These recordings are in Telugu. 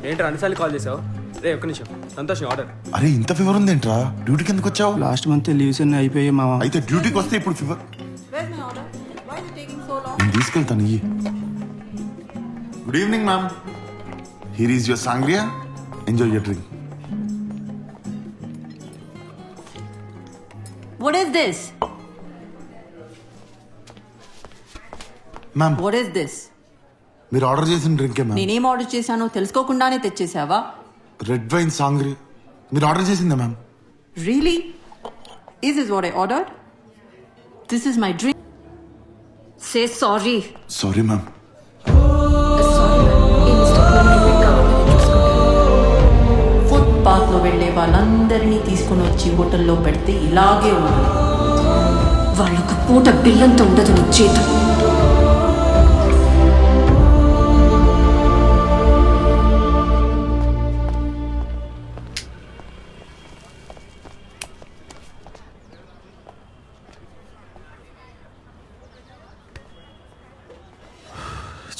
ఏంట్రా అన్నిసార్లు కాల్ చేసావు? రే ఒక్క నిమిషం, సంతోష్ ఆర్డర్. అరే ఇంత ఫీవర్ ఉంది ఏంట్రా? డ్యూటీకి ఎందుకు వచ్చావు? లాస్ట్ మంత్ లీవ్స్ అన్ని అయిపోయాయి మామ. అయితే డ్యూటీకి వస్తే ఇప్పుడు fever. Where's my order? Why is it taking so long? నేను తీసుకెళ్తాను. Good evening ma'am. Here is your Sangria. Enjoy your drink. What is this? Ma'am What is this? మీరు ఆర్డర్ చేసిన డ్రింకే మ్యామ్. నేనేం ఆర్డర్ చేశానో తెలుసుకోకుండానే తెచ్చేసావా? రెడ్ వైన్ సాంగ్రియా మీరు ఆర్డర్ చేసిందే ma'am. Really? Is this what I ordered? This is my drink. Say sorry. Sorry ma'am. Footpath లో వెళ్లే వాళ్ళందరినీ తీసుకుని వచ్చి హోటల్లో పెడితే ఇలాగే ఉంది. వాళ్ళొక పూట బిల్లంతో ఉండదు నీ జీతం.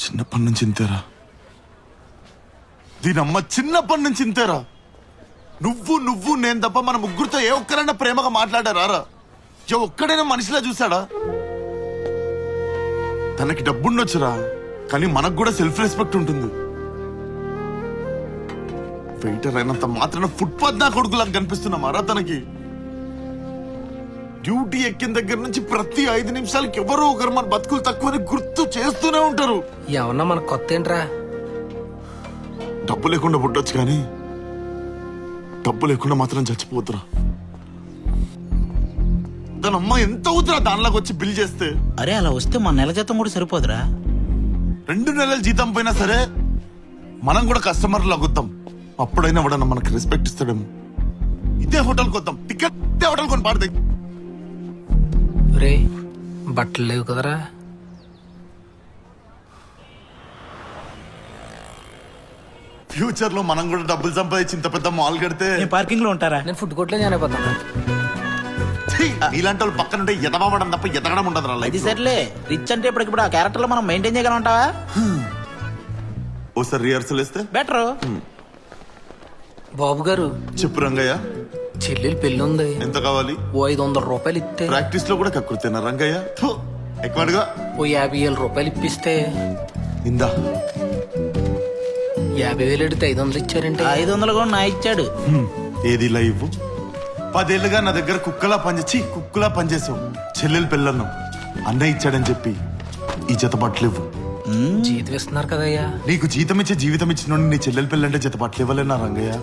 చిన్నప్పటి నుంచి ఇంతేరా. దీనమ్మ చిన్నప్పటి నుంచి ఇంతేరా. నువ్వు నేను తప్ప మన ముగ్గురితో ఏ ఒక్కరైనా ప్రేమగా మాట్లాడారా? ఏ ఒక్కడైనా మనిషిలా చూసాడా? తనకి డబ్బుండొచ్చురా, కానీ మనకు కూడా సెల్ఫ్ రెస్పెక్ట్ ఉంటుంది. వెయిటర్ అయినంత మాత్రాన ఫుట్పాత్ నా కొడుకులా కనిపిస్తున్నామారా తనకి? డ్యూటీ ఎక్కిన దగ్గర నుంచి ప్రతి 5 నిమిషాలకి ఎవరో ఒకరు మన బతుకులు తక్కువని గుర్తు చేస్తూనే ఉంటారు. ఏమన్నా మన కొత్త ఏంట్రా? డబ్బు లేకుండా పుట్టొచ్చు కానీ డబ్బు లేకుండా మాత్రం చచ్చిపోతురా. దాని అమ్మ ఎంత అవుతురా దానిలోకి వచ్చి బిల్ చేస్తే? అరే అలా వస్తే మన నెల జీతం కూడా సరిపోదురా. 2 నెలల జీతం పోయినా సరే మనం కూడా కస్టమర్లు అగుద్దాం. అప్పుడైనా ఎవడన్నా మనకి రెస్పెక్ట్ ఇస్తాడేమో. ఇదే హోటల్కి వద్దాం, టికెట్ ఇదే హోటల్ కొని పాడతాయి. రే బట్టలు లేవు కదరా? ఫ్యూచర్ లో మనం కూడా డబ్బులు సంపాదించి ఇంత పెద్ద మాల్ కడితే నేను పార్కింగ్ లో ఉంటారా? నేను ఫుడ్ కోర్ట్లో జాయిన్ అయిపోతాను. ఇలాంటి వాళ్ళు పక్కన ఉంటే ఎదవడం తప్ప ఎదగడం ఉండదు. అది సర్లే, రిచ్ అంటే ఇప్పుడు ఆ క్యారెక్టర్ లో మనం మెయింటైన్ చేయగలం ఉంటావా? ఓసారి రిహార్సల్ వేస్తే బెటర్. బాబు గారు చెప్పు రంగయ్య. చెల్లెలు పెళ్లి ఉంది, ఎంత కావాలి? ఓ 500 రూపాయలు ఇస్తే. ప్రాక్టీస్ లో కూడా కక్కుర్తేనా రంగయ్య? ఎక్కువగా ఓ 50,000 రూపాయలు ఇప్పిస్తే. ఇందా 50,000 ఎడితే 500 ఇచ్చారంటే 500 కూడా నా ఇచ్చాడు. ఏది లైవ్? 10 ఏళ్ళుగా నా దగ్గర కుక్కలా పనిచేసావు. చెల్లెలు పెళ్ళన్నావు, అన్నయ్య ఇచ్చాడని చెప్పి ఈ జత బట్టలు ఇవ్వు. జీతం ఇస్తున్నారు కదయ్యా. నీకు జీతం ఇచ్చే జీవితం ఇచ్చిన నీ చెల్లెలు పెళ్ళంటే జత బట్టలు ఇవ్వలేనా రంగయ్య?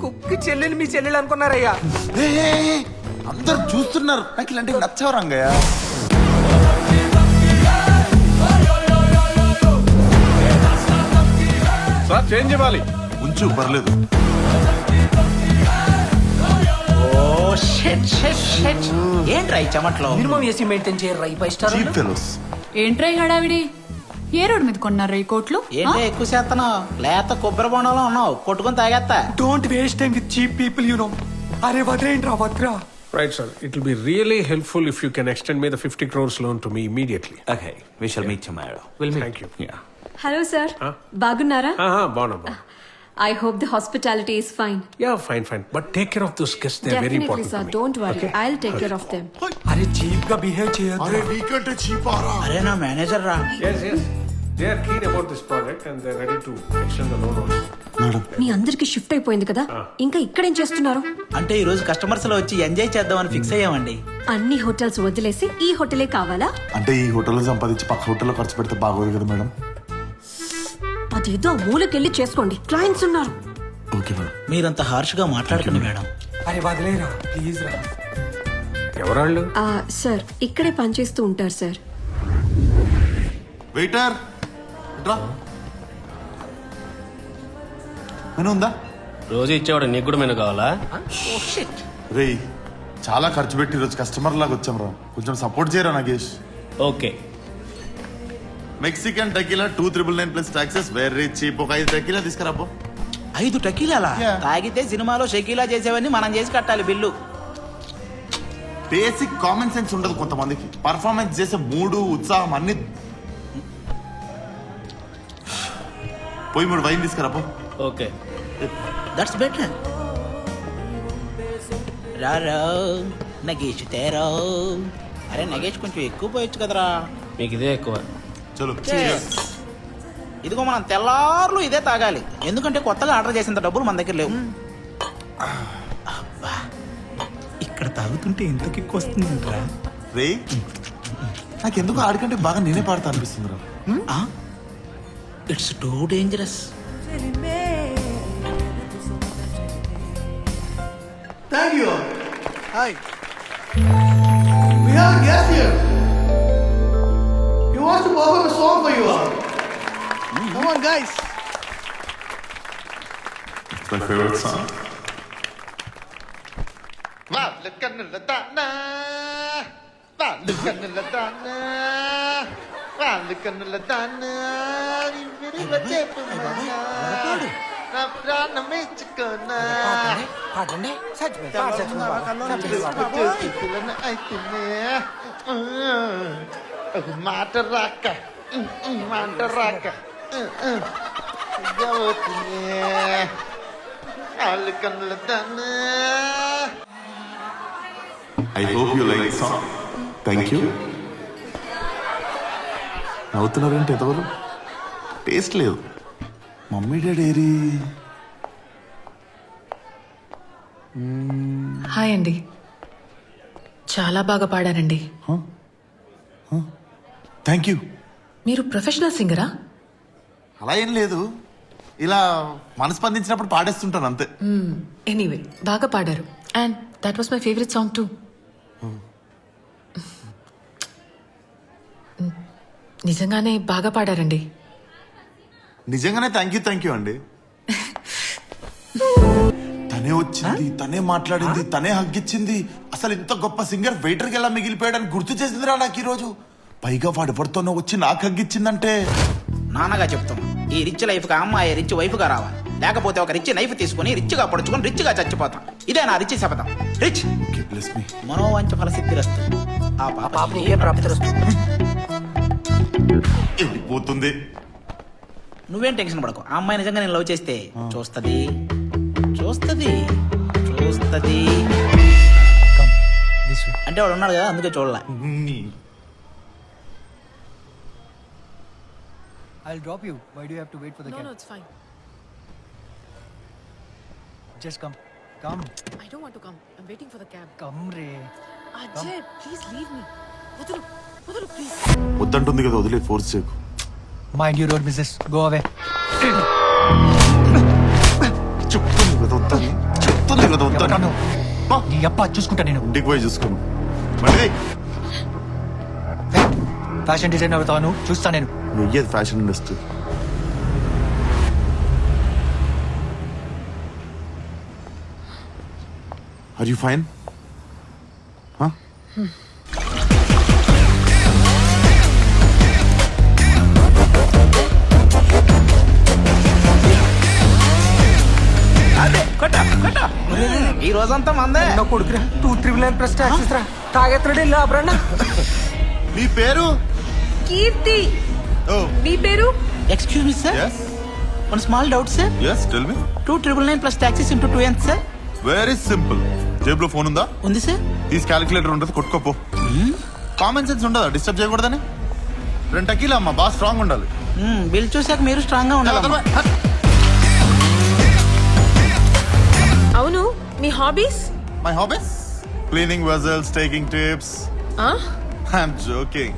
కుక్కి చెల్లెలు మీ చెల్లెలు అనుకున్నారయ్యా. అందరు చూస్తున్నారు, నాకు ఇలాంటివి నచ్చవు రంగయ్య. చేంజ్ ఇవ్వాలి. ఉంచు పర్లేదు. ఏంట్రా ఈ చెమట్లో? మినిమం ఏసీ మెయింటైన్ చేయరు ఈ 5 స్టార్. Cheap fellows. ఏంట్రై హడావిడి? ఏ రోడ్ మీద కొన్నారా ఈ కోట్లు? ఏంటో ఎక్కువ చేస్తున్నావు? లేత కొబ్బరి బొండంలో ఉన్నావు, కొట్టుకొని తాగేస్తా. Don't waste time with cheap people you know. అరే వద్రేంట్రా వద్రా. Right, sir. It will be really helpful if you can extend me the 50 crores loan to me immediately. Okay, we shall meet tomorrow. Thank you. Yeah. Hello sir, బాగున్నారా? Bonaba. I hope the hospitality is fine. Yeah, fine. But take care of those guests. They're very definitely important sir, to me. Don't worry, I will take care of them. అరే చీప్ గా బిహేవ్ చేయొద్దు. అరే నీకంటే చీపారా? అరే నా మేనేజర్ రా. Yes. They are keen about this project and they're ready to extend the loan also. Madam, మీ అందరికి షిఫ్ట్ అయిపోయింది కదా, ఇంకా ఇక్కడేం చేస్తున్నారు? అంటే ఈ రోజు కస్టమర్స్ లో వచ్చి ఎంజాయ్ చేద్దామని ఫిక్స్ అయ్యామండి. అన్ని హోటల్స్ వదిలేసి ఈ హోటలే కావాలా? అంటే ఈ హోటల్లో సంపాదించి పక్క హోటల్లో ఖర్చు పెడితే బాగోదు కదా మేడం? అదేదో ఆ మూలకెళ్ళి చేసుకోండి, క్లయింట్స్ ఉన్నారు. Okay madam. మీరంత హార్ష్ గా మాట్లాడకండి మేడం. అరే వదిలేరా ప్లీజ్ రా. ఎవరాళ్ళు? సార్ ఇక్కడే పనిచేస్తూ ఉంటారు సార్. వెయిటర్ రా. మెనూ ఉందా? రోజు ఇచ్చేవాడు నీకు కూడా మెనూ కావాలా? రే చాలా ఖర్చు పెట్టి ఈరోజు కస్టమర్ లాగా వచ్చాం రా, కొంచెం సపోర్ట్ చేయరా Nagesh. Okay. Mexican tequila 299 plus taxes, very cheap. ఒక 5 టెకీలా తీసుకురాపో. 5 టకీలాలా? Yeah. తాగితే సినిమాలో షకీలా చేసేవన్నీ మనం చేసి కట్టాలి బిల్లు. బేసిక్ కామన్ సెన్స్ ఉండదు కొంతమందికి. పర్ఫార్మెన్స్ చేసే మూడు, ఉత్సాహం అన్ని. పోయి 3 వైన్ తీసుకురాపో. Okay that's better. రారా నగేష్ తేరా. అరే నగేష్ కొంచెం ఎక్కువ పోయొచ్చు కదరా. మీకు ఇదే ఎక్కువ. చలో ఇదిగో మనం తెల్లార్లు ఇదే తాగాలి, ఎందుకంటే కొత్తగా ఆర్డర్ చేసేంత డబ్బులు మన దగ్గర లేవు. అబ్బా, ఇక్కడ తాగుతుంటే ఎంత కిక్ వస్తుందంటరా. రే నాకెందుకు ఆడికంటే బాగా నేనే పాడతా అనిపిస్తుంది రా. It's too dangerous. Thank you. Hi. We have a guest here. He wants to perform a song for you all. Come on, guys. It's my favorite song. మాట రాక I hope you like the song. Thank you. నవ్వుతున్నారేంటి ఎంతవరకు? టేస్ట్ లేదు. మమ్మీ డాడీ ఏరి? హాయ్ అండి, చాలా బాగా పాడారండి. Thank you. మీరు ప్రొఫెషనల్ సింగరా? అలా ఏం లేదు, ఇలా మనస్పందించినప్పుడు పాడేస్తుంటాను అంతే. ఎనీవే బాగా పాడారు, and that was my favourite song two. నిజంగానే బాగా పాడారండి. నిజంగానే థ్యాంక్ యూ అండి. తనే వచ్చింది, తనే మాట్లాడింది, తనే హగ్గిచ్చింది. అసలు ఇంత గొప్ప సింగర్ వెయిటర్కి ఎలా మిగిలిపోయాడని గుర్తు చేసిందిరా నాకు ఈ రోజు. పైగా వాడు ఎవరితోనో వచ్చి నాకు హగ్గిచ్చిందంటే. నాన్నగా చెప్తాం, ఈ రిచ్ లైఫ్ గా అమ్మాయి రిచ్ వైఫ్ గా రావాలి, లేకపోతే ఒక రిచ్ నైఫ్ తీసుకుని రిచ్ గా పొడుచుకొని రిచ్ గా చచ్చిపోతాం. ఇదే నా రిచ్ శపథం. రిచ్ మనోవాంఛ ఫలసిద్ధిరస్తు. ఆ పాప ప్రాప్తిరస్తు. పోతుంది. నువ్వేం టెన్షన్ పడకు, ఆ అమ్మాయి నిజంగా నేను లవ్ చేస్తే చూస్తది. అంటే వాడు ఉన్నాడు కదా, అందుకే చూడలే. I'll drop you. Why do you have to wait for the cab? No, it's fine. Just come. Come. I don't want to come. I'm waiting for the cab. Come, Ray. Ajay, please leave me. వదలు please. వద్దంటుంది కదా, వదిలే, ఫోర్స్ చేయకు. Mind your road business. Go away. చెప్తుంది కదా వద్దని. నీ అప్ప చూసుకుంటా నేను. ఇంటికి పోయి చూసుకోను. మళ్ళీ ఫ్యాషన్ డిజైన్ అవుతావు నువ్వు, చూస్తా నేను. వెయ్యేది fashion industry. Are you fine? ఈ రోజంతా మందే. నా కొడుకురా 299 ప్లస్ టాక్సెస్ రా. తాగెత్తడే లాబ్రన్న. నీ పేరు? కీర్తి. మీ పేరు? Excuse me sir, Yes. One small doubt sir. Yes, tell me. 299 plus taxes into 2 ఎంత సార్? Very simple. జేబులో ఫోన్ ఉందా? ఉంది సార్. తీసి క్యాలిక్యులేటర్ ఉంటుంది, కొట్టుకోపో. కామన్ సెన్స్ ఉండదా డిస్టర్బ్ చేయకూడదని? 2 టకీలా అమ్మా, బాగా స్ట్రాంగ్ ఉండాలి. బిల్ చూసాక మీరు స్ట్రాంగ్ గా ఉండాలి. అవును, మీ hobbies? My hobbies? Cleaning vessels, taking tips. I'm joking.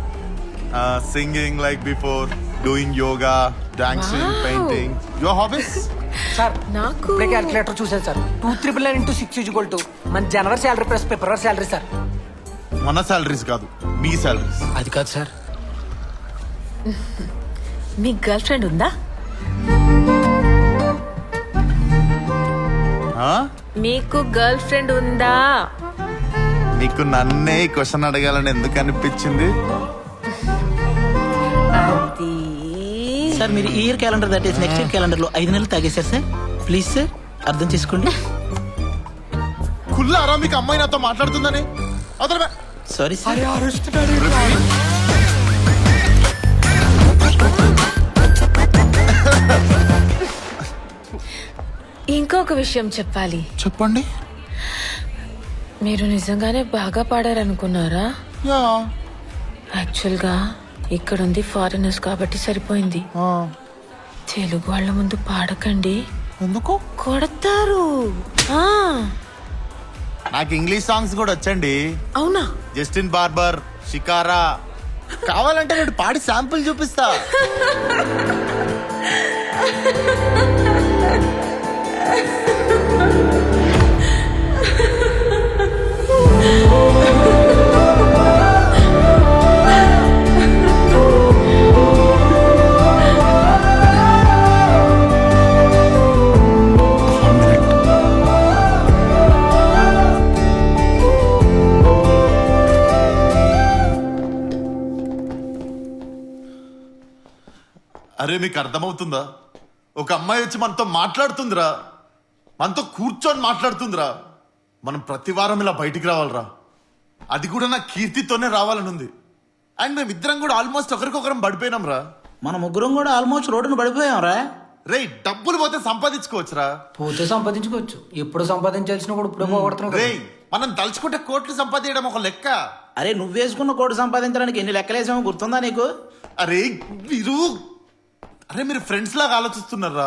Singing like before, doing yoga, dancing, Wow. painting. Your hobbies? Sir నాకు ఇప్పుడే క్యాల్కులేటర్ చూసాను సార్. 299 ఇంటూ 6 ఈక్వల్ టు మన జనవరి శాలరీ ప్లస్ ఫిబ్రవరి శాలరీ సార్. మన సాలరీస్ కాదు, మీ సాలరీస్. అది కాదు సార్. మీ గర్ల్ ఫ్రెండ్ ఉందా? మీకు గర్ల్ ఫ్రెండ్ ఉందా? నీకు నన్నే క్వశ్చన్ అడగాలని ఎందుకు అనిపించింది? అది సార్ మీరు ఈ year calendar that is next year calendar లో 5 నెలలు తాగేశారు సార్. ప్లీజ్ సార్ అర్థం చేసుకోండి. కుల్లారా మీకు అమ్మాయి నాతో మాట్లాడుతుందని? Other sorry sir. ఇంకొక విషయం చెప్పాలి. చెప్పండి. మీరు నిజంగానే బాగా పాడారనుకున్నారా? యా. యాక్చువల్గా ఇక్కడుంది ఫారినర్స్ కాబట్టి సరిపోయింది. తెలుగు వాళ్ళ ముందు పాడకండి, ఎందుకు? కొడతారు. ఆ, నాకు ఇంగ్లీష్ సాంగ్స్ కూడా వచ్చండి. అవునా? Justin barber, shikara. కావాలంటే నేను పాడి శాంపుల్ చూపిస్తా. అరే మీకు అర్థమవుతుందా? ఒక అమ్మాయి వచ్చి మనతో మాట్లాడుతుందిరా, మనతో కూర్చొని మాట్లాడుతుందిరా. మనం ప్రతి వారం ఇలా బయటికి రావాలరా. అది కూడా నా కీర్తితోనే రావాలని ఉంది. అండ్ మేమిద్దరం కూడా ఆల్మోస్ట్ ఒకరికొకరం పడిపోయినాం రా. మన ముగ్గురం కూడా ఆల్మోస్ట్ రోడ్డును పడిపోయాం రా. రే డబ్బులు పోతే సంపాదించుకోవచ్చురా. పోతే సంపాదించుకోవచ్చు, ఎప్పుడు సంపాదించాల్సినప్పుడు ఇప్పుడు పోగొడుతున్నావు రే కదా. మనం తలుచుకుంటే కోట్లు సంపాదించడం ఒక లెక్క. అరే నువ్వేసుకున్న కోటి సంపాదించడానికి ఎన్ని లెక్కలేసామో గుర్తుందా నీకు? అరే మీరు ఫ్రెండ్స్ లాగా ఆలోచిస్తున్నారా?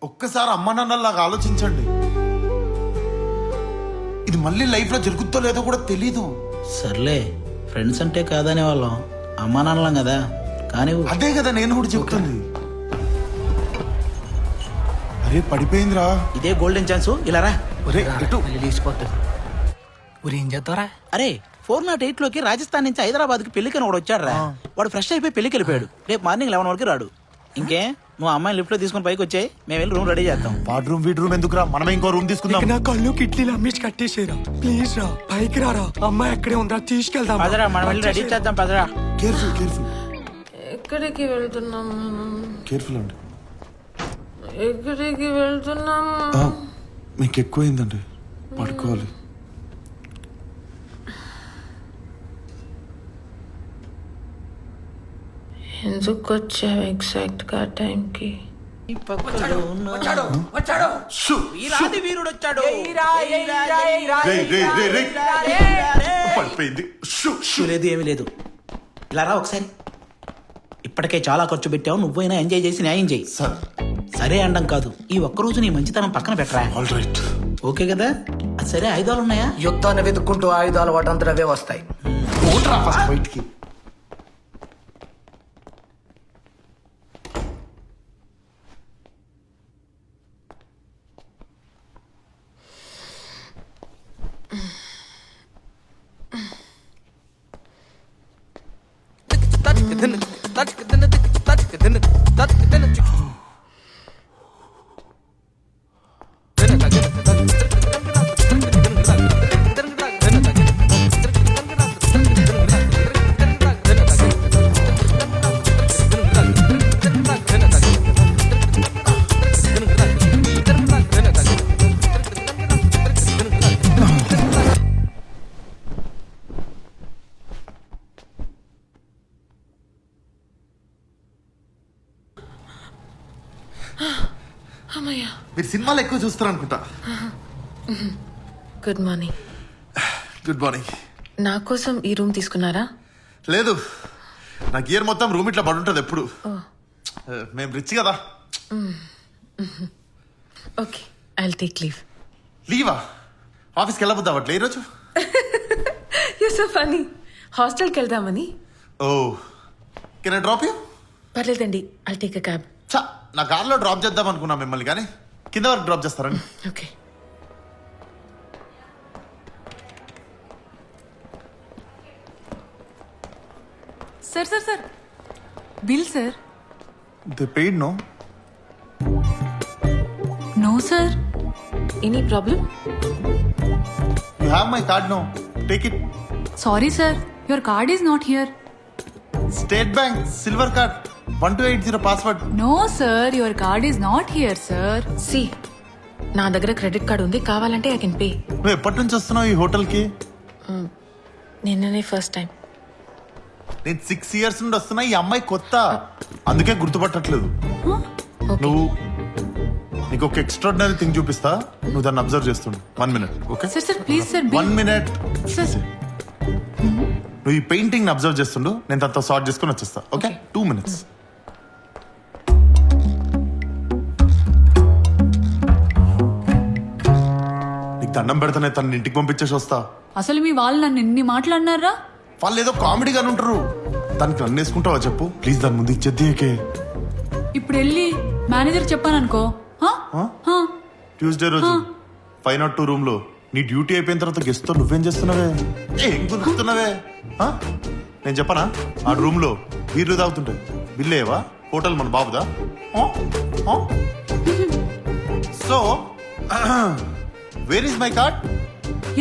ఒక్కసారి అమ్మ నాన్నలాగా ఆలోచించండి. ఇది మళ్ళీ లైఫ్ లో జరుగుతుందో లేదో కూడా తెలీదు. సర్లే, ఫ్రెండ్స్ అంటే కాదనే వాళ్ళం, అమ్మా నాన్నలం కదా. కానీ అదే కదా నేను కూడా చెప్తుంది. అరే పడిపోయిందిరా. ఇదే గోల్డెన్ ఛాన్స్, ఇలా రా. ఏం చేస్తారా? అరే 408 లోకి రాజస్థాన్ నుంచి హైదరాబాద్ కి పెళ్లికని వాడు వచ్చాడు రా. వాడు ఫ్రెష్ అయిపోయి పెళ్లికి వెళ్ళిపోయాడు. రేపు మార్నింగ్ 11 వరకు రాడు. ఇంకే నువ్వు అమ్మాయిని లిఫ్ట్ లో తీసుకుని పైకి వచ్చాయి, మేము వెళ్ళి రూమ్ రెడీ చేస్తాం. వాడ్ రూమ్ వీడ్ రూమ్ ఎందుకురా, మనమే ఇంకో రూమ్ తీసుకుందాం. నా కళ్ళు కిట్లీలు అమ్మేసి కట్టేసేరా. ప్లీజ్ రా, పైకి రారా. అమ్మాయి ఎక్కడే ఉందా, తీసుకెళ్దాం. పదరా, మనం వెళ్ళి రెడీ చేద్దాం. పదరా. కేర్ఫుల్ కేర్ఫుల్ ఎక్కడికి వెళ్తున్నాం మనం? కేర్ఫుల్ అండి. ఎక్కడికి వెళ్తున్నాం? మీకు ఎక్కువైందండి, పడుకోవాలి. ఎందుకు వచ్చావు ఎగ్జాక్ట్ గా టైంకి? వీరాది వీరుడు వచ్చాడు. పడిపోయింది. లేదు ఏమీ లేదు. ఇలా రా ఒకసారి. ఇప్పటికే చాలా ఖర్చు పెట్టావు, నువ్వైనా ఎంజాయ్ చేసి న్యాయం చేయి. సరే అండం కాదు, ఈ ఒక్కరోజు నీ మంచితనం పక్కన పెట్టరా. All right. ఓకే కదా? సరే, ఆయుధాలు ఉన్నాయా? యుద్ధాన్ని వెతుక్కుంటూ ఆయుధాలు వాటంతా అవే వస్తాయి. బయటికి మీరు సినిమాలు ఎక్కువ చూస్తారు అనుకుంటా. Good morning. Good morning. నా కోసం ఈ రూమ్ తీసుకున్నారా? లేదు, నా గియర్ మొత్తం రూమ్ ఇట్లా పడుంటది ఎప్పుడు. మేము రిచ్ కదా. Okay, I'll take leave. లీవా? ఆఫీస్కి వెళ్ళబోద్దా అట్లా ఈరోజు? You so funny. హాస్టల్కి వెళ్దామని. Oh, can I drop you? పర్లేదండి, ఐల్ టేక్ అ క్యాబ్. నా కార్లో డ్రాప్ చేద్దాం అనుకున్నా మిమ్మల్ని, కానీ కింద వరకు డ్రాప్ చేస్తారండి. Okay. Sir sir sir, bill sir. They paid no? No sir. Any problem? You have my card no, take it. Sorry sir, your card is not here. State Bank silver card 1280 password. No sir, your card is not here sir. See, నా దగ్గర క్రెడిట్ కార్డ్ ఉంది, కావాలంటే ఐ కెన్ పే. నువ్వు ఎప్పటి నుంచి వస్తున్నావు ఈ హోటల్కి? నిన్ననే ఫస్ట్ టైం. నేను 6 years నుండి వస్తున్నా. ఈ అమ్మాయి కొత్త, అందుకే గుర్తుపట్టట్లేదు. నువ్వు నీకు ఒక ఎక్స్ట్రాడినరీ థింగ్ చూపిస్తా, నువ్వు దాన్ని అబ్జర్వ్ చేస్తుండు. 1 minute, okay? Sir sir please sir 1 minute. Sir నువ్వు ఈ పెయింటింగ్ అబ్జర్వ్ చేస్తుండు, నేను తనతో సార్ట్ చేసుకుని వచ్చేస్తా, ఓకే? 2 minutes. నీకు దండం పెడతానే తన ఇంటికి పంపించేసి వస్తా. అసలు మీ వాళ్ళు నన్ను ఎన్ని మాట్లాడినారా? వాళ్ళు ఏదో కామెడీగానే ఉంటారు. తనకి నన్ను వేసుకుంటావా చెప్పు ప్లీజ్, దాని ముందు ఇచ్చేద్దే. ఇప్పుడు వెళ్ళి మేనేజర్ చెప్పాను అనుకో. ట్యూస్డే రోజు 502 రూమ్ లో నీ డ్యూటీ అయిపోయిన తర్వాత గెస్ట్ తో నువ్వేం చేస్తున్నావే? ఏం గుర్తున్నావే? నేను చెప్పనా, ఆ రూమ్ లో బీర్లు తాగుతుంటాయి. బిల్లేవా? హోటల్ మన బాబుదా? So where is my card?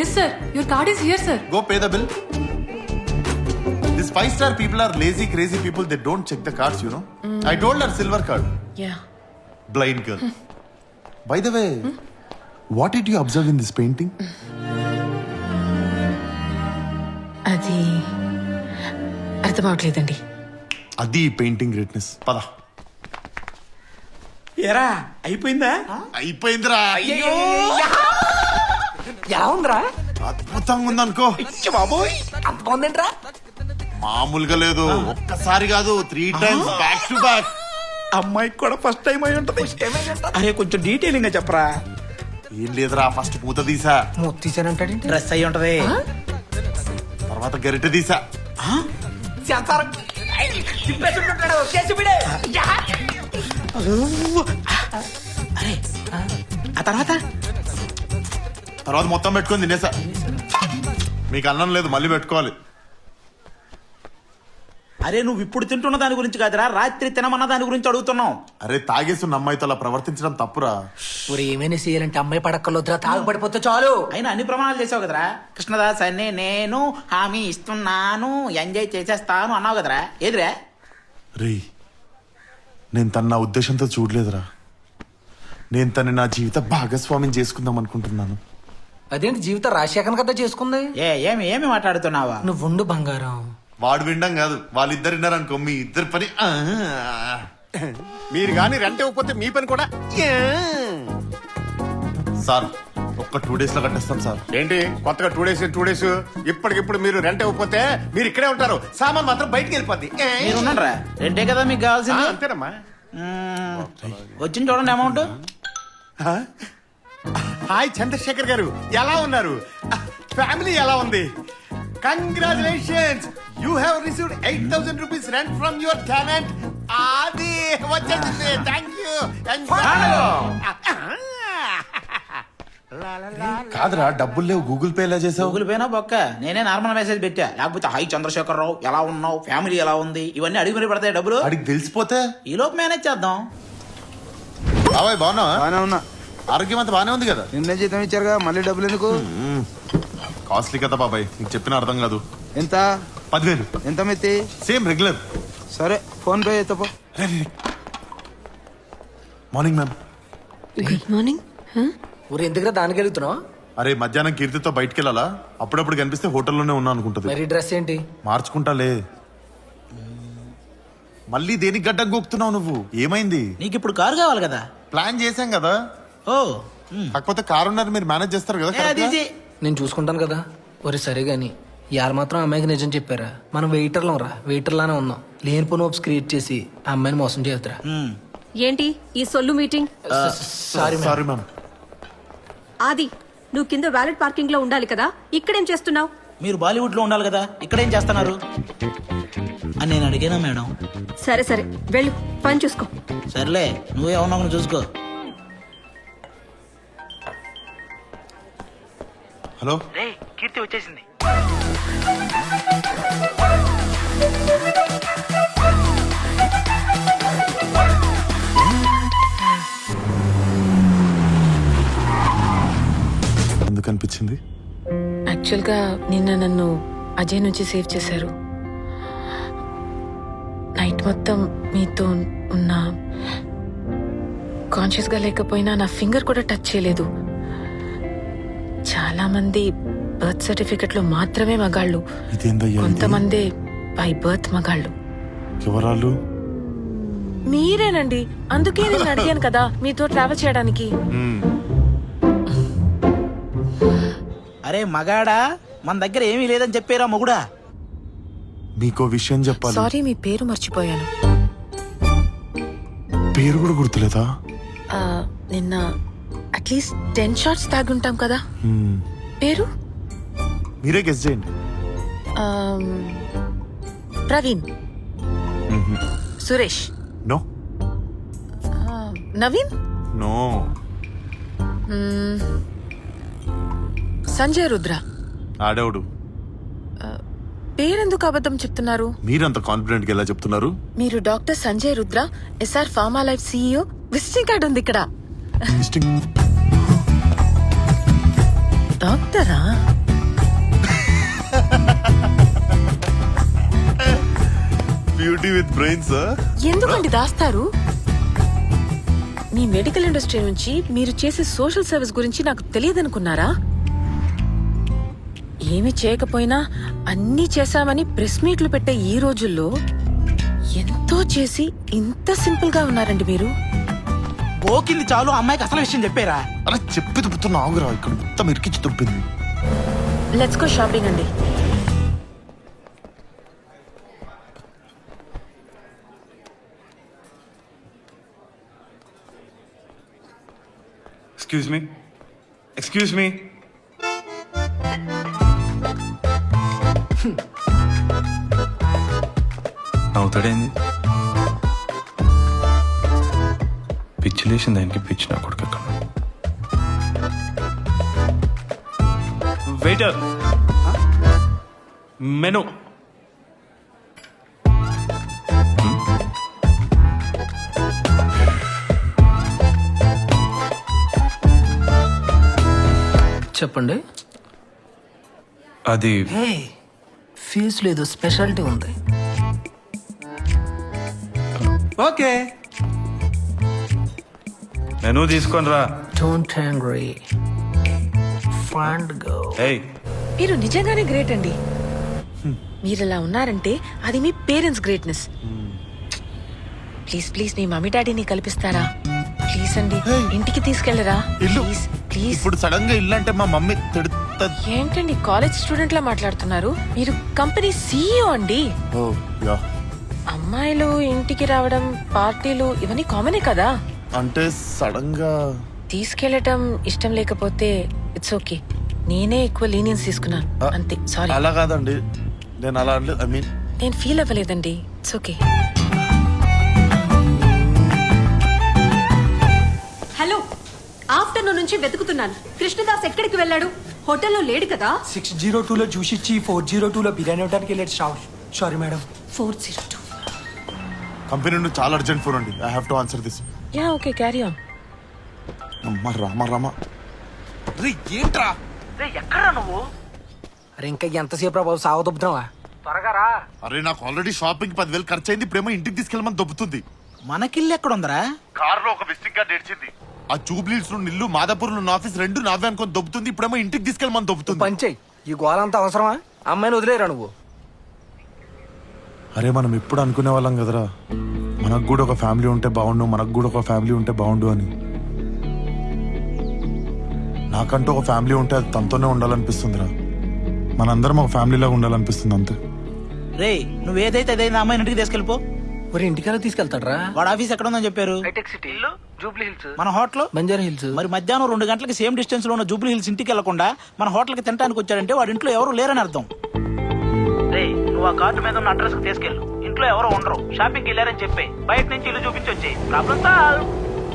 Yes sir, your card is here sir. Go pay the bill. These 5-star people are lazy, crazy people. They don't check the cards, you know. I told her silver card. Yeah Blind girl. By the way, what did you observe in this painting? అది అర్థం అవట్లేదండి. అది పెయింటింగ్ గ్రేట్నెస్. పద. ఎరా అయిపోయిందా? అయిపోయిందిరా. ఎలా ఉందిరా? అద్భుతంగా ఉందనుకో. బాబోయ్ అంత బాగుందేంట్రా? మామూలుగా లేదు. ఒక్కసారి కాదు, 3 times బ్యాక్ టు బ్యాక్. అమ్మాయికి కూడా ఫస్ట్ టైం అయి ఉంటది. అరే కొంచెం డీటెయిలింగ్ గా చెప్పరా. ఏం లేదురా, ఫస్ట్ పూత తీసా, మూత తీసానంటాడేంటి? డ్రెస్ అయి ఉంటది. తర్వాత గరిటె తీసా. అరే ఆ తర్వాత తర్వాత మొత్తం పెట్టుకొని తినేసా. మీకు అన్నం లేదు, మళ్ళీ పెట్టుకోవాలి. అరే నువ్వు ఇప్పుడు తింటున్న దాని గురించి కాదురా, రాత్రి తినమన్న దాని గురించి అడుగుతున్నావు. అరే తాగేస్తున్న అమ్మాయితో అలా ప్రవర్తించడం తప్పురా. ఊరు ఏమైనా చేయాలంటే అమ్మాయి పడక్కర్లొద్దురా, తాగుపడిపోతే చాలు. అయినా అన్ని ప్రమాణాలు చేసావు కదరా. కృష్ణదాస్ అని నేను హామీ ఇస్తున్నాను, ఎంజాయ్ చేసేస్తాను అన్నావు కదరా. ఏదిరా? రే, నేను తన నా ఉద్దేశంతో చూడలేదురా. నేను తన నా జీవిత భాగస్వామ్యం చేసుకుందాం అనుకుంటున్నాను. అదేంటి జీవితం రాజశేఖర్ కదా చేసుకుంది? ఏమి ఏమి మాట్లాడుతున్నావా? నువ్వు ఉండు బంగారం. వాడు వినడం కాదు, వాళ్ళిద్దరు విన్నారనుకో మీ ఇద్దరు పని. మీరు కానీ రెంట్ ఇవ్వకపోతే మీ పని కూడా. సార్ ఒక్క 2 days లో కట్టేస్తాం సార్. ఏంటి కొత్తగా 2 days ఇప్పటికిప్పుడు మీరు రెంట్ ఇవ్వకపోతే మీరు ఇక్కడే ఉంటారు, సామాన్ మాత్రం బయటికి వెళ్ళిపోద్ది. మీరు ఉన్నారా? రెంటే కదా మీకు కావాల్సింది. అంతేనమ్మా. వచ్చింది చూడండి అమౌంట్. హాయ్ చంద్రశేఖర్ గారు, ఎలా ఉన్నారు? ఫ్యామిలీ ఎలా ఉంది? Congratulations, you have received 8,000 rupees rent from your tenant. అది వచ్చేసింది. Thank you. కాదురా, డబ్బులు లేవు, గూగుల్ పే ఎలా చేసావు? గూగుల్ పేనా బొక్క, నేనే నార్మల్ మెసేజ్ పెట్టా. లేకపోతే హై చంద్రశేఖర్ రావు ఎలా ఉన్నావు, ఫ్యామిలీ ఎలా ఉంది, ఇవన్నీ అడిగి మరి పడతాయి డబ్బులు. అడిగి తెలిసిపోతే ఈ లోపు మేనేజ్ చేద్దాం. బాబాయ్ బాగున్నావా? బానే ఉన్నా. ఆరోగ్యం అంతా బానే ఉంది కదా? నిన్నే జీతం ఇచ్చారుగా, మళ్ళీ డబ్బులు ఎందుకు? కాస్ట్లీ కదా బాబాయ్, నీకు చెప్పిన అర్థం కాదు. ఎంత? 10,000. ఎంత మెత్తి? Same regular. సరే ఫోన్ పే చేస్తా పో. Morning ma'am. Good morning. ఊరు ఎందుకురా దానికి వెళ్తున్నావు? అరే మధ్యాహ్నం కీర్తితో బయటికి వెళ్ళాలా, అప్పుడప్పుడు కనిపిస్తే హోటల్లోనే ఉన్నా అనుకుంటది. మరి డ్రెస్ ఏంటి? మార్చుకుంటాలే. మళ్ళీ దేనికి గడ్డం గోక్తున్నావు నువ్వు? ఏమైంది? నీకు ఇప్పుడు కారు కావాలి కదా. ప్లాన్ చేశాం కదా. ఓ కాకపోతే కారు ఉన్నారు, మీరు మేనేజ్ చేస్తారు కదా అది correct గా? నేను చూసుకుంటాను కదా. ఒరే సరే గాని యారు మాత్రం అమ్మాయికి నిజం చెప్పారా? మనం వెయిటర్లం రా, వెయిటర్లానే ఉన్నాం. లేనిపోని హోప్స్ క్రియేట్ చేసి ఆ అమ్మాయిని మోసం చేయొద్దురా. ఏంటి ఈ సొల్లు మీటింగ్? Sorry ma'am. ఆది, నువ్వు కింద వ్యాలెట్ పార్కింగ్ లో ఉండాలి కదా, ఇక్కడేం చేస్తున్నావు? మీరు బాలీవుడ్ లో ఉండాలి కదా, ఇక్కడేం చేస్తున్నారు అని నేను అడిగానా మేడం? సరే సరే వెళ్ళు, పని చూసుకో. సర్లే, నువ్వే ఉన్నావు చూసుకో. హలో, కీర్తి వచ్చేసింది. ఎందుకు అనిపించింది? యాక్చువల్గా నిన్న నన్ను అజయ్ నుంచి సేవ్ చేశారు. నైట్ మొత్తం మీతో ఉన్నా, కాన్షియస్గా లేకపోయినా నా ఫింగర్ కూడా టచ్ చేయలేదు. చాలా మంది బర్త్ సర్టిఫికెట్ లో మాత్రమే మగాళ్ళు, ఇదేందయ్యా ఇది? కొంతమంది బై బర్త్ మగాళ్ళు. ఎవరాళ్ళు? మీరేనండి, అందుకే నేను అడిగాను కదా మీతో ట్రావెల్ చేయడానికి. అరే మగాడా, మన దగ్గర ఏమీ లేదని చెప్పారా మొగుడా? మీకో విషయం చెప్పాలి. సారీ, మీ పేరు మర్చిపోయాను. పేరు కూడా గుర్తులేదా? నిన్న అట్లీస్ట్ 10 షాట్స్ తాగుంటాం కదా. పేరు మీరే గెస్ చేయండి. Praveen, Suresh, no Naveen, no Sanjay, Rudra. ఆడేవుడు. పేరెందుకు అబద్ధం చెప్తున్నారు? మీరంత కాన్ఫిడెంట్ గా ఎలా చెప్తున్నారు? మీరు doctor Sanjay Rudra, SR pharma life CEO. Visiting card ఉంది ఇక్కడ. డాక్టరా? Beauty with brains. ఎందుకండి దాస్తారు? మీ మెడికల్ ఇండస్ట్రీ నుంచి మీరు చేసే సోషల్ సర్వీస్ గురించి నాకు తెలియదనుకున్నారా? ఏమి చేయకపోయినా అన్నీ చేశామని ప్రెస్ మీట్లు పెట్టే ఈ రోజుల్లో ఎంతో చేసి ఇంత సింపుల్ గా ఉన్నారండి మీరు. పోకింది చాలు, అమ్మాయికి అసలు విషయం చెప్పారా? అలా చెప్పి తుప్పుతున్నా ఆగురా, ఇక్కడ మొత్తం ఇరికిచ్చి తుప్పింది. లెట్స్ గో షాపింగ్ అండి. Excuse me. అవుతాడేంది? పిచ్చి లేచిన దానికి పిచ్చి నా కొడుకు ఎక్కడ. Waiter, menu. చెప్పండి. అది ఫీజు లేదు, స్పెషాలిటీ ఉంది. ఓకే, మెనూ తీసుకొని రా. Don't angry, find go. ఏయ్, మీరు నిజంగానే గ్రేట్ అండి. మీరు ఇలా ఉన్నారంటే అది మీ పేరెంట్స్ గ్రేట్నెస్. ప్లీజ్ ప్లీజ్ మీ మమ్మీ డాడీని కల్పిస్తారా? ప్లీజ్ అండి, ఇంటికి తీసుకెళ్లరా? ఇల్లు ప్లీజ్ ప్లీజ్. ఇప్పుడు సడన్ గా ఇల్లు అంటే మా మమ్మీ తిడుతుంది. ఏంటండి కాలేజ్ స్టూడెంట్ లా మాట్లాడుతున్నారు? మీరు కంపెనీ CEO అండి. ఓ యా. అమ్మాయిలు ఇంటికి రావడం, పార్టీలు ఇవన్నీ కామనే కదా. అంటే సడన్ గా తీసుకెళ్లటం ఇష్టం లేకపోతే ఇట్స్ ఓకే. నేనే ఎక్కువ లీనియన్స్ తీసుకున్నాను అంతే. సారీ. అలా కాదండి, నేను అలా అనలేదు. ఐ మీన్ నేను ఫీల్ అవ్వలేదండి. It's okay. హలో, ఆఫ్టర్నూన్ నుంచి వెతుకుతున్నాను. కృష్ణదాస్ ఎక్కడికి వెళ్ళాడు? హోటల్లో లేడు కదా? 602లో జ్యూస్ ఇచ్చి 402లో బిర్యానీ ఇవ్వడానికి వెళ్ళాడు. Sorry madam. 402. కంపెనీ నుండి చాలా అర్జెంట్ ఫోన్ అండి. I have to answer this. Yeah okay, carry on. అమ్మ రామ రామ. రే ఏంట్రా? ఎక్కడా నువ్వు? అరే ఇంకా ఎంతసేపు రా బాబు, సాగు దొబ్బుతున్నావా? త్వరగా రా. అరే నాకు ఆల్రెడీ షాపింగ్ 10,000 ఖర్చు అయింది. ఇప్పుడేమో ఇంటికి తీసుకెళ్ళమని దొబ్బుతుంది. మనకిల్లు ఎక్కడుందరా? కార్ లో ఒక విజిటింగ్ కార్డ్ ఏడ్చింది. ఆ జూబ్లీస్ నుండి ఇల్లు, మాదాపూర్ లో ఆఫీస్ రెండు నావే అనుకొని దొబ్బుతుంది. ఇప్పుడేమో ఇంటికి తీసుకెళ్ళమని దొబ్బుతుంది. పంచే, ఈ గోలంతా అవసరమా? అమ్మాయిని వదిలేరా నువ్వు? అరే మనం ఎప్పుడు అనుకునే వాళ్ళం కదరా, మనకు కూడా ఒక ఫ్యామిలీ ఉంటే బాగుండు, మనకు కూడా ఒక ఫ్యామిలీ ఉంటే బాగుండు అని. నాకంటూ ఒక ఫ్యామిలీ ఉంటే అది తనతోనే ఉండాలనిపిస్తుందిరా. మనందరం ఒక ఫ్యామిలీలాగా ఉండాలనిపిస్తుంది అంతే. రే నువ్వేదైతే అదైనా అమ్మాయిని ఇంటికి తీసుకెళ్ళిపో. ఒరే ఇంటికెలా తీసుకెళ్తాడ్రా? వాడు ఆఫీస్ ఎక్కడ ఉందని చెప్పారు? Jubilee hills. మన హోటల్ బంజారా హిల్స్. మరి మధ్యాహ్నం 2 గంటలకి సేమ్ డిస్టెన్స్ లో ఉన్న జూబ్లీ హిల్స్ ఇంటికి వెళ్లకుండా మన హోటల్ కి తినడానికి వచ్చాడంటే వాడి ఇంట్లో ఎవరు లేరని అర్థం. నువ్వు ఆ కార్డు మీద ఉన్న అడ్రస్ కి తీసుకెళ్ళు. ఇంట్లో ఎవరో ఉండరు, షాపింగ్ వెళ్ళారని చెప్పి బయట నుంచి ఇల్లు చూపించి వచ్చే problem solve.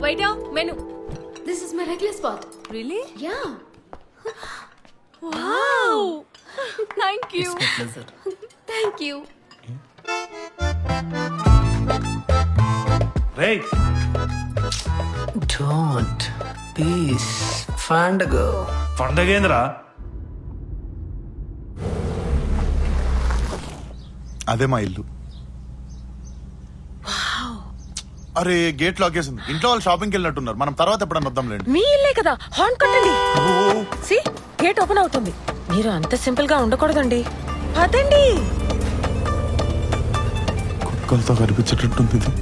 Waiter, menu. This is my regular spot. Really? Yeah. Wow. Thank you. Thank you. రేయ్, డోంట్ పీస్ ఫైండ్ గో. పండగేంద్రా? అదే మా ఇల్లు. అరే గేట్ లాక్ చేసింది. ఇంట్లో వాళ్ళు షాపింగ్కి వెళ్ళినట్టున్నారు. మనం తర్వాత ఎప్పుడన్నా వద్దాంలేండి. మీ ఇల్లే కదా, హార్న్ కొట్టండి. సి గేట్ ఓపెన్ అవుతుంది. మీరు అంత సింపుల్ గా ఉండకూడదండి. పదండి. కుక్కలతో కనిపించేటట్టుంది ఇది.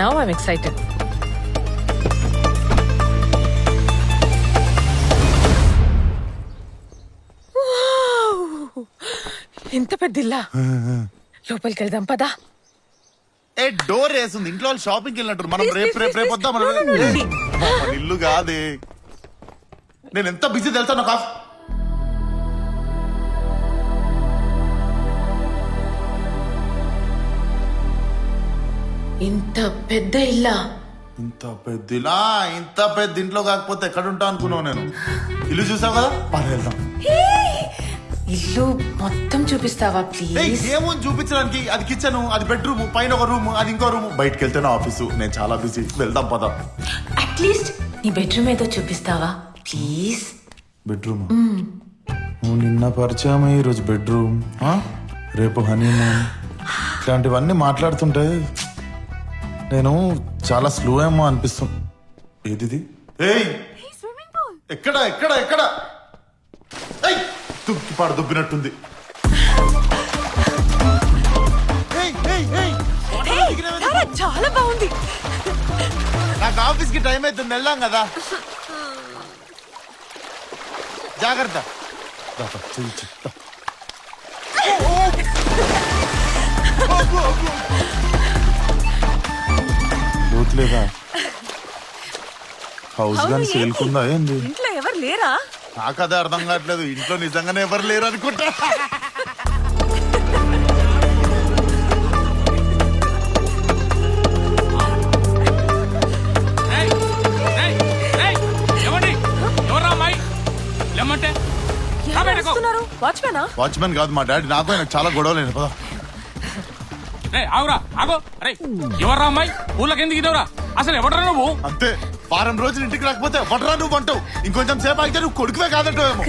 Now I'm excited. ఎంత పెద్ద ఇల్లా? లోపలికి వెళ్దాం పదా. ఏ డోర్ వేసింది, ఇంట్లో వాళ్ళు షాపింగ్కి వెళ్ళినట్టు. మనం రేపు రేపు రేపు వద్దాం. మన ఇల్లు కాదే. నేను ఎంత బిజీ తెలుసా నాకు. ఇంత పెద్ద ఇల్లా? ఇంత పెద్ద ఇలా, ఇంత పెద్ద ఇంట్లో కాకపోతే ఎక్కడ ఉంటా అనుకున్నావు నేను. ఇల్లు చూసావు కదా, పని వెళ్దాం. ఇల్లు మొత్తం చూపిస్తావా ప్లీజ్? ఏమో చూపించడానికి. అది కిచెన్, అది బెడ్రూమ్, పైన ఒక రూమ్, అది ఇంకో రూమ్. బయటకు వెళ్తే నా ఆఫీసు. నేను చాలా బిజీ. వెళ్దాం పద. అట్లీస్ట్ నీ బెడ్రూమ్ ఏదో చూపిస్తావా ప్లీజ్? బెడ్రూమ్ నువ్వు నిన్న పరిచయం, ఈరోజు బెడ్రూమ్, రేపు హనీమూన్, ఇట్లాంటివన్నీ మాట్లాడుతుంటే నేను చాలా స్లో ఏమో అనిపిస్తుంది. ఏది? ఏయ్, ఎక్కడ ఎక్కడ ఎక్కడ? తుక్కిపాడు దుబ్బినట్టుంది. చాలా బాగుంది. నాకు ఆఫీస్ కి టైం అవుతుంది, వెళ్దాం కదా. జాగ్రత్త. లోతులేదా? హౌస్ గాని సేల్కుందా ఏంది? ఇంట్లో ఎవరు లేరా? నాకు అదే అర్థం కావట్లేదు. ఇంట్లో నిజంగానే ఎవరు లేరు అనుకుంటా. వాచ్మెన్ కాదు మా డాడీ. నాకు ఆయన చాలా గొడవలేదు. పదా ఆగురా, ఆగో. అరే ఎవర్రా అమ్మాయి? ఊళ్ళకి ఎందుకు ఇదవరా? అసలు ఎవడరా నువ్వు? అంతే, వారం రోజులు ఇంటికి రాకపోతే ఎవడరా నువ్వు అంటావు. ఇంకొంచెం సేపు అయితే నువ్వు కొడుకువే కాదంటావేమో.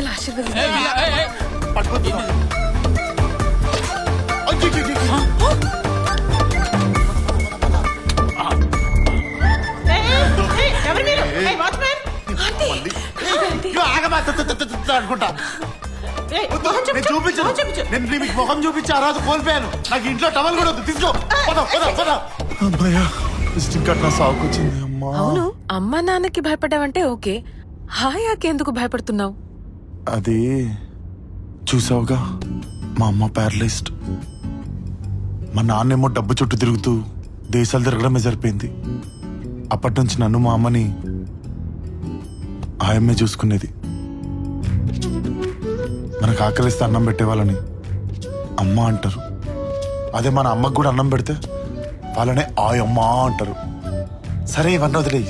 అనుకుంటా. నేను చూపించను. నేను మీకు ముఖం చూపించి ఆ రోజు కోల్పోయాను. నాకు ఇంట్లో టవల్ కూడా వద్దు. తీసుకో. అమ్మాయ్యా, విజిటింగ్ కార్డ్ నా సాగుకొచ్చింది. అమ్మా. అవును, అమ్మా నాన్నకి భయపడ్డావంటే ఓకే, హాయాకి ఎందుకు భయపడుతున్నావు? అది చూసావుగా, మా అమ్మ ప్యారలైజ్డ్. మా నాన్నేమో డబ్బు చుట్టూ తిరుగుతూ దేశాలు తిరగడమే సరిపోయింది. అప్పటి నుంచి నన్ను మా అమ్మని ఆయమ్మే చూసుకునేది. మనకు ఆకలిస్తే అన్నం పెట్టేవాళ్ళని అమ్మ అంటారు. అదే మన అమ్మకు కూడా అన్నం పెడితే వాళ్ళనే ఆయమ్మ అంటారు. సరే ఇవన్నీ వదిలే.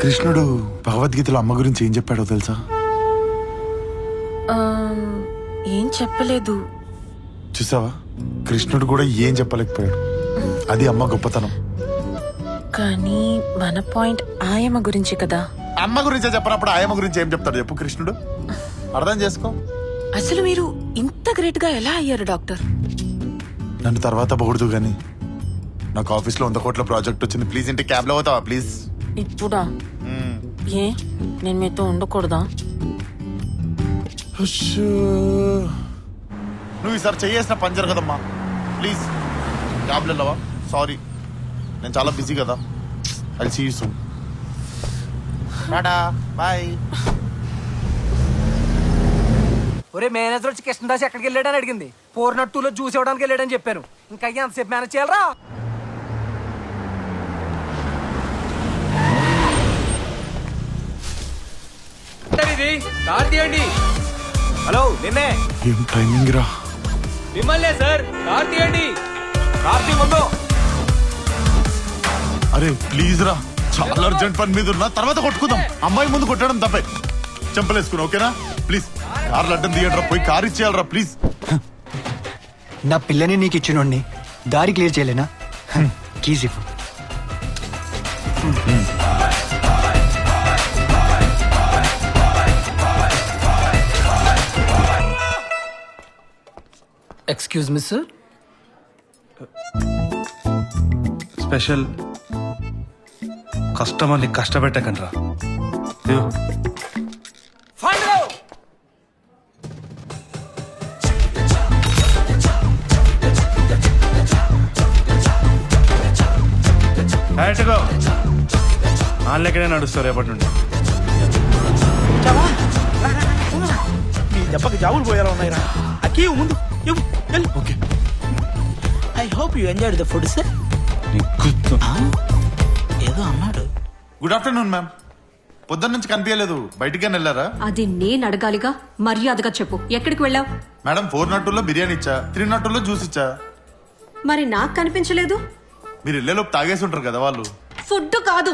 కృష్ణుడు భగవద్గీతలో అమ్మ గురించి ఏం చెప్పాడో తెలుసా? ఏం చెప్పలేదు. చూసావా, కృష్ణుడు కూడా ఏం చెప్పలేకపోయాడు. అది అమ్మ గొప్పతనం. కానీ మన పాయింట్ ఆయమ్మ గురించి కదా. అమ్మ గురించే చెప్పనప్పుడు ఆయమ్మ గురించి ఏం చెప్తాడు చెప్పు కృష్ణుడు? అర్థం చేసుకో. అసలు మీరు ఇంత గ్రేట్ గా ఎలా అయ్యారు డాక్టర్? నన్ను తర్వాత పొగుడుతూ గానీ నాకు ఆఫీస్లో 100 కోట్ల ప్రాజెక్ట్ వచ్చింది. ప్లీజ్ ఇంటి క్యాబ్ లో అవుతావా ప్లీజ్? ఇప్పుడా? ఏ నేను మీతో ఉండకూడదా? నువ్వు ఈసారి చేయేసిన పంచర్ కదమ్మా. ప్లీజ్ క్యాబ్లో వెళ్ళవా? సారీ, నేను చాలా బిజీ కదా. అది సీ యూ సూన్. టాటా బాయ్. ఒరే మేనేజర్ వచ్చి కృష్ణదాస్ ఎక్కడికి వెళ్ళాడని అడిగింది. 402లో జ్యూస్ ఇవ్వడానికి వెళ్ళాడని చెప్పాను. ఇంకా ఎంతసేపు మేనేజ్ చేయాలరా? హలో, నిన్నే. ఏం టైమింగ్ రా. మిమ్మల్నే సార్. కార్తీ అండి. కార్తీ ముందు. అరే ప్లీజ్ రా, చాలా అర్జెంట్ పని మీద ఉన్నా. తర్వాత కొట్టుకుందాం. అమ్మాయి ముందు కొట్టడం తప్పే. చెంపలేసుకుని ఓకేనా? ప్లీజ్ కార్లు అడ్డం తీయడరా. పోయి కార్ ఇచ్చేయాలరా ప్లీజ్. నా పిల్లని నీకు ఇచ్చినోడిని దారి క్లియర్ చేయలేనా? కీజ్ ఇవ్వు. Excuse me sir. స్పెషల్ కస్టమర్ని కష్టపెట్టకండి రా. వాళ్ళెక్కడే నడుస్తారు రేపటి నుండి. చావా? రా, రా, రా, తొందరగా. నీ దెబ్బకి జాబులు పోయేలా ఉన్నాయిరా. అక్కీ ముందు okay. I hope you enjoyed the food sir. ఏదో అన్నాడు. Good afternoon ma'am. పొద్దున్న నుంచి కనిపించలేదు, బయటికి వెళ్ళారా? అది నేను అడగాలిగా, మర్యాదగా చెప్పు, ఎక్కడికి వెళ్ళావు? మేడం 402లో బిర్యానీ ఇచ్చా, 302లో జ్యూస్ ఇచ్చా. మరి నాకు కనిపించలేదు. మీరు ఇళ్ళలోపు తాగేసి ఉంటారు కదా వాళ్ళు. ఫుడ్ కాదు,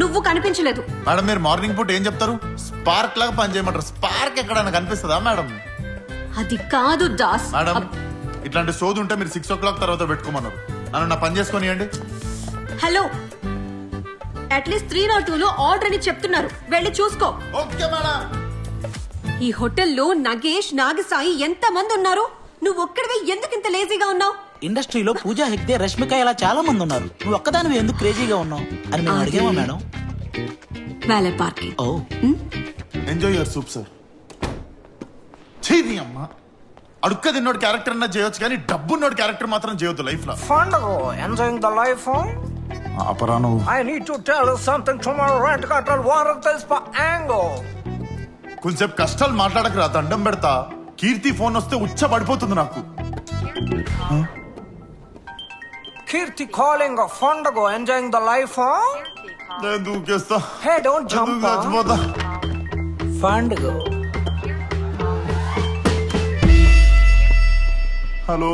నువ్వు కనిపించలేదు. మేడం మీరు మార్నింగ్ పూట ఏం చెప్తారు? స్పార్క్ లాగా పని చేయమంటారు. స్పార్క్ ఎక్కడైనా కనిపిస్తుందా మేడం? అది కాదు దాస్. మేడం ఇట్లాంటి సోదు ఉంటే మీరు 6 o'clock తర్వాత పెట్టుకోమన్నారు. నన్ను నా పని చేసుకొనియండి. హలో, అట్లీస్ట్ 302లో ఆర్డర్ అని చెప్తున్నారు, వెళ్ళి చూసుకో. Okay madam. ఈ హోటల్లో నగేష్, నాగసాయి ఎంత మంది ఉన్నారు? నువ్వు ఒక్కడివే ఎందుకు ఇంత లేజీగా ఉన్నావు? ఇండస్ట్రీలో పూజా హెగ్డే, రష్మిక ఇలా చాలా మంది ఉన్నారు. నువ్వు ఒక్కదానివి ఎందుకు క్రేజీగా ఉన్నావు అని మేము అడిగామా madam? Valet parking. Oh enjoy your soup sir. నీ అమ్మ అడుక్క తిన్నోడు క్యారెక్టర్ అన్నా చేయొచ్చు, కానీ డబ్బున్నోడు క్యారెక్టర్ మాత్రం చేయొద్దు లైఫ్ లో. Enjoying the life. అపరాను I need to tell you something tomorrow. Rent control water this for angle. కొంచెం కష్టాలు మాట్లాడక రా, దండం పెడతా. కీర్తి ఫోన్ వస్తే ఉచ్చ పడిపోతుంది నాకు. Kirti calling a Fondago, enjoying the life. నేను దూకేస్తా. Hey, don't jump. చచ్చిపోతా. Fondago. హలో,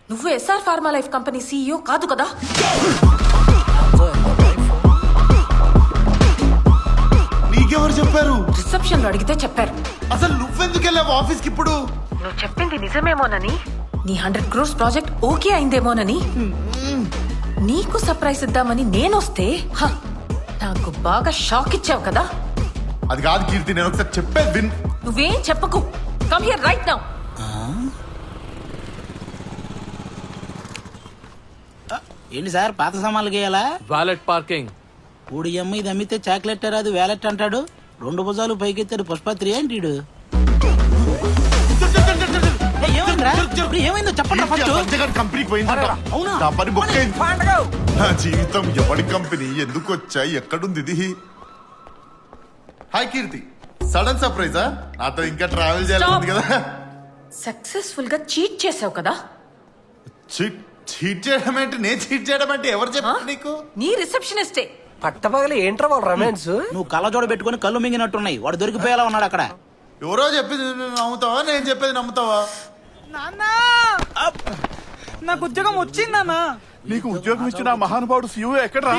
నువ్వు SR pharma life company CEO కాదు కదా? నీకెవరు చెప్పారు? రిసెప్షన్ లో అడిగితే చెప్పారు. అసలు నువ్వెందుకు వెళ్ళావు ఆఫీస్ కి ఇప్పుడు? నువ్వు చెప్పింది నిజమేమోనని, నీ 100 crores ప్రాజెక్ట్ ఓకే అయిందేమోనని, నీకు సర్ప్రైజ్ ఇద్దామని నేనొస్తే నాకు బాగా షాక్ ఇచ్చావు కదా. అది కాదు కీర్తి, నేను ఒకసారి చెప్పేది విన్. నువ్వేం చెప్పకు. Come here right now. ఏంటి సార్, పాత సామాన్లు గేయాలా? Valet parking. ఊడి అమ్మ ఇది అమ్మితే చాక్లెట్ రాదు, వ్యాలెట్ అంటాడు. 2 భుజాలు పైకెత్తాడు పుష్పత్రి ఏంటిడు? ఏమైందో చెప్పండి ఫస్ట్. కంపెనీకి పోయిందంట. అవునా? నా పని బుక్ అయింది. నా జీవితం ఎవడి కంపెనీ, ఎందుకు వచ్చాయి, ఎక్కడుంది ఇది? హాయ్ కీర్తి, సడన్ సర్ప్రైజా? నాతో ఇంకా ట్రావెల్ చేయాలి కదా. సక్సెస్ఫుల్ గా చీట్ చేసావు కదా. చీట్ చేయడం ఏంటి? నేను చీట్ చేయడం అంటే ఎవరు చెప్పారు నీకు? నీ రిసెప్షనిస్టే. పట్టపగలి ఏంట్రా వాళ్ళ రొమాన్స్? నువ్వు కళ్ళజోడ పెట్టుకుని కళ్ళు మింగినట్టున్నాయి. వాడు దొరికిపోయేలా ఉన్నాడు అక్కడ. ఎవరో చెప్పింది నమ్ముతావా, నేను చెప్పేది నమ్ముతావా? నాకు ఉద్యోగం వచ్చిందన్నా. నీకు ఉద్యోగం ఇచ్చిన ఆ మహానుభావుడు సీఈఓ ఎక్కడరా?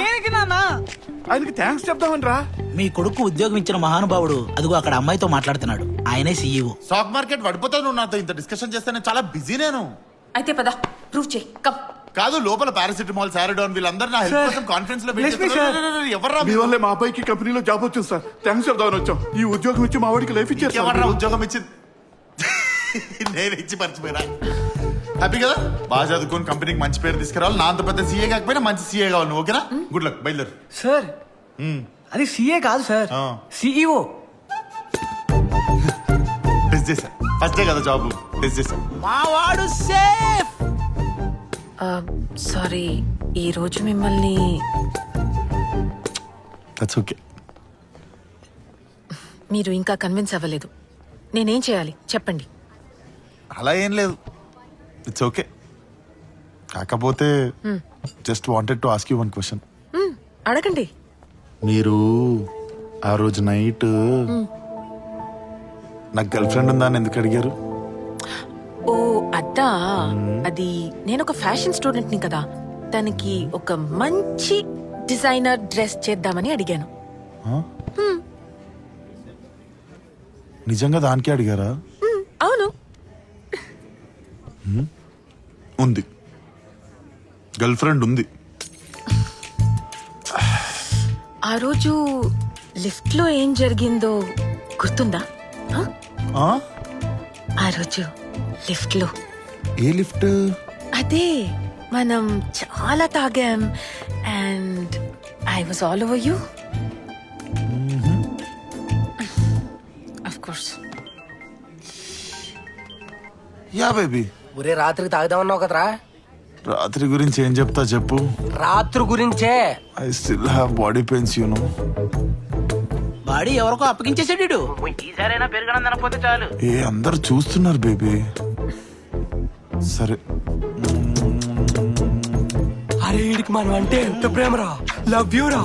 ఆయనకి థ్యాంక్స్ చెప్దామని రా. మీ కొడుకు ఉద్యోగం ఇచ్చిన మహానుభావుడు అదిగో అక్కడ అమ్మాయితో మాట్లాడుతున్నాడు. ఆయనే సీఈఓ. స్టాక్ మార్కెట్ పడిపోతావు నువ్వు నాతో ఇంత డిస్కషన్ చేస్తే. నేను చాలా బిజీ. నేను అయితే పద ప్రూవ్ చేయి. కమ్. కాదు, లోపల పారాసిటమాల్, సారడాన్ వీళ్ళందరూ నా హెల్ప్ కోసం కాన్ఫరెన్స్ లో ఎవర్రా? మీ వల్లే మా అబ్బాయికి కంపెనీలో జాబ్ వచ్చింది సార్. థ్యాంక్స్ చెప్దామని వచ్చాం. ఈ ఉద్యోగం ఇచ్చి మా వాడికి లైఫ్ ఇచ్చారు. ఎవర్రా ఉద్యోగం ఇచ్చింది? నేను ఇచ్చి మర్చిపోయినా. హ్యాపీ కదా? బాగా చదువుకొని కంపెనీకి మంచి పేరు తీసుకురావాలి. నా అంత పెద్ద సీఏ కాకపోయినా మంచి సీఏ కావాలి నువ్వు. ఓకేనా? గుడ్ లక్, బయలుదేరు. సార్ అది సీఏ కాదు సార్, సిఇఓ. టెస్ట్ చేశా, ఫస్ట్ డే కదా జాబ్, టెస్ట్ చేశా. మా వాడు సేఫ్. సారీ, ఈ రోజు మిమ్మల్ని దట్స్ ఓకే. మీరు ఇంకా కన్విన్స్ అవ్వలేదు. నేనేం చేయాలి చెప్పండి. అలా ఏం లేదు, ఇట్స్ ఓకే. కాకపోతే just wanted to ask you one question. అడగండి. మీరు ఆ రోజు నైట్ నాకు గర్ల్ ఫ్రెండ్ ఉందా అని ఎందుకు అడిగారు? ఓ అద్దా, అది నేను ఒక ఫ్యాషన్ స్టూడెంట్ ని కదా, తనకి ఒక మంచి డిజైనర్ డ్రెస్ చేద్దామని అడిగాను. నిజంగా దానికే అడిగారా? అవును. ఉంది, గర్ల్ ఫ్రెండ్ ఉంది. ఆ రోజు లిఫ్ట్ లో ఏం జరిగిందో గుర్తుందా? ఆ రోజు లిఫ్ట్ లో. ఏ లిఫ్ట్? అదే మనం చాలా తాగాం and I was all over you. Of course. Ya baby. ఒరే రాత్రికి తాగుదామన్నావు కదరా, రాత్రి గురించి ఏం చెప్తా చెప్పు. రాత్రి గురించే. I still have body pains you know. Body ఎవరికో అప్పగించేసాడు. ఈసారైనా పెరగడం తినకపోతే చాలు. ఏ అందరు చూస్తున్నారు బేబీ. సరే అరే వీడికి మనం అంటే ఎంత ప్రేమరా. లవ్ యూ రా.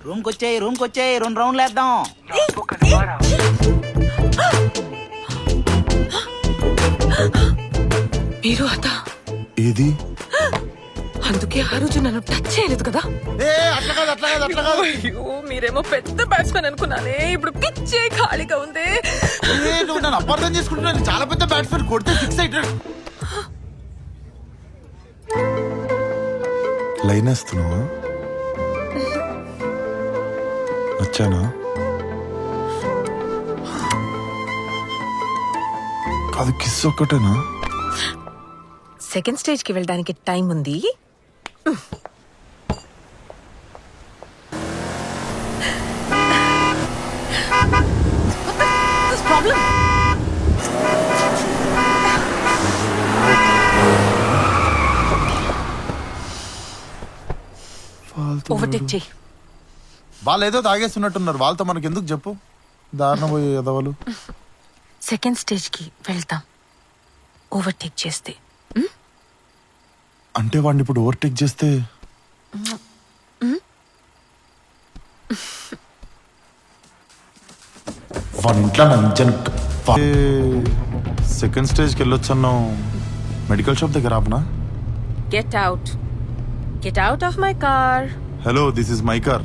రూమ్కి వచ్చాయి 2 రౌండ్లు వేద్దాం. మీరు అదా ఏది అందుకే ఆ రోజు నన్ను టచ్ చేయలేదు కదా. అట్లా కాదు. అయ్యో మీరేమో పెద్ద బ్యాట్స్మెన్ అనుకున్నానే. ఇప్పుడు పిచ్చే ఖాళీగా ఉంది. నువ్వు నన్ను అపార్థం చేసుకుంటున్నాను. చాలా పెద్ద బ్యాట్స్మెన్ కొడితే 6 అయిటాడు. లైన్ వేస్తున్నావా? నచ్చానా? కాదు కిస్ ఒక్కటేనా? సెకండ్ స్టేజ్ కి వెళ్ళడానికి టైం ఉంది. ఓవర్టేక్ చేయి. వాళ్ళు ఏదో తాగేస్తున్నట్టున్నారు. వాళ్ళతో మనకి ఎందుకు చెప్పు. దారుణ పోయే ఎదవలు. సెకండ్ స్టేజ్ కి వెళ్తాం ఓవర్టేక్ చేస్తే. అంటే వాడిని ఇప్పుడు ఓవర్టేక్ చేస్తే వాడి ఇంట్లో సెకండ్ స్టేజ్కి వెళ్ళొచ్చన్నావు. మెడికల్ షాప్ దగ్గర ఆపనా? Get out of my car. Hello this is my car.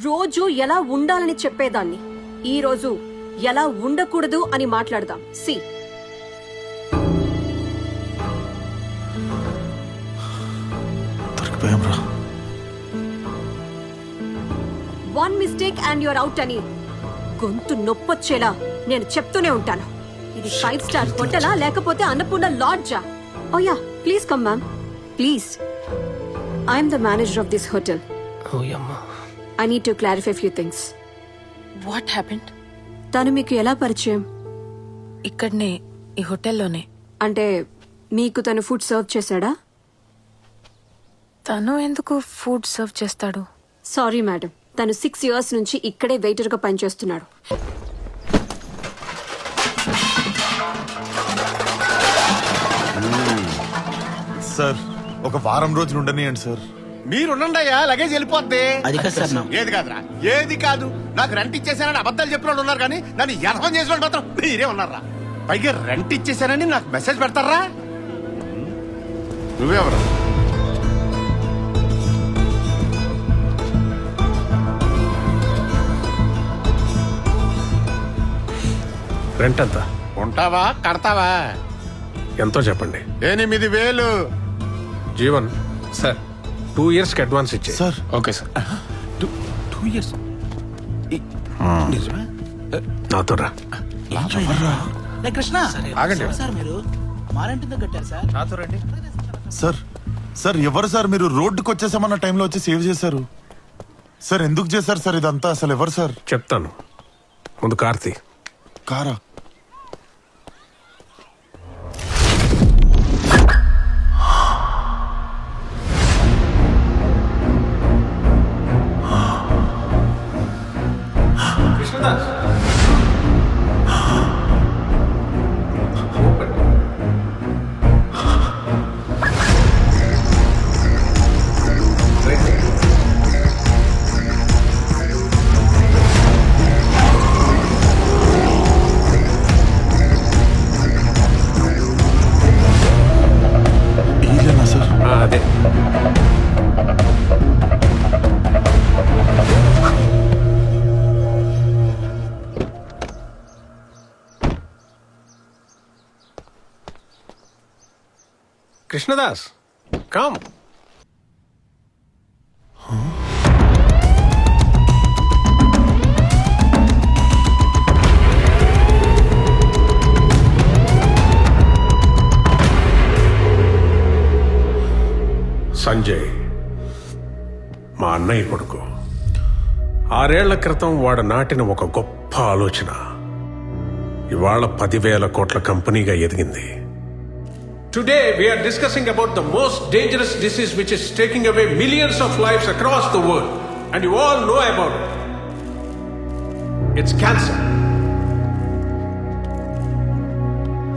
రోజు ఎలా ఉండాలని చెప్పేదాన్ని ఈ రోజు ఎలా ఉండకూడదు అని మాట్లాడదాం. సి దొరికిపోయాం రా. 1 మిస్టేక్ అండ్ యూర్ అవుట్ అని గొంతు నొప్పొచ్చేలా నేను చెప్తూనే ఉంటాను. ఇది 5 స్టార్ హోటలా లేకపోతే అన్నపూర్ణ లాడ్జా? Oh ya please come ma'am please. I'm the manager of this hotel. I need to clarify few things. What happened? తను మీకు ఎలా పరిచయం? ఇక్కడనే ఈ హోటల్లోనే. అంటే మీకు తను ఫుడ్ సర్వ్ చేశాడా? తను ఎందుకు ఫుడ్ సర్వ్ చేస్తాడు? సారీ మేడం, తను 6 years నుంచి ఇక్కడే వెయిటర్ గా పనిచేస్తున్నాడు. సార్ ఒక వారం రోజులు ఉండనియండి సార్. మీరుండండి అయ్యా, లగేజ్ వెళ్ళిపోద్ది. అది కాదు సార్. ఏది కాదురా, ఏది కాదు. నాకు రెంట్ ఇచ్చేసానని అబద్ధాలు చెప్పిన ఉన్నారు కానీ నన్ను యథం చేసిన మాత్రం మీరే ఉన్నారా. పైగా రెంట్ ఇచ్చేసానని నాకు మెసేజ్ పెడతారా? నువ్వెవరు? రెంట్ ఎంత? ఉంటావా కడతావా? ఎంతో చెప్పండి. 8,000. జీవన్ సార్ 2 years కి అడ్వాన్స్ ఇచ్చే. Sir okay sir. 2 years. నాతో రా. కృష్ణ ఆగండి సార్, మీరు మా రెంట్ ఎందుకు కట్టారు సార్? నాతో రండి. సార్ ఎవరు సార్? మీరు రోడ్డుకి వచ్చేసామన్న టైంలో వచ్చి సేవ్ చేశారు సార్. ఎందుకు చేశారు సార్ ఇదంతా? అసలు ఎవరు సార్? చెప్తాను. ముందు కార్తీ. కారా? అదే కృష్ణదాస్ కమ్. సంజయ్ మా అన్నయ్య కొడుకు. 6 ఏళ్ల క్రితం వాడు నాటిన ఒక గొప్ప ఆలోచన ఇవాళ 10,000 కోట్ల కంపెనీగా ఎదిగింది. Today we are discussing about the most dangerous disease which is taking away millions of lives across the world. And you all know about it. It's cancer.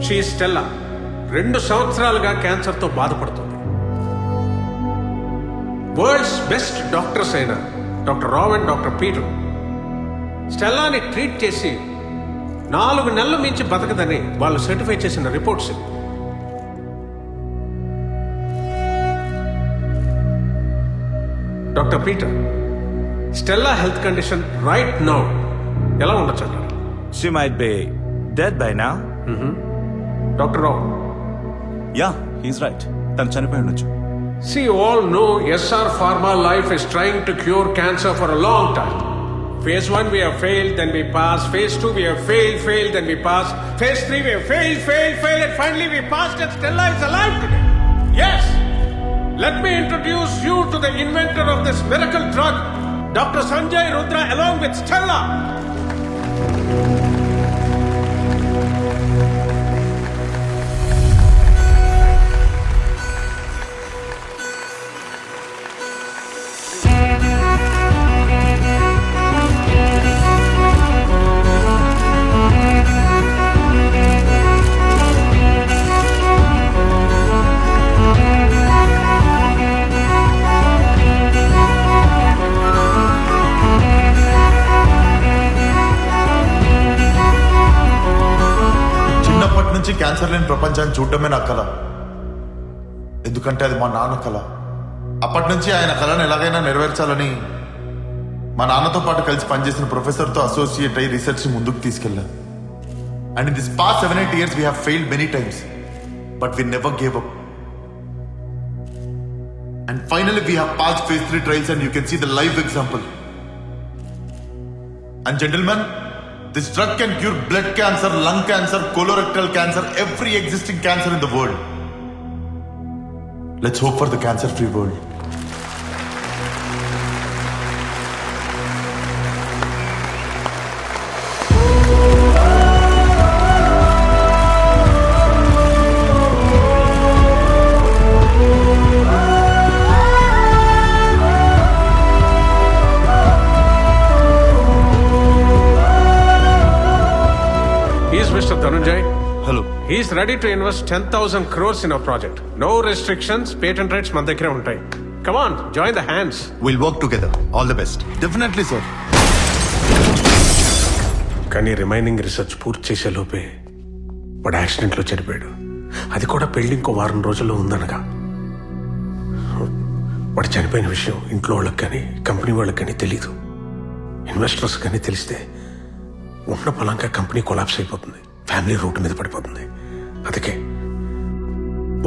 She is Stella. 2 సంవత్సరాలుగా క్యాన్సర్తో బాధపడుతుంది. వరల్డ్స్ బెస్ట్ డాక్టర్స్ అయిన doctor Rao and doctor Peter స్టెల్లాని ట్రీట్ చేసి 4 నెలలు మించి బతకదని వాళ్ళు సర్టిఫై చేసిన reports. Doctor Peter, Stella health condition right now ఎలా ఉండొచ్చు అంటారు? She might be dead by now. Doctor Rao. Yeah, he's right. తను చనిపోయి ఉండొచ్చు. See, you all know SR Pharma Life is trying to cure cancer for a long time. Phase 1 we have failed, then we pass. Phase 2 we have failed, then we pass. Phase 3 we have failed, and finally we passed and Stella is alive today. Yes! Let me introduce you to the inventor of this miracle drug, Dr. Sanjay Rudra, along with Stella. Cancer లేని ప్రపంచాన్ని చూడటమే నా కళ. ఎందుకంటే అది మా నాన్న కళ. అప్పటి నుంచి ఆయన కళను ఎలాగైనా నెరవేర్చాలని మా నాన్నతో పాటు కలిసి పనిచేసిన ప్రొఫెసర్తో అసోసియేట్ అయ్యి రీసెర్చ్ ముందుకు తీసుకెళ్ళా. And in this past 7-8 years we have failed many times, but we never gave up. And finally we have passed phase 3 trials and you can see the live example. And gentlemen, this drug can cure blood cancer, lung cancer, colorectal cancer, every existing cancer in the world. Let's hope for the cancer-free world. Mr. Dhananjay. Hello. He is ready to invest 10,000 crores in our project. No restrictions, patent rights మన దగ్గరే ఉంటాయి. Come on, join the hands. We'll work together. All the best. Definitely, sir. కానీ రిమైనింగ్ రీసెర్చ్ పూర్తి చేసే లోపే వాడు యాక్సిడెంట్లో చనిపోయాడు. అది కూడా పెళ్లి ఇంకో 1 వారం రోజుల్లో ఉందనగా. వాడు చనిపోయిన విషయం ఇంట్లో వాళ్ళకి కానీ కంపెనీ వాళ్ళకి కానీ తెలీదు. ఇన్వెస్టర్స్ కానీ తెలిస్తే ఉన్న పొలంగా కంపెనీ కొలాప్స్ అయిపోతుంది, ఫ్యామిలీ రూట్ మీద పడిపోతుంది. అందుకే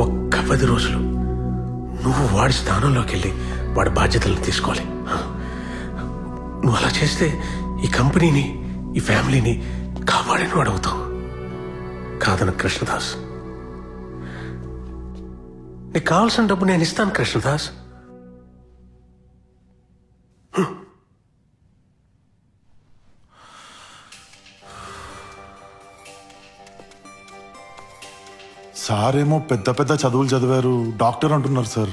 ఒక్క 10 రోజులు నువ్వు వాడి స్థానంలోకి వెళ్ళి వాడి బాధ్యతలను తీసుకోవాలి. నువ్వు అలా చేస్తే ఈ కంపెనీని, ఈ ఫ్యామిలీని కాపాడిన వాడు అవుతావు. కాదన కృష్ణదాస్, నీకు కావాల్సిన డబ్బు నేను ఇస్తాను కృష్ణదాస్. సార్ ఏమో పెద్ద పెద్ద చదువులు చదివారు, డాక్టర్ అంటున్నారు సార్,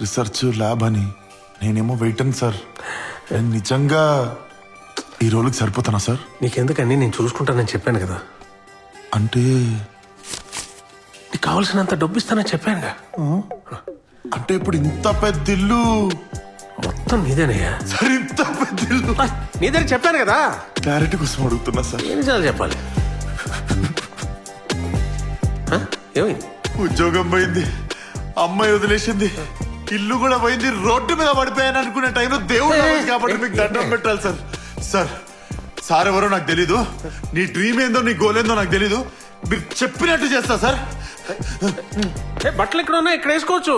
రీసెర్చ్ ల్యాబ్ అని. నేనేమో వెయిటన్ సార్. నేను నిజంగా ఈ రోజుకి సరిపోతానా సార్? నీకెందుకని, నేను చూసుకుంటానని చెప్పాను కదా. అంటే నీకు కావాల్సినంత డబ్బు ఇస్తానని చెప్పానుగా. అంటే ఇప్పుడు ఇంత పెద్ద ఇల్లు మొత్తం నీదేనయ్యా. సార్ ఇంత పెద్ద ఇల్లు నీదని చెప్పాను కదా. క్లారిటీ కోసం అడుగుతున్నా సార్. ఎన్నిసార్లు చెప్పాలి? ఏమైంది? ఉద్యోగం పోయింది, అమ్మాయి వదిలేసింది, ఇల్లు కూడా పోయింది, రోడ్డు మీద పడిపోయాను అనుకునే టైంలో దేవుడు కాబట్టి మీకు దండం పెట్టాలి సార్. సార్ సార్ ఎవరో నాకు తెలీదు, నీ డ్రీమ్ ఏందో నీ గోల్ ఏందో నాకు తెలీదు, మీరు చెప్పినట్టు చేస్తా సార్. బట్టలు ఇక్కడ ఉన్నాయి, ఇక్కడ వేసుకోవచ్చు.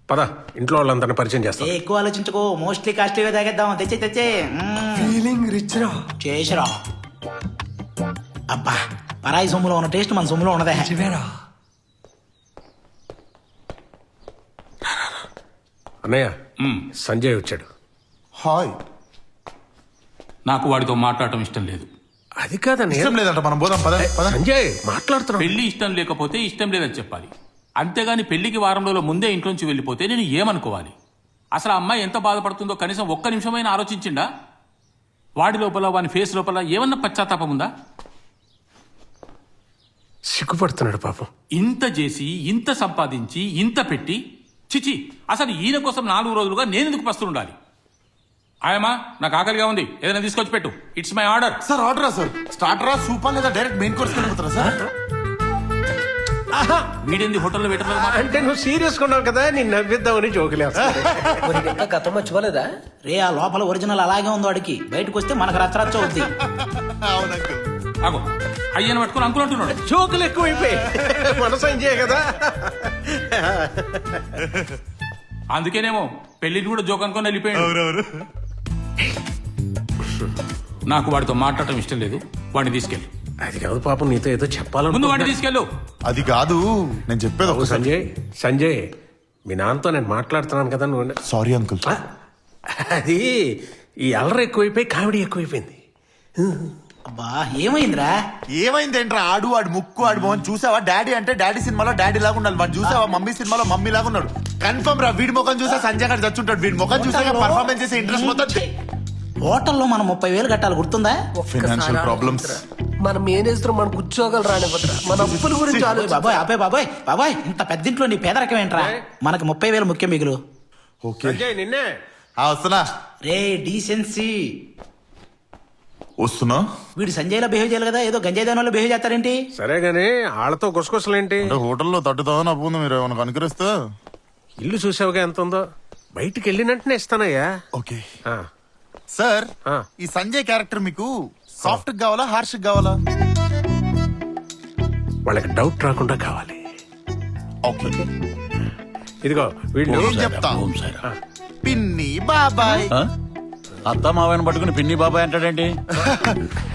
పద. ఇంట్లో వాళ్ళందరినీ పరిచయం చేస్తాను. ఎక్కువ ఆలోచించుకో, మోస్ట్లీ కాస్ట్లీగా తాగేద్దాం. తెచ్చే ఫీలింగ్ రిచ్ రా. చేసిరా. అబ్బా, పరాయి సొమ్ములో ఉన్న టేస్ట్ మన సొమ్ములో ఉన్నదే. అన్నయ్య, సంజయ్ వచ్చాడు. హాయ్. నాకు వాడితో మాట్లాడటం ఇష్టం లేదు. అది కాదన్నయ్య. ఇష్టం లేదంట, మనం పోదాం పద పద. సంజయ్ మాట్లాడుతున్నాం. పెళ్లి ఇష్టం లేకపోతే ఇష్టం లేదని చెప్పాలి. అంతేగాని పెళ్లికి వారం రోజుల ముందే ఇంట్లోంచి వెళ్ళిపోతే నేను ఏమనుకోవాలి? అసలు ఆ అమ్మాయి ఎంత బాధపడుతుందో కనీసం ఒక్క నిమిషమైనా ఆలోచించిండా? వాడి లోపల, వాని ఫేస్ లోపల ఏమన్నా పశ్చాత్తాపం ఉందా? సిగ్గుపడుతున్నాడు పాపం. ఇంత చేసి, ఇంత సంపాదించి, ఇంత పెట్టి, చిచి, అసలు ఈయన కోసం 4 రోజులుగా నేను ఎందుకు పస్తుండాలి? ఆయమ్మా, నాకు ఆకలిగా ఉంది, ఏదైనా తీసుకొచ్చి పెట్టు. It's my order. సార్ ఆర్డరా సార్? స్టార్టరా, సూపర్ లేదా డైరెక్ట్ మెయిన్ కోర్స్ వెళ్ళిపోతారా సార్? వీడేంది హోటల్లో వెయిటర్ అంటే నువ్వు సీరియస్ ఉన్నావు కదా, నేను నవ్విద్దామని జోకులేస్తా. గతం మర్చిపోలేదా? రే, ఆ లోపల ఒరిజినల్ అలాగే ఉంది వాడికి. బయటకు వస్తే మనకు రచ్చరచ్చ అవుద్ది. అవునంకు. ఆగో, అయ్యను పట్టుకుని అంకులు అంటున్నాడు. జోకులు ఎక్కువైపోయి మన సంజయ్ కదా. అందుకేనేమో పెళ్లిని కూడా జోక్ అనుకొని వెళ్ళిపోయాడు. నాకు వాడితో మాట్లాడటం ఇష్టం లేదు. వాడిని తీసుకెళ్ళి. అది కాదు పాపం, నీతో ఏదో చెప్పాలను. ముందు వాడిని తీసుకెళ్ళు. అది కాదు, నేను చెప్పేది ఒక సంజయ్, మీ నాన్నతో నేను మాట్లాడుతున్నాను కదా. నువ్వు సారీ అంకుల్. అది ఈ అల్లరి ఎక్కువైపోయి కామెడీ ఎక్కువైపోయింది. అబ్బా, ఏమైందిరా? ఏమైందేంట్రా? ఆడు ముక్కు, ఆడు మోహన్ చూసావా? డాడీ అంటే డాడీ సినిమాలో డాడీ లాగా ఉండాలి. వాడు చూసావా? మమ్మీ సినిమాలో మమ్మీ లాగా ఉన్నాడు. కన్ఫర్మ్ రా. వీడి ముఖం చూసా సంజయ్ గారు చచ్చుంటాడు. వీడి ముఖం చూసా పర్ఫార్మెన్స్ చేసే ఇంట్రెస్ట్ మొత్తం. హోటల్లో మనం 30,000 కట్టాలి, గుర్తుందా? Financial problems. మన మేనేజర్ మన ఉద్యోగాలు రానివ్వరా? మన అప్పుల గురించి బాబాయ్, అబ్బాయి, బాబాయ్ బాబాయ్, ఇంత పెద్దింట్లో నీ పేదరికం ఏంట్రా? మనకి 30,000 ముఖ్యం మిగులు. ఓకే సంజయ్, నిన్నే వస్తున్నా. రే, డీసెన్సీ. వస్తున్నా. వీడు సంజయ్లో బిహేవ్ చేయాలి కదా, ఏదో గంజాయి దానిలో బిహేవ్ చేస్తారేంటి? సరే గానీ వాళ్ళతో గుసగుసలేంటి? హోటల్లో 30,000 అప్పు ఉంది, మీరు ఏమైనా కనుకరిస్తే. ఇల్లు చూసావుగా ఎంత ఉందో. బయటికి వెళ్ళినట్టునే ఇస్తానయ్యా. Okay sir. ఈ సంజయ్ క్యారెక్టర్ మీకు సాఫ్ట్ కావాలా, హార్ష్ కావాలా? వాళ్ళకి డౌట్ రాకుండా కావాలి. ఓకే, ఇదిగో వీళ్ళు ఏం చెప్తా. పిన్ని బాబాయ్. అత్త మావయ్యను పట్టుకుని పిన్ని బాబాయ్ అంటాడేంటి?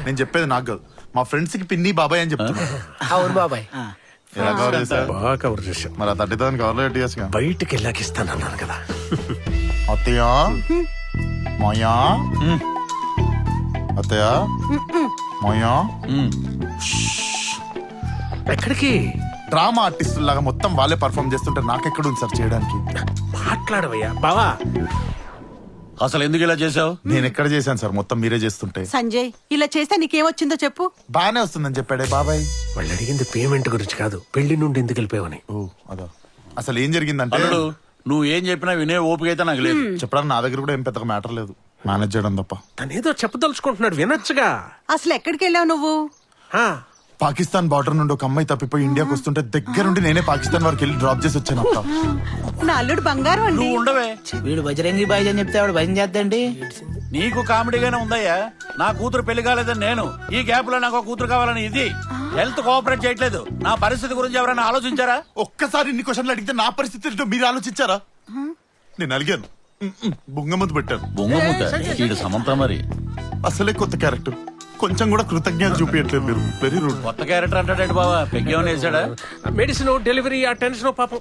నేను చెప్పేది నాకు కాదు, మా ఫ్రెండ్స్ కి పిన్ని బాబాయ్ అని చెప్తున్నా. అవును బాబాయ్. ఎలా కవర్ చేశారు? బాగా కవర్ చేశాం. మరి 30,000 కవర్లో ఎట్టిగా బయటికి వెళ్ళాక ఇస్తానన్నాను కదా. అత్తయ్య, మాయా, అత్తయ్య, మాయా. ఎక్కడికి? డ్రామా ఆర్టిస్ట్ లాగా మొత్తం వాళ్ళే పర్ఫార్మ్ చేస్తుంటే నాకెక్కడ ఉంది సార్ చేయడానికి? మాట్లాడవయ్యా బావా. అసలు ఎందుకు ఇలా చేసావు? నేను ఎక్కడ చేశాను సార్, మొత్తం మీరే చేస్తుంటే. సంజయ్, ఇలా చేస్తే నీకేమొచ్చిందో చెప్పు. బానే వస్తుందని చెప్పాడే బాబాయ్. వాళ్ళు అడిగింది పేమెంట్ గురించి కాదు, పెళ్లి నుండి ఎందుకు వెళ్ళిపోయావని. ఓ అదా. అసలు ఏం జరిగిందంటే, నువ్వు ఏం చెప్పినా వినే ఓపిక అయితే నాకు లేదు. చెప్పడానికి నా దగ్గర కూడా ఏం పెద్దగా మ్యాటర్ లేదు, మేనేజ్ చేయడం తప్ప. తనేదో చెప్పదలుచుకుంటున్నాడు, వినొచ్చుగా. అసలు ఎక్కడికి వెళ్ళావు నువ్వు? పాకిస్తాన్ బార్డర్ నుండి ఒక అమ్మాయి తప్పిపోయి ఇండియాకి వస్తుంటే దగ్గరుండి నేనే పాకిస్తాన్ వరకు వెళ్ళి డ్రాప్ చేసి వచ్చాను అక్క. నా అల్లుడు బంగారం అండి. నువ్వు ఉండవే. వీడు బజరంగి బాయ్ అని చెప్తే వాడు భయం చేద్దండి. నీకు కామెడీగానే ఉందయ్యా. నా కూతురు పెళ్లి కాలేదని నేను, ఈ గ్యాప్ లో నాకు కూతురు కావాలని ఇది. హెల్త్ కోఆపరేట్ చేయట్లేదు. నా పరిస్థితి గురించి ఎవరైనా ఆలోచించారా? ఒక్కసారి ఇన్ని క్వశ్చన్లు అడిగితే నా పరిస్థితి ఏంటో మీరు ఆలోచించారా? నేను అడిగాను, బొంగముద్దు పెట్టాను. బొంగముద్ద సమంత మరి. అసలే కొత్త క్యారెక్టర్, కొంచెం కూడా కృతజ్ఞత చూపించట్లేదు మీరు. Very rude. కొత్త క్యారెక్టర్ అంటాడు బాబా. పెగ్గేమని వేసాడా? మెడిసిన్, డెలివరీ, ఆ టెన్షన్ పాపం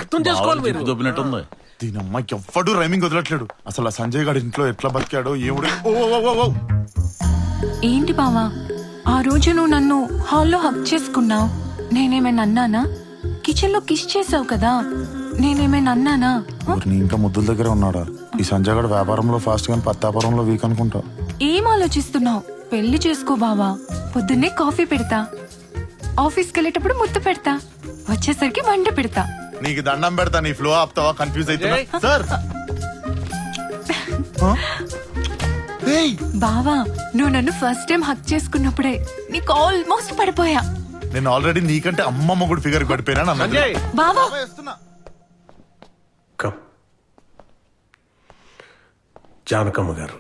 అర్థం చేసుకోవాలి మీరు. దొబ్బినట్టుంది. దీని అమ్మాయికి ఎవ్వడు రైమింగ్ వదలట్లేడు. అసలు ఆ సంజయ్ గారి ఇంట్లో ఎట్లా బతికాడో ఏముడు. ఏంటి బావా, ఆ రోజు నువ్వు నన్ను హాల్లో హక్ చేసుకున్నావు, నేనేమైనా అన్నానా? కిచెన్ లో కిస్ చేసావు కదా, నేనేమైనా అన్నానా? ఇంకా ముద్దుల దగ్గర ఉన్నాడా? ఈ సంజయ్ గారు వ్యాపారంలో ఫాస్ట్ గానీ పత్తాపారంలో వీక్ అనుకుంటా. ఏం ఆలోచిస్తున్నావు? పెళ్లి చేసుకో బావా. పొద్దున్నే కాఫీ పెడతా, ఆఫీస్కి వెళ్ళేటప్పుడు ముద్దు పెడతా, వచ్చేసరికి వంట పెడతా. నీకు దండం పెడతా, నీ ఫ్లో ఆపుతావా? కన్ఫ్యూజ్ అవుతున్నా సార్. బావా, నువ్వు నన్ను ఫస్ట్ టైం హక్ చేసుకున్నప్పుడే నీకు ఆల్మోస్ట్ పడిపోయా. నేను ఆల్రెడీ నీకంటే అమ్మ మొగుడు ఫిగర్ పడిపోయినా. బావా, జానకమ్మ గారు,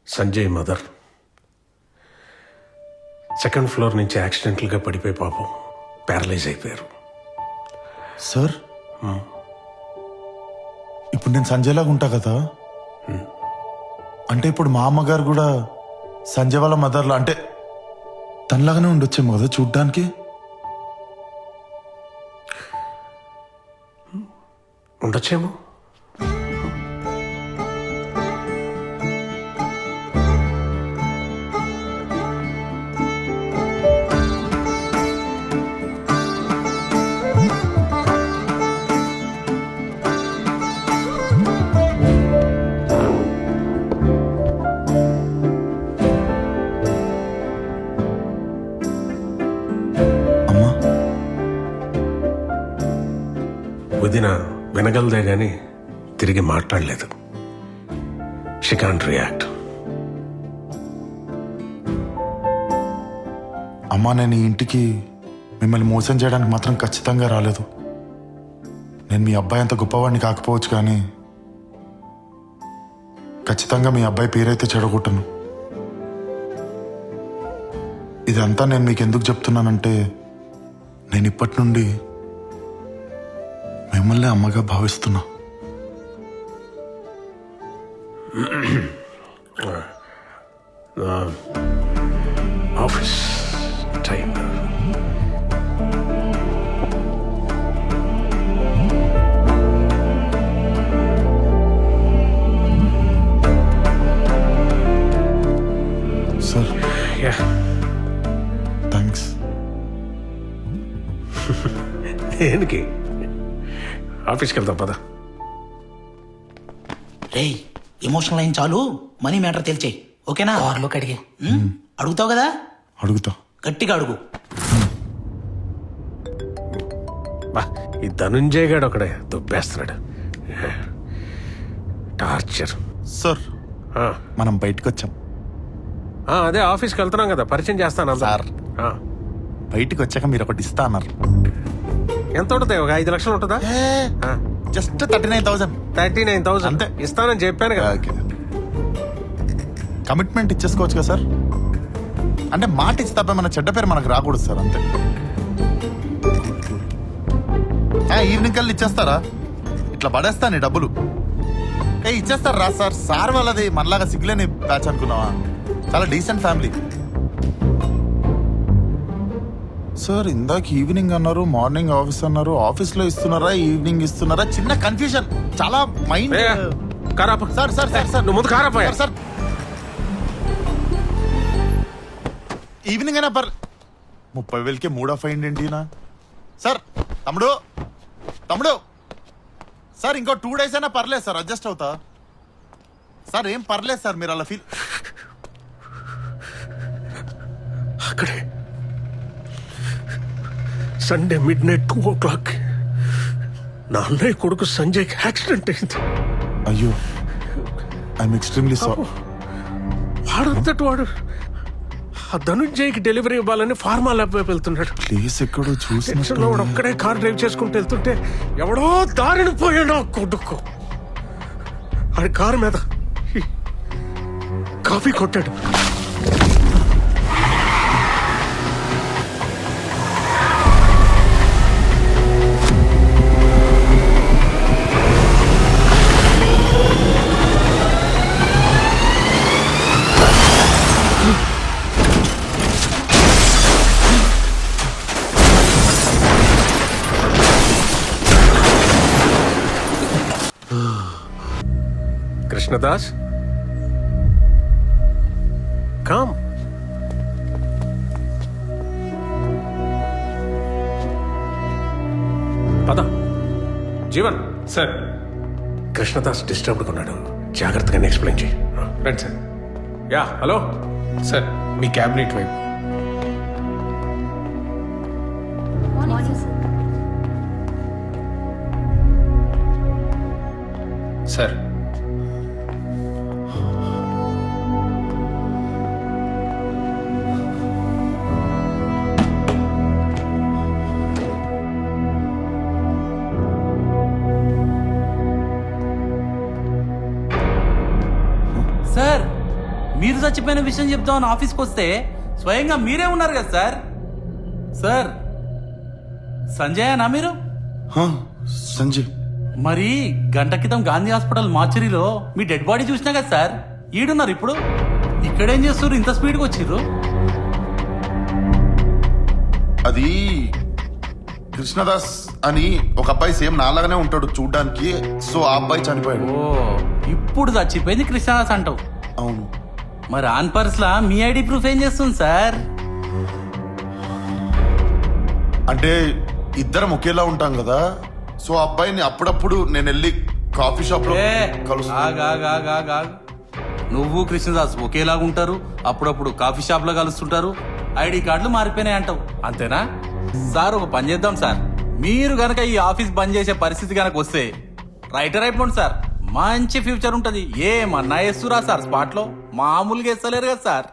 సంజయ్ మదర్, సెకండ్ ఫ్లోర్ నుంచి యాక్సిడెంటల్ గా పడిపోయి పాపం ప్యారలైజ్ అయిపోయారు సార్. ఇప్పుడు నేను సంజయ్ లాగా ఉంటా కదా. అంటే ఇప్పుడు మా అమ్మగారు కూడా సంజయ్ వాళ్ళ మదర్లా అంటే తనలాగానే ఉండొచ్చేమో కదా చూడ్డానికి. ఉండొచ్చేమో. అమ్మా వదిన వినగలదే గాని తిరిగి మాట్లాడలేదు. She can't react. అమ్మా నేను ఈ ఇంటికి మిమ్మల్ని మోసం చేయడానికి మాత్రం ఖచ్చితంగా రాలేదు. నేను మీ అబ్బాయి అంత గొప్పవాడిని కాకపోవచ్చు కానీ ఖచ్చితంగా మీ అబ్బాయి పేరైతే చెడగొట్టను. ఇదంతా నేను మీకు ఎందుకు చెప్తున్నానంటే నేను ఇప్పటి నుండి మిమ్మల్ని అమ్మగా భావిస్తున్నా. Office time. Sir ya, thanks. దేనికి? ఆఫీస్కి వెళ్తాం పద. రేయ్ ఎమోషనల్ అయిన చాలు, మనీ మ్యాటర్ తేల్చేయి. ఓకేనా? కార్లోకి అడిగే. అడుగుతావు కదా, అడుగుతా. గట్టిగా అడుగు. బా, ఈ ధనుంజయ్ గాడు ఒకడే దుబ్బేస్తున్నాడు. టార్చర్. సార్ మనం బయటకు వచ్చాం. అదే ఆఫీస్కి వెళ్తున్నాం కదా, పరిచయం చేస్తాను. సార్ బయటికి వచ్చాక మీరు ఒకటి ఇస్తా అన్నారు. ఎంత ఉంటుంది? ఒక 5 లక్షలు ఉంటుందా? జస్ట్ 39,000. 39,000 అంతే. ఇస్తానని చెప్పాను కదా. కమిట్మెంట్ ఇచ్చేసుకోవచ్చు కదా సార్. అంటే మాట ఇచ్చి తప్ప మన చెడ్డ పేరు మనకు రాకూడదు సార్, అంతే. ఈవినింగ్ కల్లా ఇచ్చేస్తారా? ఇట్లా పడేస్తాను ఈ డబ్బులు. ఇచ్చేస్తారు రా సార్. సార్ వాళ్ళది మనలాగా సిగ్గులేని బ్యాచ్ అనుకున్నావా? చాలా డీసెంట్ ఫ్యామిలీ సార్. ఇందాక ఈవినింగ్ అన్నారు, మార్నింగ్ ఆఫీస్ అన్నారు. ఆఫీస్ లో ఇస్తున్నారా, ఈవినింగ్ ఇస్తున్నారా? చిన్న కన్ఫ్యూజన్, చాలా mind. Sir sir sir sir నువ్వు ముందు కారాపోయా సార్. ఈవినింగ్ అయినా 30,000కి మూడ్ ఆఫ్ అయింది ఏంటినా సార్? తమ్ముడు తమ్ముడు సార్, ఇంకో 2 days అయినా పర్లేదు సార్, అడ్జస్ట్ అవుతా సార్. ఏం పర్లేదు సార్, మీరు అలా ఫీల్. అక్కడే సండే మిడ్నైట్ 2 o'clock నా అన్నయ్య కొడుకు సంజయ్కి యాక్సిడెంట్ అయింది. అయ్యో, ఐఎమ్ ఎక్స్ట్రీమ్లీ సారీ. వాడంతటి వాడు ఆ ధనుంజయ్కి డెలివరీ ఇవ్వాలని ఫార్మా ల్యాబ్ వైపు వెళ్తున్నాడు. ప్లేస్ ఎక్కడో టెన్షన్లో వాడు ఒక్కడే కార్ డ్రైవ్ చేసుకుంటూ వెళ్తుంటే ఎవడో దారిని పోయాడు ఆ కొడుకు. ఆడి కారు మీద కాఫీ కొట్టాడు. కృష్ణదాస్, కమ్. పద. జీవన్ సార్, కృష్ణదాస్ డిస్టర్బ్డ్గా ఉన్నాడు, జాగ్రత్తగా ఎక్స్ప్లెయిన్ చేయి. రండి సార్. యా, హలో సార్, మీ క్యాబినెట్ వైపు. సార్, సార్, మీరు చచ్చిపోయిన విషయం చెప్తామని ఆఫీస్కి వస్తే స్వయంగా మీరే ఉన్నారు కదా సార్. సార్, సంజయ్ నా మీరు? సంజయ్. మరి గంట క్రితం గాంధీ హాస్పిటల్ మార్చరీలో మీ డెడ్ బాడీ చూసినా కదా సార్, ఈడున్నారు ఇప్పుడు. ఇక్కడేం చేస్తారు, ఇంత స్పీడ్గా వచ్చిర్రు? అది కృష్ణదాస్ అని ఒక అబ్బాయి సేమ్ నాలాగానే ఉంటాడు చూడ్డానికి. సో ఆ అబ్బాయి చనిపోయాడు. ఓ, ఇప్పుడు చచ్చిపోయింది కృష్ణదాస్ అంటావు. అవును. మరి ఆన్ పర్స్లా మీ ఐడి ప్రూఫ్ ఏం చేస్తుంది సార్? అంటే ఇద్దరం ఒకేలా ఉంటాం కదా. సో ఆ అబ్బాయిని అప్పుడప్పుడు నేను వెళ్ళి కాఫీ షాప్ లో కలుస్తాను. నువ్వు కృష్ణదాస్ ఒకేలాగా ఉంటారు, అప్పుడప్పుడు కాఫీ షాప్ లో కలుస్తుంటారు, ఐడి కార్డులు మారిపోయినాయి అంటావు, అంతేనా? సార్ ఒక పని చేద్దాం సార్, మీరు గనక ఈ ఆఫీస్ బంద్ చేసే పరిస్థితి గనక వస్తే రైటర్ అయిపోండి సార్, మంచి ఫ్యూచర్ ఉంటది. ఏమన్నా వేస్తురా సార్ స్పాట్ లో, మామూలుగా వేస్తలేరు కదా సార్.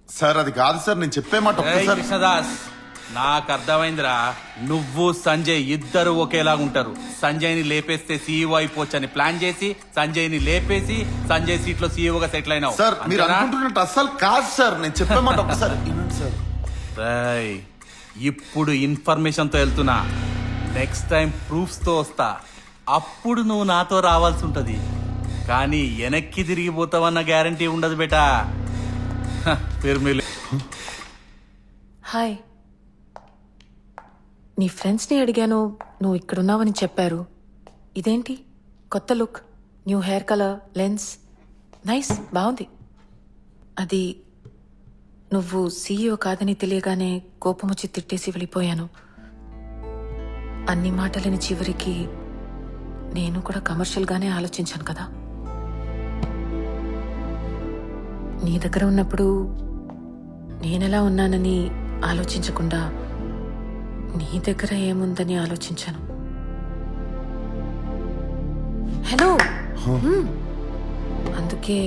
సార్ అది కాదు సార్, నేను చెప్పే మాట ఒక్కసారి. కృష్ణదాస్, నాకు అర్థమైందిరా, నువ్వు సంజయ్ ఇద్దరు ఒకేలాగా ఉంటారు. సంజయ్ ని లేపేస్తే సీఈఓ అయిపోవచ్చని ప్లాన్ చేసి సంజయ్ ని లేపేసి సంజయ్ సీట్ లో సీఈఓగా సెటిల్ అయినావు. సార్ మీరు అనుకుంటున్నట్టు అస్సలు కాదు సార్, నేను చెప్పే మాట ఒక్కసారి వినండి సార్. రేయ్, ఇప్పుడు ఇన్ఫర్మేషన్ తో వెళ్తున్నా, నెక్స్ట్ టైం ప్రూఫ్స్ తో వస్తా, అప్పుడు నువ్వు నాతో రావాల్సి ఉంటది. కానీ వెనక్కి తిరిగిపోతావన్న గ్యారంటీ ఉండదు బేటా. హాయ్, నీ ఫ్రెండ్స్ని అడిగాను, నువ్వు ఇక్కడున్నావని చెప్పారు. ఇదేంటి కొత్త look, new hair colour, lens, nice, బాగుంది. అది నువ్వు సీఈఓ కాదని తెలియగానే కోపం వచ్చి తిట్టేసి వెళ్ళిపోయాను. అన్ని మాటలని చివరికి నేను కూడా కమర్షియల్గానే ఆలోచించాను కదా. నీ దగ్గర ఉన్నప్పుడు నేనెలా ఉన్నానని ఆలోచించకుండా నీ దగ్గర ఏముందని ఆలోచించాను. హలో, అందుకే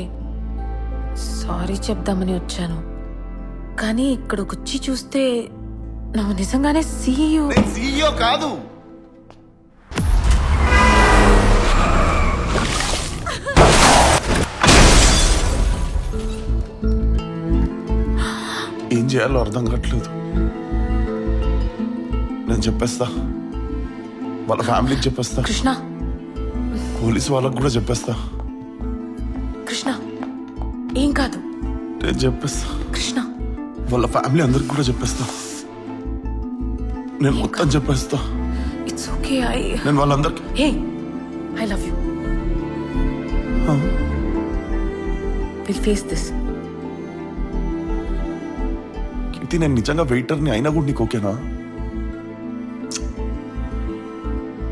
సారీ చెప్దామని వచ్చాను. కానీ ఇక్కడికి వచ్చి చూస్తే నువ్వు నిజంగానే సీఈఓ. సీఈఓ కాదు. ఏం చేయాలో అర్థం కావట్లేదు. నేను చెప్పేస్తా, వాళ్ళ ఫ్యామిలీకి చెప్పేస్తా, కృష్ణ, పోలీసు వాళ్ళకు కూడా చెప్పేస్తా. కృష్ణ ఏం కాదు, నేను చెప్పేస్తా. కృష్ణ వాళ్ళ ఫ్యామిలీ అందరికి కూడా చెప్పేస్తా. నేను మొత్తం చెప్పేస్తా. It's okay. నేను వాళ్ళందరికి hey, I love you. Will face this. Keerthi, నేను నిజంగా వెయిటర్ని అయినా కూడా నీకు ఓకేనా?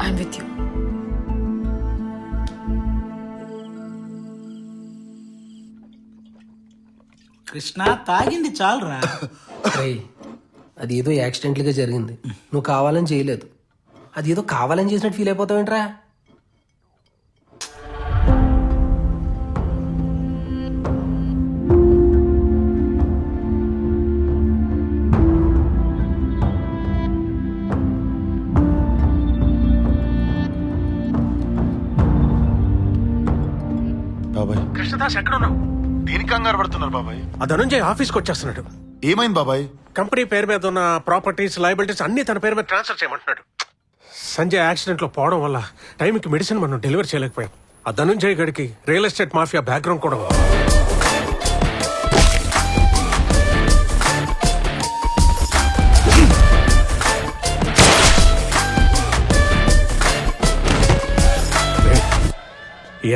I'm with you. కృష్ణ తాగింది చాలురా. అది ఏదో యాక్సిడెంట్గా జరిగింది, నువ్వు కావాలని చేయలేదు. అది ఏదో కావాలని చేసినట్టు ఫీల్ అయిపోతావేంట్రా? బాబాయ్, కృష్ణదాస్ ఎక్కడ ఉన్నావు? దేనికి కంగారు పడుతున్నారు బాబాయ్? ఆ ధనుంజయ్ ఆఫీస్కి వచ్చేస్తున్నాడు. ఏమైంది బాబాయ్? కంపెనీ పేరు మీద ఉన్న ప్రాపర్టీస్, లయబిలిటీస్ అన్ని తన పేరు మీద ట్రాన్స్ఫర్ చేయమంటున్నాడు. సంజయ్ యాక్సిడెంట్ లో పోవడం వల్ల టైంకి మెడిసిన్ మనం డెలివరీ చేయలేకపోయాం. ఆ ధనుంజయ్ గడికి రియల్ ఎస్టేట్ మాఫియా బ్యాక్గ్రౌండ్ కూడా ఉంది.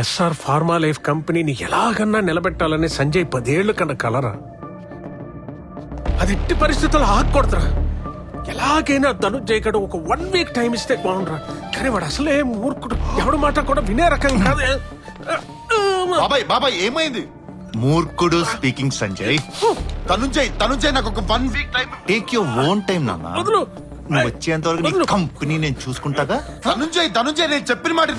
ఎస్ఆర్ ఫార్మా లైఫ్ కంపెనీని ఎలాగన్నా నిలబెట్టాలని సంజయ్ 10 ఏళ్ల కన్నా కలరా. అది ఎట్టి పరిస్థితుల్లో ఆగకూడదురా. ఎలాగైనా ధనుంజయ్ గడు ఒక 1 వీక్ టైం ఇస్తే బాగుండ్రా. కానీ వాడు అసలే మూర్ఖుడు, ఎవడు మాట కూడా వినే రకం కాదు. బాబాయ్ బాబాయ్ ఏమైంది? మూర్ఖుడు స్పీకింగ్ సంజయ్. తనుంజయ్ నాకు ఒక 1 week time. Take your own time నాన్న. నువ్వు వచ్చేంత వరకు నీ కంపెనీ నేను చూసుకుంటాగా. తనుంజయ్ నేను చెప్పిన మాట.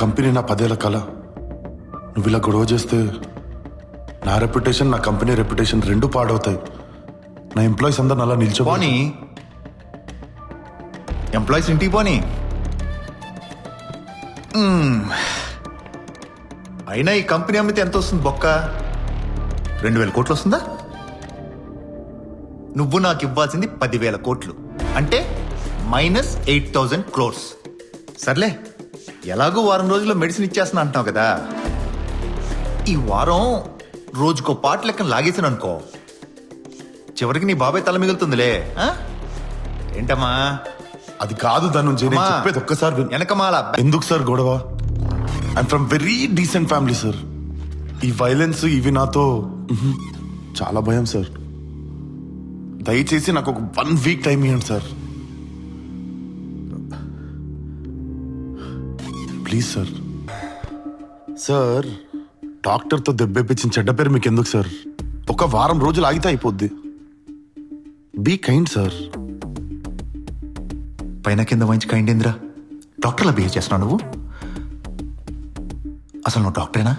కంపెనీ నా 10 ఏళ్ల కళ. నువ్వు ఇలా గొడవ చేస్తే నా రెప్యుటేషన్, నా కంపెనీ రెప్యుటేషన్ రెండు పాడవుతాయి. నా ఎంప్లాయీస్ అందరు అలా నిల్చో. పోనీ ఎంప్లాయీస్ ఇంటికి పోనీ. అయినా ఈ కంపెనీ అమ్మితే ఎంత వస్తుంది బొక్క? 2000 కోట్లు వస్తుందా? నువ్వు నాకు ఇవ్వాల్సింది 10,000 కోట్లు, అంటే -8,000 crores. సర్లే, ఎలాగో వారం రోజుల్లో మెడిసిన్ ఇచ్చేస్తున్నా అంటున్నావు కదా, ఈ వారం రోజుకో పాట లెక్కన లాగేసాను అనుకో, చివరికి నీ బాబాయ్ తల మిగులుతుందిలే. ఆ? ఏంటమ్మా? అది కాదు ధనుంజయ్, నేను చెప్పేది ఒక్కసారి విను. వెనకమాల ఎందుకు సార్ గొడవ? I'm from very decent family sir. ఈ వైలెన్స్ ఇవి నాతో చాలా భయం సార్. దయచేసి నాకు ఒక 1 వీక్ టైం ఇవ్వండి సార్, ప్లీజ్ సార్. సార్, డాక్టర్తో దెబ్బేపించిన చెడ్డ పేరు మీకు ఎందుకు సార్? ఒక వారం రోజులు ఆగితే అయిపోద్ది. Be kind sir. పైన కింద మంచి కైండేంద్రా, డాక్టర్లా బిహేవ్ చేస్తున్నావు నువ్వు. అసలు నువ్వు డాక్టరేనా?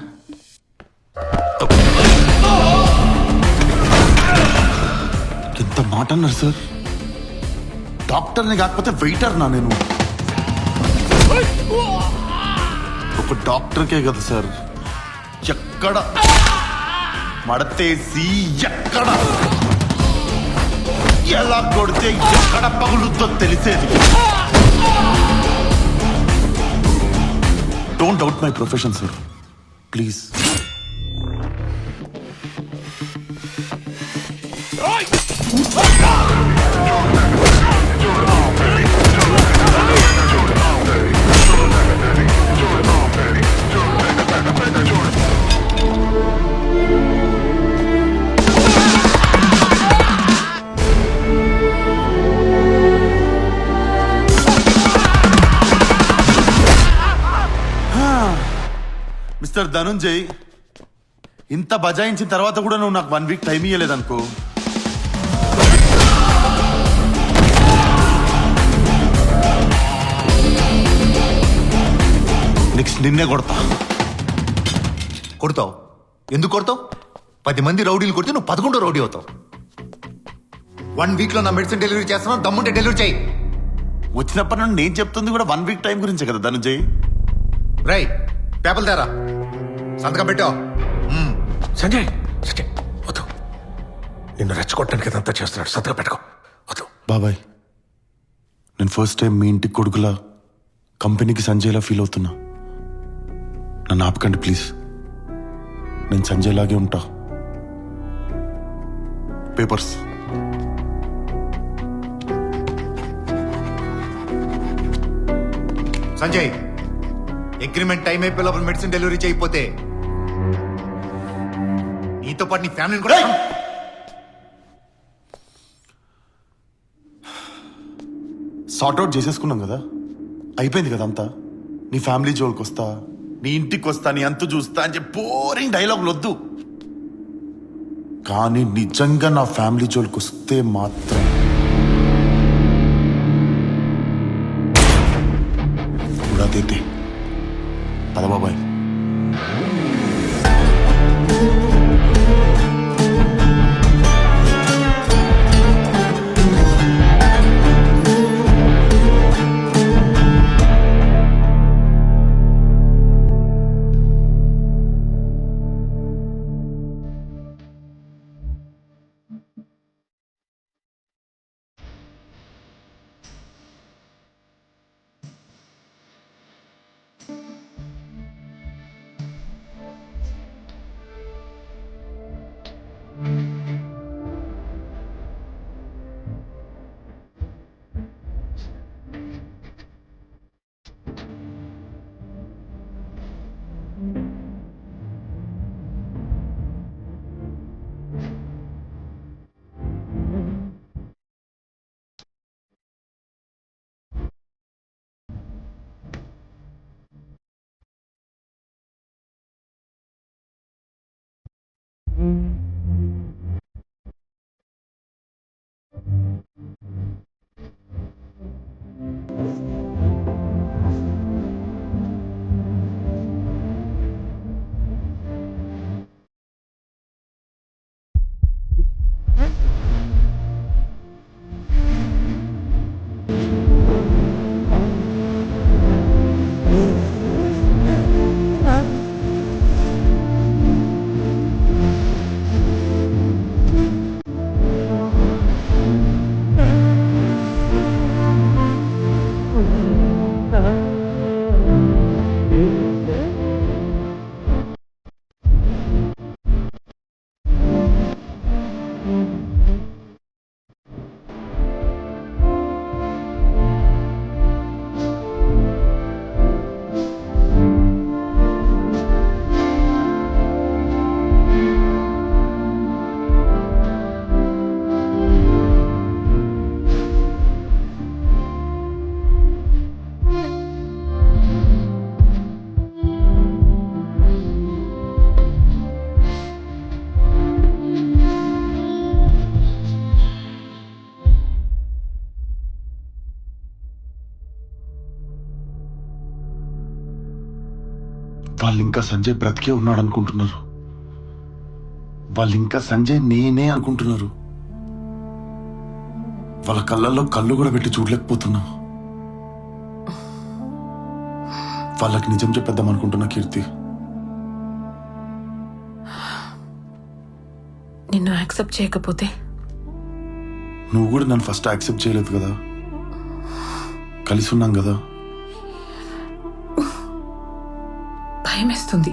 ఎంత మాట అన్నారు సార్? డాక్టర్ని కాకపోతే వెయిటర్ నా నేను. ఒక డాక్టర్కే కదా సార్ ఎక్కడ మడతేసి ఎక్కడ ఎలా కొడితే ఎక్కడ పగులుతో తెలిసేది. Don't doubt my profession sir, please. Mister Dhanunjay, ఇంత బజాయించిన తర్వాత కూడా నువ్వు నాకు 1 వీక్ టైం ఇవ్వలేదనుకో, నెక్స్ట్ నిన్నే కొడతా. కొడతావు? ఎందుకు కొడతావు? 10 మంది రౌడీలు కొడితే నువ్వు 11 రౌడీ అవుతావు. 1 వీక్లో నా మెడిసిన్ డెలివరీ చేస్తున్నావు, దమ్ముంటే డెలివరీ చేయి. వచ్చినప్పటి నుండి నేను చెప్తుంది కూడా 1 వీక్ టైం గురించే కదా ధనుంజయ్. రై, పేపర్లు తేరా, సంతకం పెట్టావు. సంజయ్, సంజయ్ వద్దు, నిన్ను రెచ్చగొట్టడానికి ఇదంతా చేస్తున్నాడు. సంతకం పెట్టుకో, వద్దు. బాబాయ్, నేను ఫస్ట్ టైం మీ ఇంటికి కొడుకులా కంపెనీకి సంజయ్లా ఫీల్ అవుతున్నా. నన్ను ఆపకండి ప్లీజ్. నేను సంజయ్ లాగే ఉంటా. పేపర్స్. సంజయ్, అగ్రిమెంట్ టైం అయిపోయే లోపల మెడిసిన్ డెలివరీ చేయకపోతే నీతో పాటు నీ ఫ్యామిలీని కూడా సార్ట్అవుట్ చేసేసుకున్నాం కదా, అయిపోయింది కదా అంతా. నీ ఫ్యామిలీ జోలికి వస్తా, నీ ఇంటికి వస్తా, నీ అంతు చూస్తా అని చెప్పి బోరింగ్ డైలాగులు వద్దు. కానీ నిజంగా నా ఫ్యామిలీ జోలికి వస్తే మాత్రం ఉడాదేతే. పద బాబాయ్. వాళ్ళు ఇంకా సంజయ్ బ్రతికే ఉన్నాడు అనుకుంటున్నారు. వాళ్ళు ఇంకా సంజయ్ నేనే అనుకుంటున్నారు. వాళ్ళ కళ్ళల్లో కళ్ళు కూడా పెట్టి చూడలేకపోతున్నా. వాళ్ళకి నిజం చెప్పేద్దాం అనుకుంటున్నా కీర్తి. నిన్ను యాక్సెప్ట్ చేయకపోతే? నువ్వు కూడా నన్ను ఫస్ట్ యాక్సెప్ట్ చేయలేదు కదా, కలిసి ఉన్నాం కదా. భయమేస్తుంది.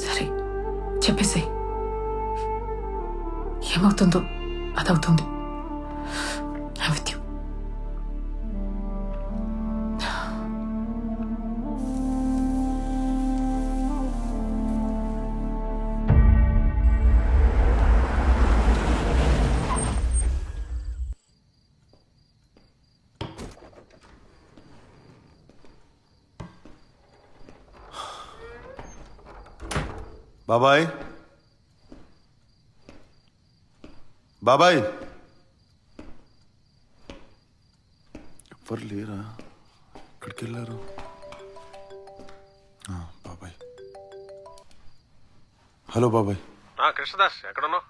సరే చెప్పేసే, ఏమవుతుందో అదవుతుంది. I'm with you. బాబాయ్, బాబాయ్, ఎవ్వరు లేరా? ఎక్కడికి వెళ్ళారు? బాబాయ్, హలో బాబాయ్. కృష్ణదాస్ ఎక్కడున్నావు?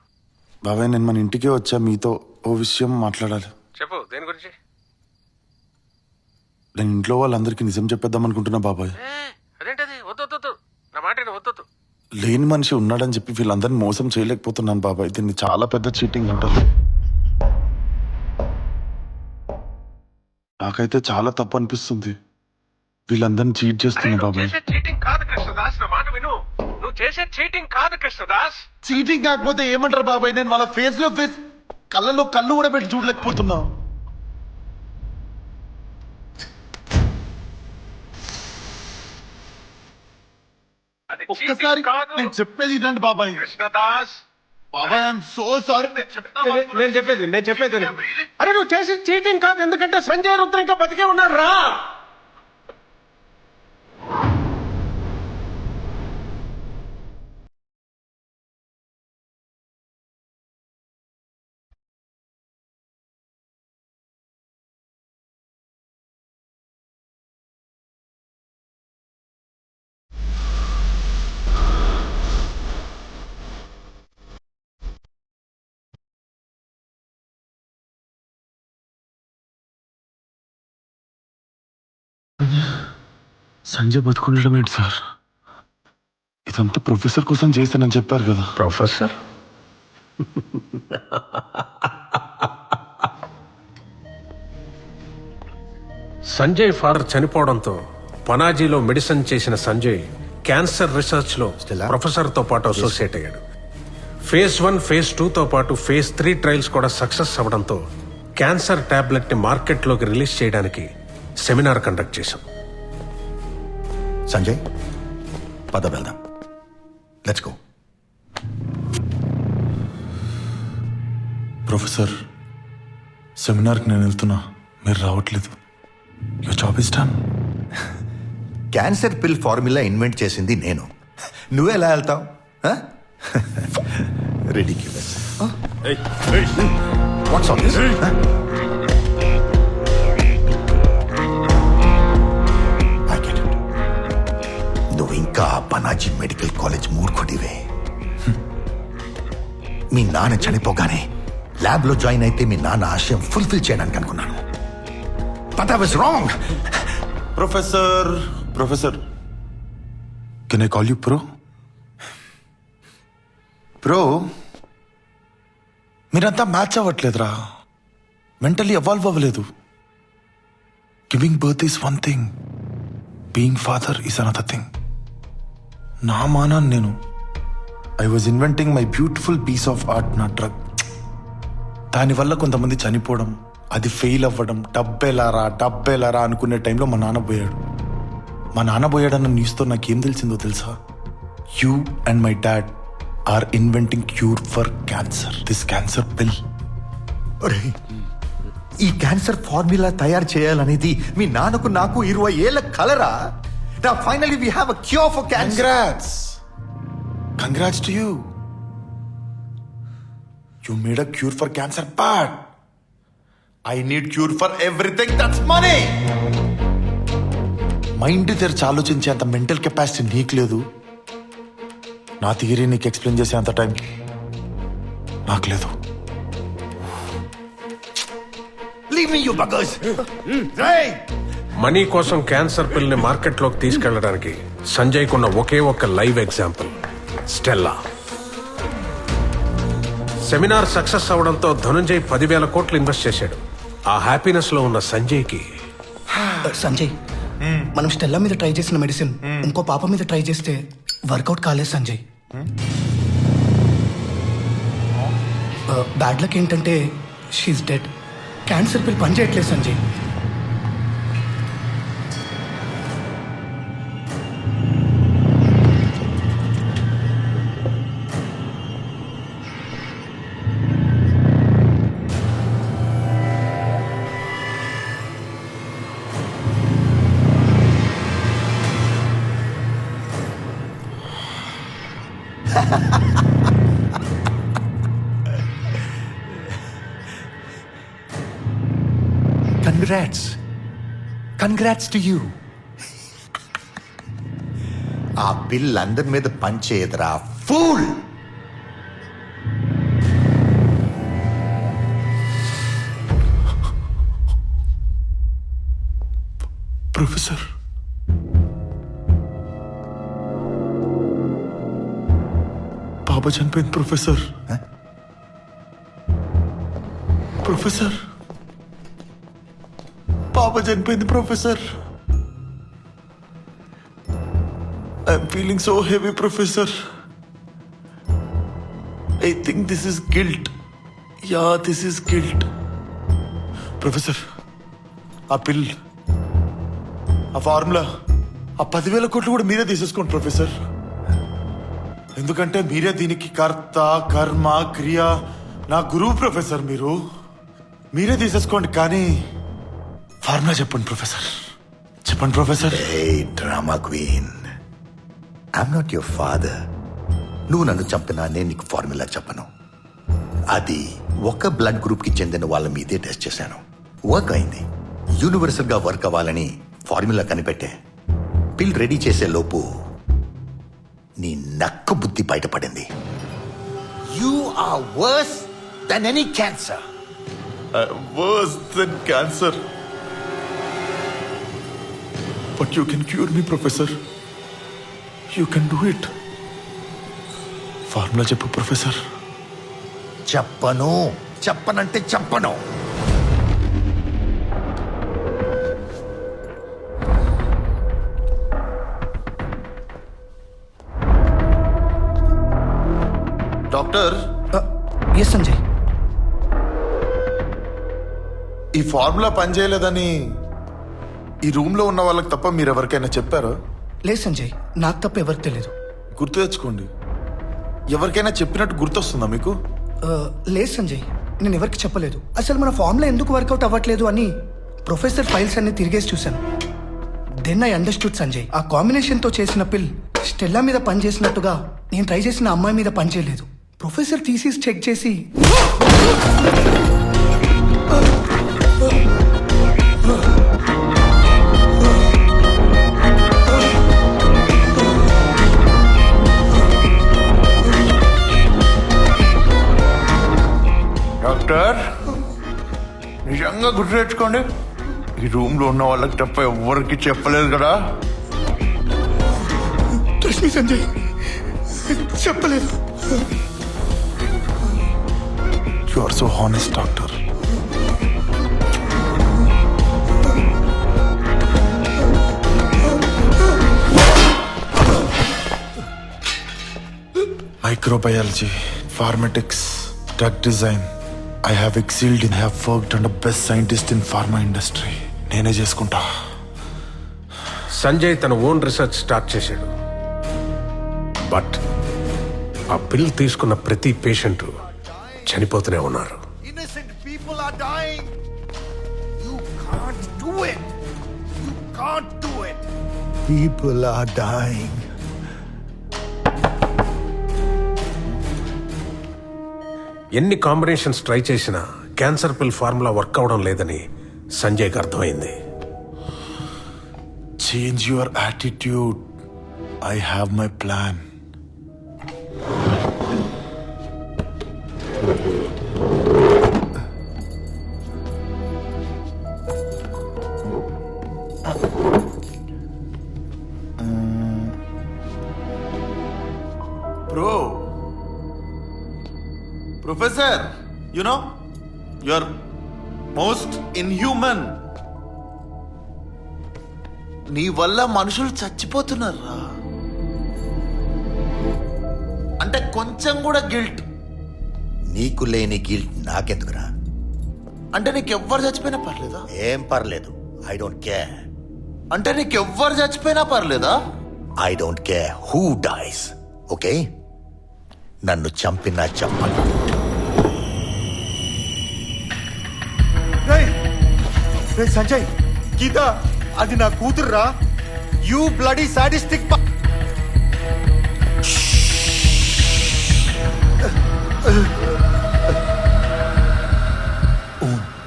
బాబాయ్, నేను మన ఇంటికే వచ్చా, మీతో ఓ విషయం మాట్లాడాలి. చెప్పు, దేని గురించి? నేను ఇంట్లో వాళ్ళందరికీ నిజం చెప్పేద్దాం అనుకుంటున్నా బాబాయ్. అదేంటది? వద్దు, నా మాట వద్దు. లేని మనిషి ఉన్నాడని చెప్పి వీళ్ళందరినీ మోసం చేయలేకపోతున్నాను బాబాయ్. దీన్ని చాలా పెద్ద చీటింగ్ అంటారు. నాకైతే చాలా తప్పు అనిపిస్తుంది. వీళ్ళందరినీ చీట్ చేస్తున్నా బాబాయ్. చీటింగ్ కాదు కృష్ణదాస్, నా మాట విను. నువ్వు చేసే చీటింగ్ కాదు కృష్ణదాస్. చీటింగ్ కాకపోతే ఏమంటారు బాబాయ్? నేను వాళ్ళ ఫేస్ లో కళ్ళలో కళ్ళు కూడా పెట్టి చూడలేకపోతున్నా. ఒక్కసారి నేను చెప్పేది ఇదండి బాబాయ్. కృష్ణదాస్, బాబాయ్, ఐఎమ్ సో సారీ. నేను చెప్పేది అరే నువ్వు చేసే చీటింగ్ కాదు, ఎందుకంటే సంజయ్ రుద్ర ఇంకా బతికే ఉన్నాడు రా. సంజయ్ బతుకుండడం ఏంటి సార్? ఇదంతా ప్రొఫెసర్ కోసం చేశానని చెప్పారు కదా. ప్రొఫెసర్? సంజయ్ ఫాదర్ చనిపోవడంతో పనాజీలో మెడిసిన్ చేసిన సంజయ్ క్యాన్సర్ రీసెర్చ్ లో ప్రొఫెసర్ తో పాటు అసోసియేట్ అయ్యాడు. ఫేజ్ 1, ఫేజ్ 2తో పాటు ఫేజ్ 3 ట్రయల్స్ కూడా సక్సెస్ అవ్వడంతో క్యాన్సర్ టాబ్లెట్ ని మార్కెట్ లోకి రిలీజ్ చేయడానికి సెమినార్ కండక్ట్ చేశాం. సంజయ్, పద వెళ్దాం. Let's go. ప్రొఫెసర్, సెమినార్కి నేను వెళ్తున్నా, మీరు రావట్లేదు. Your job is done. Cancer పిల్ ఫార్ములా ఇన్వెంట్ చేసింది నేను. నువ్వే ఎలా వెళ్తావు? Ridiculous. What's all this? I get it. నువ్వు ఇంకా పనాజీ మెడికల్ కాలేజ్ మూర్ఖుడివే. మీ నాన్న చనిపోగానే ల్యాబ్ లో జాయిన్ అయితే మీ నాన్న ఆశయం ఫుల్ఫిల్ చేయడానికి అనుకున్నాను. But I was wrong. Professor, can I call you pro? Bro, మీరంతా మ్యాచ్ అవ్వట్లేదురా. మెంటలీ ఎవాల్వ్ అవ్వలేదు. Giving birth is one thing, being father is another thing. నా మానాన్ని నేను I was inventing my beautiful piece of art, నా డ్రగ్. దానివల్ల కొంతమంది చనిపోవడం, అది ఫెయిల్ అవ్వడం, డబ్బెలారా అనుకునే టైంలో మా నాన్న పోయాడు. మా నాన్న పోయాడన్న న్యూస్తో నాకేం తెలిసిందో తెలుసా? You and my dad are inventing cure for cancer, this cancer pill. ఈ క్యాన్సర్ ఫార్ములా తయారు చేయాలనేది మీ నాన్నకు నాకు 20 ఏళ్ల కలరా? Now finally we have a cure for cancer. Congrats to you. You made a cure for cancer, but I need cure for everything, that's money. Mind తెరిచి ఆలోచించే అంత మెంటల్ కెపాసిటీ నీకు లేదు. నా థియరీ నీకు ఎక్స్ప్లెయిన్ చేసే అంత టైం నాకు లేదు. Leave me you buggers. Money కోసం క్యాన్సర్ పిల్ని మార్కెట్లోకి తీసుకెళ్లడానికి సంజయ్ కున్న ఒకే ఒక్క live example Stella. Seminar success అవడంతో ధనుంజయ్ 10,000 కోట్లు ఇన్వెస్ట్ చేశాడు. ఆ హ్యాపీనెస్ లో ఉన్న సంజయ్కి సంజయ్, మనం స్టెల్లా మీద ట్రై చేసిన మెడిసిన్ ఇంకో పాప మీద ట్రై చేస్తే వర్కౌట్ కాలేదు సంజయ్. బ్యాడ్ లక్ ఏంటంటే షీఈ్ డెడ్. క్యాన్సర్ పిల్ పనిచేయట్లేదు సంజయ్. Congrats to you. ఆ పిల్ అందరి మీద పంచేయదురా ఫూల్. ప్రొఫెసర్, పాప చనిపోయింది ప్రొఫెసర్. ప్రొఫెసర్, పాప చనిపోయింది professor. I'm feeling so heavy professor. I think this is guilt. Yeah, this is guilt. Professor, ఆ పిల్, ఆ ఫార్ములా, ఆ 10,000 కోట్లు కూడా మీరే తీసేసుకోండి ప్రొఫెసర్. ఎందుకంటే మీరే దీనికి కర్త, కర్మ, క్రియ. నా గురువు ప్రొఫెసర్ మీరు. మీరే తీసేసుకోండి, కానీ ఫార్ములా చెప్పండి ప్రొఫెసర్. చెప్పండి professor. Drama queen, I'm not your father. నువ్వు నన్ను చంపినా నేను నీకు ఫార్ములా చెప్పను. అది ఒక బ్లడ్ గ్రూప్ కి చెందిన వాళ్ళ మీదే టెస్ట్ చేశాను. వర్క్ అయింది. యూనివర్సల్ గా వర్క్ అవ్వాలని ఫార్ములా కనిపెట్టే. పిల్ రెడీ చేసే లోపు నీ నక్క బుద్ధి బయటపడింది. You are worse than any cancer. Worse than cancer. But you can cure me professor. You can do it. Formula చెప్పు ప్రొఫెసర్. చెప్పను. చెప్పనంటే చెప్పను. Doctor, S Sanjay. ఈ ఫార్ములా పనిచేయలేదని ఈ రూమ్ లో ఉన్న వాళ్ళకి తప్ప మీరు ఎవరికైనా చెప్పారా? లేదు సంజయ్, నాకు తప్ప ఎవరికి తెలియదు. గుర్తు తెచ్చుకోండి. ఎవరికైనా చెప్పినట్టు గుర్తొస్తుందా మీకు? లేదు సంజయ్, నేను ఎవరికి చెప్పలేదు. అసలు మన ఫార్ములా ఎందుకు వర్కౌట్ అవ్వట్లేదు అని ప్రొఫెసర్ ఫైల్స్ అన్ని తిరిగేసి చూశాను. Then I understood Sanjay. ఆ కాంబినేషన్తో చేసిన పిల్ స్టెల్లా మీద పనిచేసినట్టుగా నేను ట్రై చేసిన అమ్మాయి మీద పనిచేయలేదు. ప్రొఫెసర్ థీసిస్ చెక్ చేసి డాక్టర్, నిజంగా గుర్తు తెచ్చుకోండి. ఈ రూమ్ లో ఉన్న వాళ్ళకి తప్ప ఎవరికి చెప్పలేదు కదా? రష్మి సంజయ్, చెప్పలేదు. You are so honest doctor. Microbiology, pharmatics, drug design. I have excelled in, I have worked under best scientist in pharma industry. నేనే చేసుకుంటా. సంజయ్ తన ఓన్ రీసెర్చ్ స్టార్ట్ చేశాడు. బట్ ఆ పిల్ తీసుకున్న ప్రతి పేషెంట్ చనిపోతూనే ఉన్నారు. Innocent people are dying. You can't do it. You can't do it. People are dying. ఎన్ని కాంబినేషన్స్ ట్రై చేసినా క్యాన్సర్ పిల్ ఫార్ములా వర్క్ అవడం లేదని సంజయ్కి అర్థమైంది. Change your attitude. I have my plan. Professor, you know, you're most inhuman. నీ వల్ల మనుషులు చచ్చిపోతున్నారా? అంటే కొంచెం కూడా గిల్ట్? నీకు లేని గిల్ట్ నాకెందుకురా? అంటే నీకెవ్వరు చచ్చిపోయినా పర్లేదా? ఏం పర్లేదు. I don't care. అంటే నీకెవ్వరు చచ్చిపోయినా పర్లేదా? I don't care who dies. Okay, నన్ను చంపినా చంపను. సంజయ్, గీత, అది నా కూతుర్రా. You bloody sadistic. 1,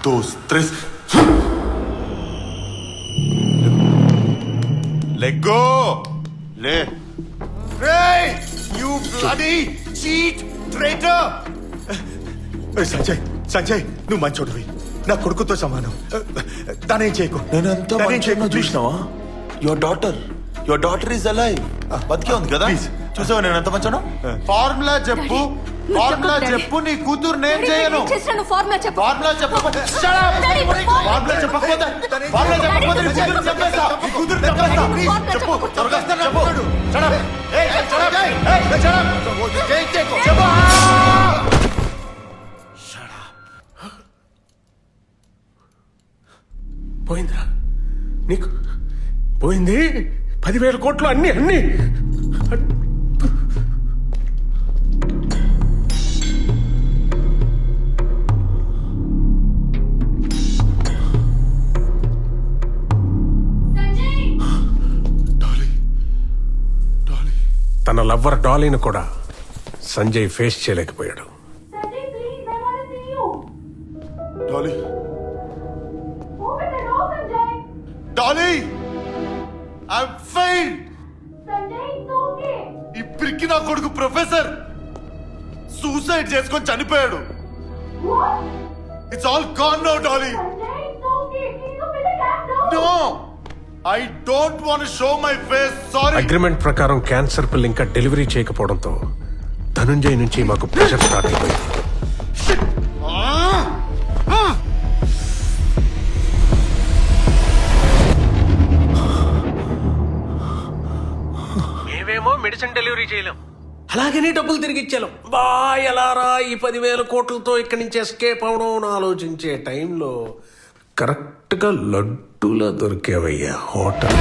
2, 3. Let go. లే. You bloody cheat traitor. Sanjay, Sanjay, నువ్వు మంచోడివి. నా కొడుకుతో సమానం. దానేం చేయకు. నేనెంత మంచిగా చూసినావా? Your daughter is alive. బతికే ఉంది కదా? చూసావా నేను ఎంత మంచాను? ఫార్ములా చెప్పు. ఫార్ములా చెప్పు. నీ కూతురు నేను చేయను. ఫార్ములా చెప్పకపోతే ఫార్ములా చెప్పకపోతే నీ కూతురు చంపేస్తా. నీ కూతురు చంపేస్తా. చెప్పు, త్వరగా చెప్పు. పోయిందిరా నీకు. పోయింది 10,000 కోట్లు. అన్ని అన్ని తన లవ్వర్ డాలీని కూడా సంజయ్ ఫేస్ చేయలేకపోయాడు. Dolly, I'm fail. ఇప్పటికి నా కొడుకు ప్రొఫెసర్ సూసైడ్ చేసుకొని చనిపోయాడు. It's all gone now Dolly. No, I don't want to show my face. Sorry. Agreement ప్రకారం క్యాన్సర్ పిల్ ఇంకా డెలివరీ చేయకపోవడంతో ధనుంజయ్ నుంచి మాకు ప్రెషర్ స్టార్ట్ అయిపోయింది. మేమేమో మెడిసిన్ డెలివరీ చేయలేం, అలాగని డబ్బులు తిరిగి ఇచ్చేలేం. బా ఎలారా ఈ 10,000 కోట్లతో ఇక్కడి నుంచి ఎస్కేప్ అవడం అని ఆలోచించే టైంలో కరెక్ట్ గా లడ్డూలా దొరికేవయ్యా హోటల్.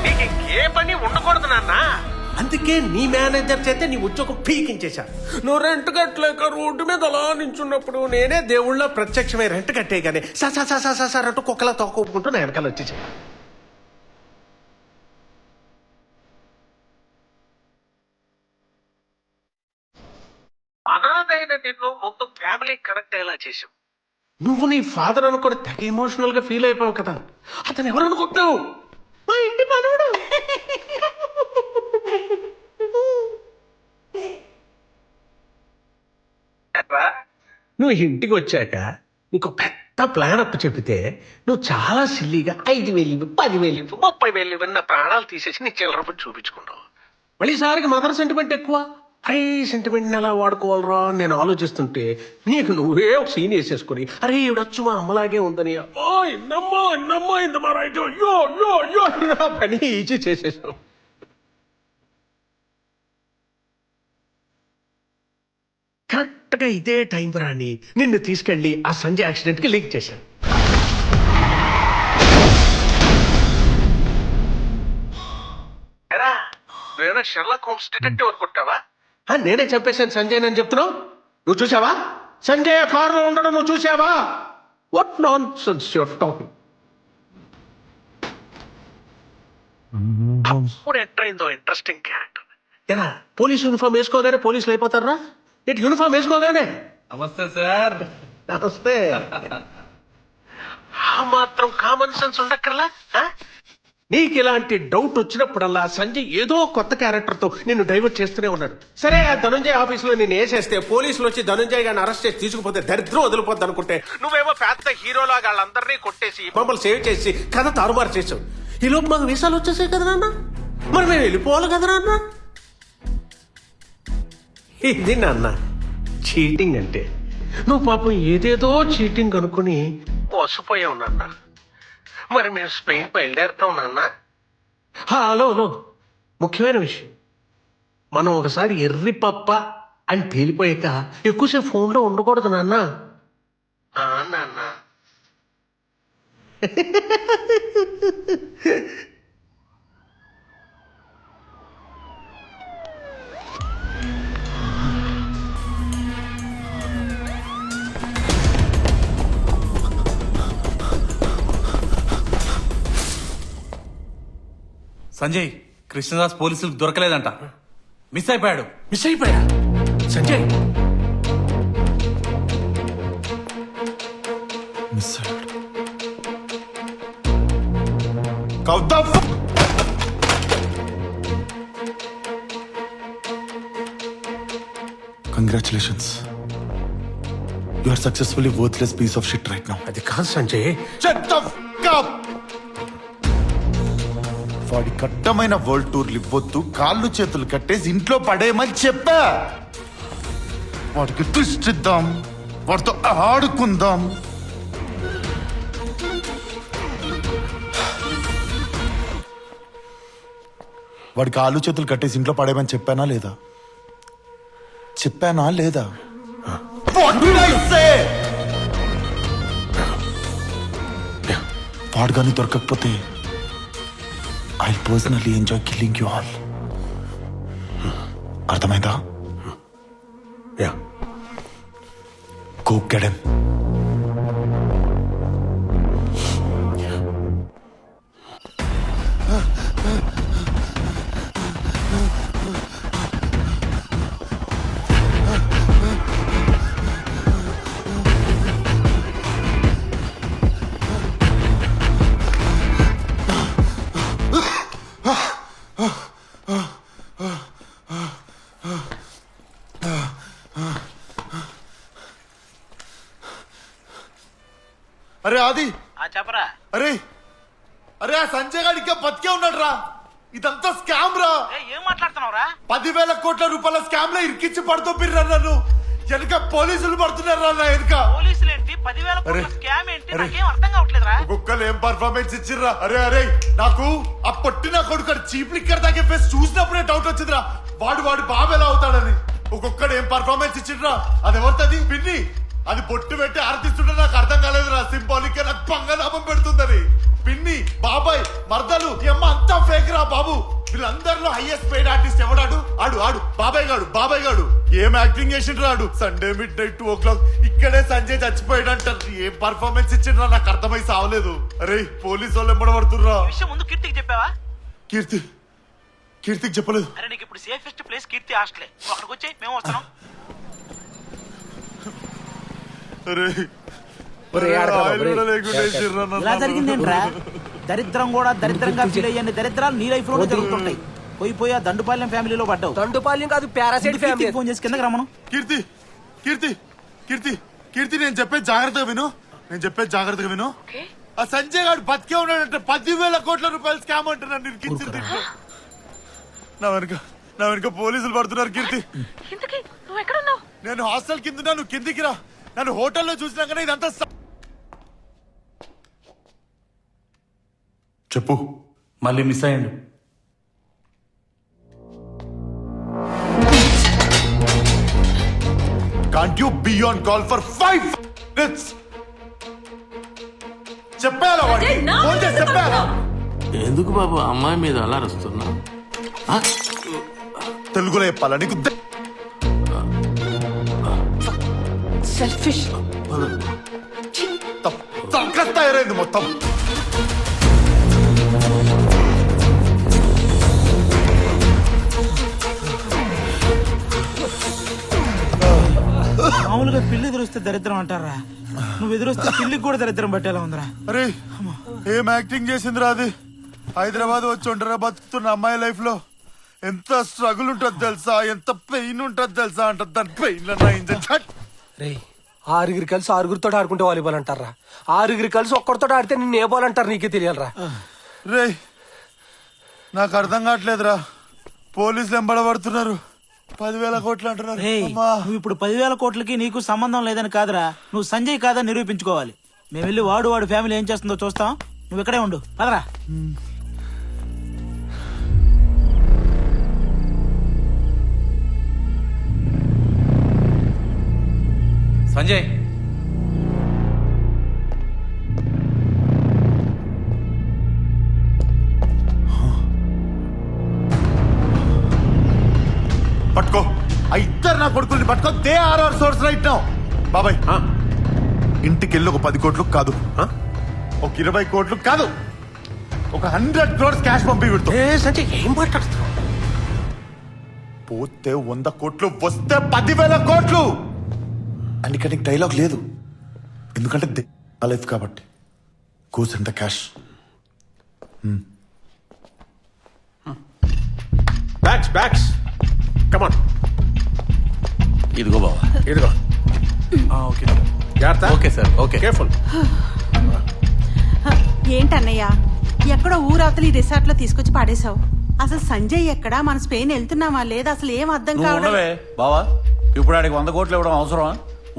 నీకు ఇంకే పని ఉండకూడదు నాన్న. అందుకే నీ మేనేజర్ చేత నీ ఉద్యోగం పీకించేశా. నువ్వు రెంట్ కట్టలేక రోడ్డు మీద అలా నించున్నప్పుడు నేనే దేవుళ్ళ ప్రత్యక్షమే రెంట్ కట్టే గానీ సార్ అంటూ కుక్కలా తోకుంటూ నా వెనకాల వచ్చేసా. అనాథైన నిన్ను ముందు ఫ్యామిలీ కనెక్ట్ అయ్యేలా చేసావు. నువ్వు నీ ఫాదర్ అనుకోని తెగ ఎమోషనల్ గా ఫీల్ అయిపోయావు కదా. అతను ఎవరు అనుకుంటున్నావు? మా ఇంటి మనోడు. నువ్వు ఇంటికి వచ్చాక నీకు పెద్ద ప్లాన్ అప్పు చెబితే నువ్వు చాలా సిల్లీగా 5,000, 10,000, 30,000 నా ప్రాణాలు తీసేసి నీ చిల్లరపడి చూపించుకుంటావు. మళ్ళీ సారికి మదర్ సెంటిమెంట్ ఎక్కువ. అరే సెంటిమెంట్ని ఎలా వాడుకోవాలరా నేను ఆలోచిస్తుంటే నీకు నువ్వే ఒక సీన్ వేసేసుకుని అరే ఇవిడొచ్చు మా అమ్మలాగే ఉందని పని ఈజీ చేసేసావు. కరెక్ట్గా ఇదే టైం రాని నిన్ను తీసుకెళ్లి ఆ సంజయ్ యాక్సిడెంట్ కి లీక్ చేశాను. షెర్లాక్ హోమ్స్ డిటెక్టివ్ అనుకుంటావా? నేనే చంపేశాను సంజయ్ అని చెప్తున్నావు. నువ్వు చూసావా సంజయ్ కారులో ఉండడం? నువ్వు చూసావా? What non sense your talking. అప్పుడు ఎంటర్ అయిందో ఇంట్రెస్టింగ్ క్యారెక్టర్. ఎలా పోలీస్ యూనిఫామ్ వేసుకోగానే పోలీసులు అయిపోతారా? ఇటు యూనిఫామ్ వేసుకోగానే నమస్తే సార్. నమస్తే. ఆ మాత్రం కామన్ సెన్స్ ఉండక్కర్లా? నీకు ఇలాంటి డౌట్ వచ్చినప్పుడల్లా సంజయ్ ఏదో కొత్త క్యారెక్టర్ తో నిన్ను డైవర్ట్ చేస్తూనే ఉన్నాడు. సరే, ఆ ధనుంజయ్ ఆఫీస్ లో నేను వేసేస్తే పోలీసులు వచ్చి ధనుంజయ్ గారిని అరెస్ట్ చేసి తీసుకుపోతే దరిద్రం వదిలిపోద్ది అనుకుంటే నువ్వేమో పెద్ద హీరోలాగా వాళ్ళందరినీ కొట్టేసి మమ్మల్ని సేవ్ చేసి కథ తారుమారు చేసావు. ఈ లోపు మాకు వీసాలు వచ్చేసాయి కదా నాన్న, మరి మేము వెళ్ళిపోవాలి కదా నాన్న. ఇది నాన్న చీటింగ్ అంటే. నువ్వు పాపం ఏదేదో చీటింగ్ అనుకుని మోసపోయావు నాన్న. మరి మేము స్పెయిన్ బయలుదేరుతాం నాన్న. హలో ముఖ్యమైన విషయం, మనం ఒకసారి ఎర్రి పప్ప అని తేలిపోయాక ఎక్కువసేపు ఫోన్లో ఉండకూడదు నాన్న. నాన్న సంజయ్, కృష్ణదాస్ పోలీసులకు దొరకలేదంట. మిస్ అయిపోయాడు. మిస్ అయిపోయా సంజయ్? మిస్ అయ్యాడు. కౌతా congratulations. You are successfully worthless piece of shit right now. అది కాదు Sanjay. Shut the fuck up! వాడి కట్టమైన వరల్డ్ టూర్లు ఇవ్వొద్దు, కాళ్ళు చేతులు కట్టేసి ఇంట్లో పడేయమని చెప్పా. వాడికి దృష్టిద్దాం, వాడితో ఆడుకుందాం. వాడి కాళ్ళు చేతులు కట్టేసి ఇంట్లో పడేయమని చెప్పానా లేదా? చెప్పానా లేదా? What did I say? వాడు కానీ దొరకకపోతే I'll personally enjoy killing you all. అర్థమైందా? యా. Go get him. అరే ఆది, చెప్పరా. అరే అరే ఆ సంజయ్ గారు ఇంకా బతికే ఉన్నాడు రా. ఇదంతా స్కామ్ రా. ఏం మాట్లాడుతున్నావురా? 10,000 కోట్ల రూపాయల స్కామ్ లో ఇరికించి పడుతూ పిర్రా నన్ను. వెనక పోలీసులు పడుతున్నారు రా నా వెనక. పోలీసులు ఏంటి? 10,000 కోట్ల స్కామ్ ఏంటి? నాకేం అర్థం కావట్లేదురా. ఒక్కొక్కరు ఏం పర్ఫార్మెన్స్ ఇచ్చిర్రా. అరే అరే నాకు ఆ పొట్టిన కొడుకు చీప్ లిక్కర్ తాగే ఫేస్ చూసినప్పుడే డౌట్ వచ్చిందిరా. వాడు బాబు ఎలా అవుతాడని. ఒక్కొక్కడు ఏం పర్ఫార్మెన్స్ ఇచ్చిర్రా. అది ఎవరిది? పిన్ని. అది బొట్టు పెట్టి ఆర్తిస్తుంటే నాకు అర్థం కాలేదురా. సింబాలిక్ నాకు పంగనామం పెడుతుందని. పిన్ని, బాబాయ్, మర్దలు, అమ్మ అంతా ఫేక్ రా బాబు. వీళ్ళందరిలో హైయెస్ట్ పెయిడ్ ఆర్టిస్ట్ ఎవడాడు? ఆడు బాబాయ్ గాడు ఏం యాక్టింగ్ చేసిండ్రు. ఆడు సండే మిడ్-నైట్ 2 o'clock ఇక్కడే సంజయ్ చచ్చిపోయాడు అంటారు. ఏం పర్ఫార్మెన్స్ ఇచ్చిండ్రా నాకు అర్థమై సావలేదు. అరే పోలీసు వాళ్ళు ఎంబడబడుతుర్రా. ముందు కీర్తికి చెప్పావా? కీర్తికి చెప్పలేదు. అరే నీకు ఇప్పుడు సేఫెస్ట్ ప్లేస్ కీర్తి హాస్టలే. అక్కడికి వచ్చి మేము వస్తున్నాం. ఇలా జరిగిందేంట్రా? దరిద్రం కూడా దరిద్రంగా ఫీల్ అయ్యే దరిద్రాలు నీ లైఫ్ లో జరుగుతుంటాయి. పోయి ఆ దండుపాలెం ఫ్యామిలీలో పడ్డావు. దండుపాలెం కాదు, పారాసైట్ ఫ్యామిలీ. ఫోన్ చేసి కిందకి రమ్మను. కీర్తి నేను చెప్పేది జాగ్రత్తగా విను. ఆ సంజయ్ గారు బతికే ఉన్నాడంటే 10,000 కోట్ల రూపాయల స్కామ్ అంటే నన్ను ఇరికించింది. నా వెనుక పోలీసులు పడుతున్నారు. కీర్తి, నేను హాస్టల్ కింద ఉన్నా, నువ్వు కిందికి రా. నన్ను హోటల్లో చూసినాకనే ఇదంతా చెప్పు. మళ్ళీ miss అయ్యండు. Can't you be on call for 5 minutes? చెప్పాలా వాడికి? ఫోన్ చేసి చెప్పాలా? ఎందుకు బాబు అమ్మాయి మీద అలా అరుస్తున్నా? తెలుగులో చెప్పాలా నీకు? సెల్ఫిష్. తగ్గ తయారైంది మొత్తం. మామూలుగా పిల్లి ఎదురొస్తే దరిద్రం అంటారా, నువ్వు ఎదురొస్తే పిల్లికి కూడా దరిద్రం పట్టేలా ఉందిరా. అరే ఏం యాక్టింగ్ చేసిందిరా అది. హైదరాబాద్ వచ్చి ఉండరా బతుకుతున్న అమ్మాయి లైఫ్ లో ఎంత స్ట్రగుల్ ఉంటుంది తెలుసా, ఎంత పెయిన్ ఉంటుంది తెలుసా అంట. దాని పెయిన్ రే, ఆరుగురు కలిసి ఆరుగురితో ఆడుకుంటే వాలీబాల్ అంటారా, ఆరుగురు కలిసి ఒక్కరితో ఆడితే నిన్ను ఏ బాల్ అంటారు నీకే తెలియాలరా. రే నాకు అర్థం కావట్లేదురా, పోలీసులు ఎంబడబడుతున్నారు, 10,000 కోట్లు అంటున్నారు. అమ్మా. నువ్వు ఇప్పుడు 10,000 కోట్లకి నీకు సంబంధం లేదని కాదురా, నువ్వు సంజయ్ కాదని నిరూపించుకోవాలి. మేము వెళ్ళి వాడు ఫ్యామిలీ ఏం చేస్తుందో చూస్తాం, నువ్వు ఇక్కడే ఉండు పదరా. సంజయ్, పట్టుకో ఆ ఇద్దరు నా కొడుకుల్ని పట్టుకో. They are our source right now. బాబాయ్ ఇంటికి వెళ్ళి ఒక 10 కోట్లు కాదు, ఒక 20 కోట్లు కాదు, ఒక 100 crores క్యాష్ పంపి విడుతూ. సంజయ్ ఏం మాట్లాడుతున్నావు? పోతే 100 కోట్లు, వస్తే 10,000 కోట్లు. అందుకని డైలాగ్ లేదు, ఎందుకంటే ఆ లైఫ్ కాబట్టి. Goes and the cash. Bags come on. ఇదిగో బావా. ఇదిగో. ఓకే జాగ్రత్త. Okay sir, okay. కేర్ఫుల్. ఏంటన్నయ్య, ఎక్కడో ఊరవతలి రిసార్ట్ లో తీసుకొచ్చి పాడేశావు. అసలు సంజయ్ ఎక్కడా, మన స్పెయిన్ వెళ్తున్నామా లేదా, అసలు ఏం అర్థం నువ్వు కావడం. ఉండవే బావా, ఇప్పుడు ఆడికి 100 కోట్లు ఇవ్వడం అవసరమా?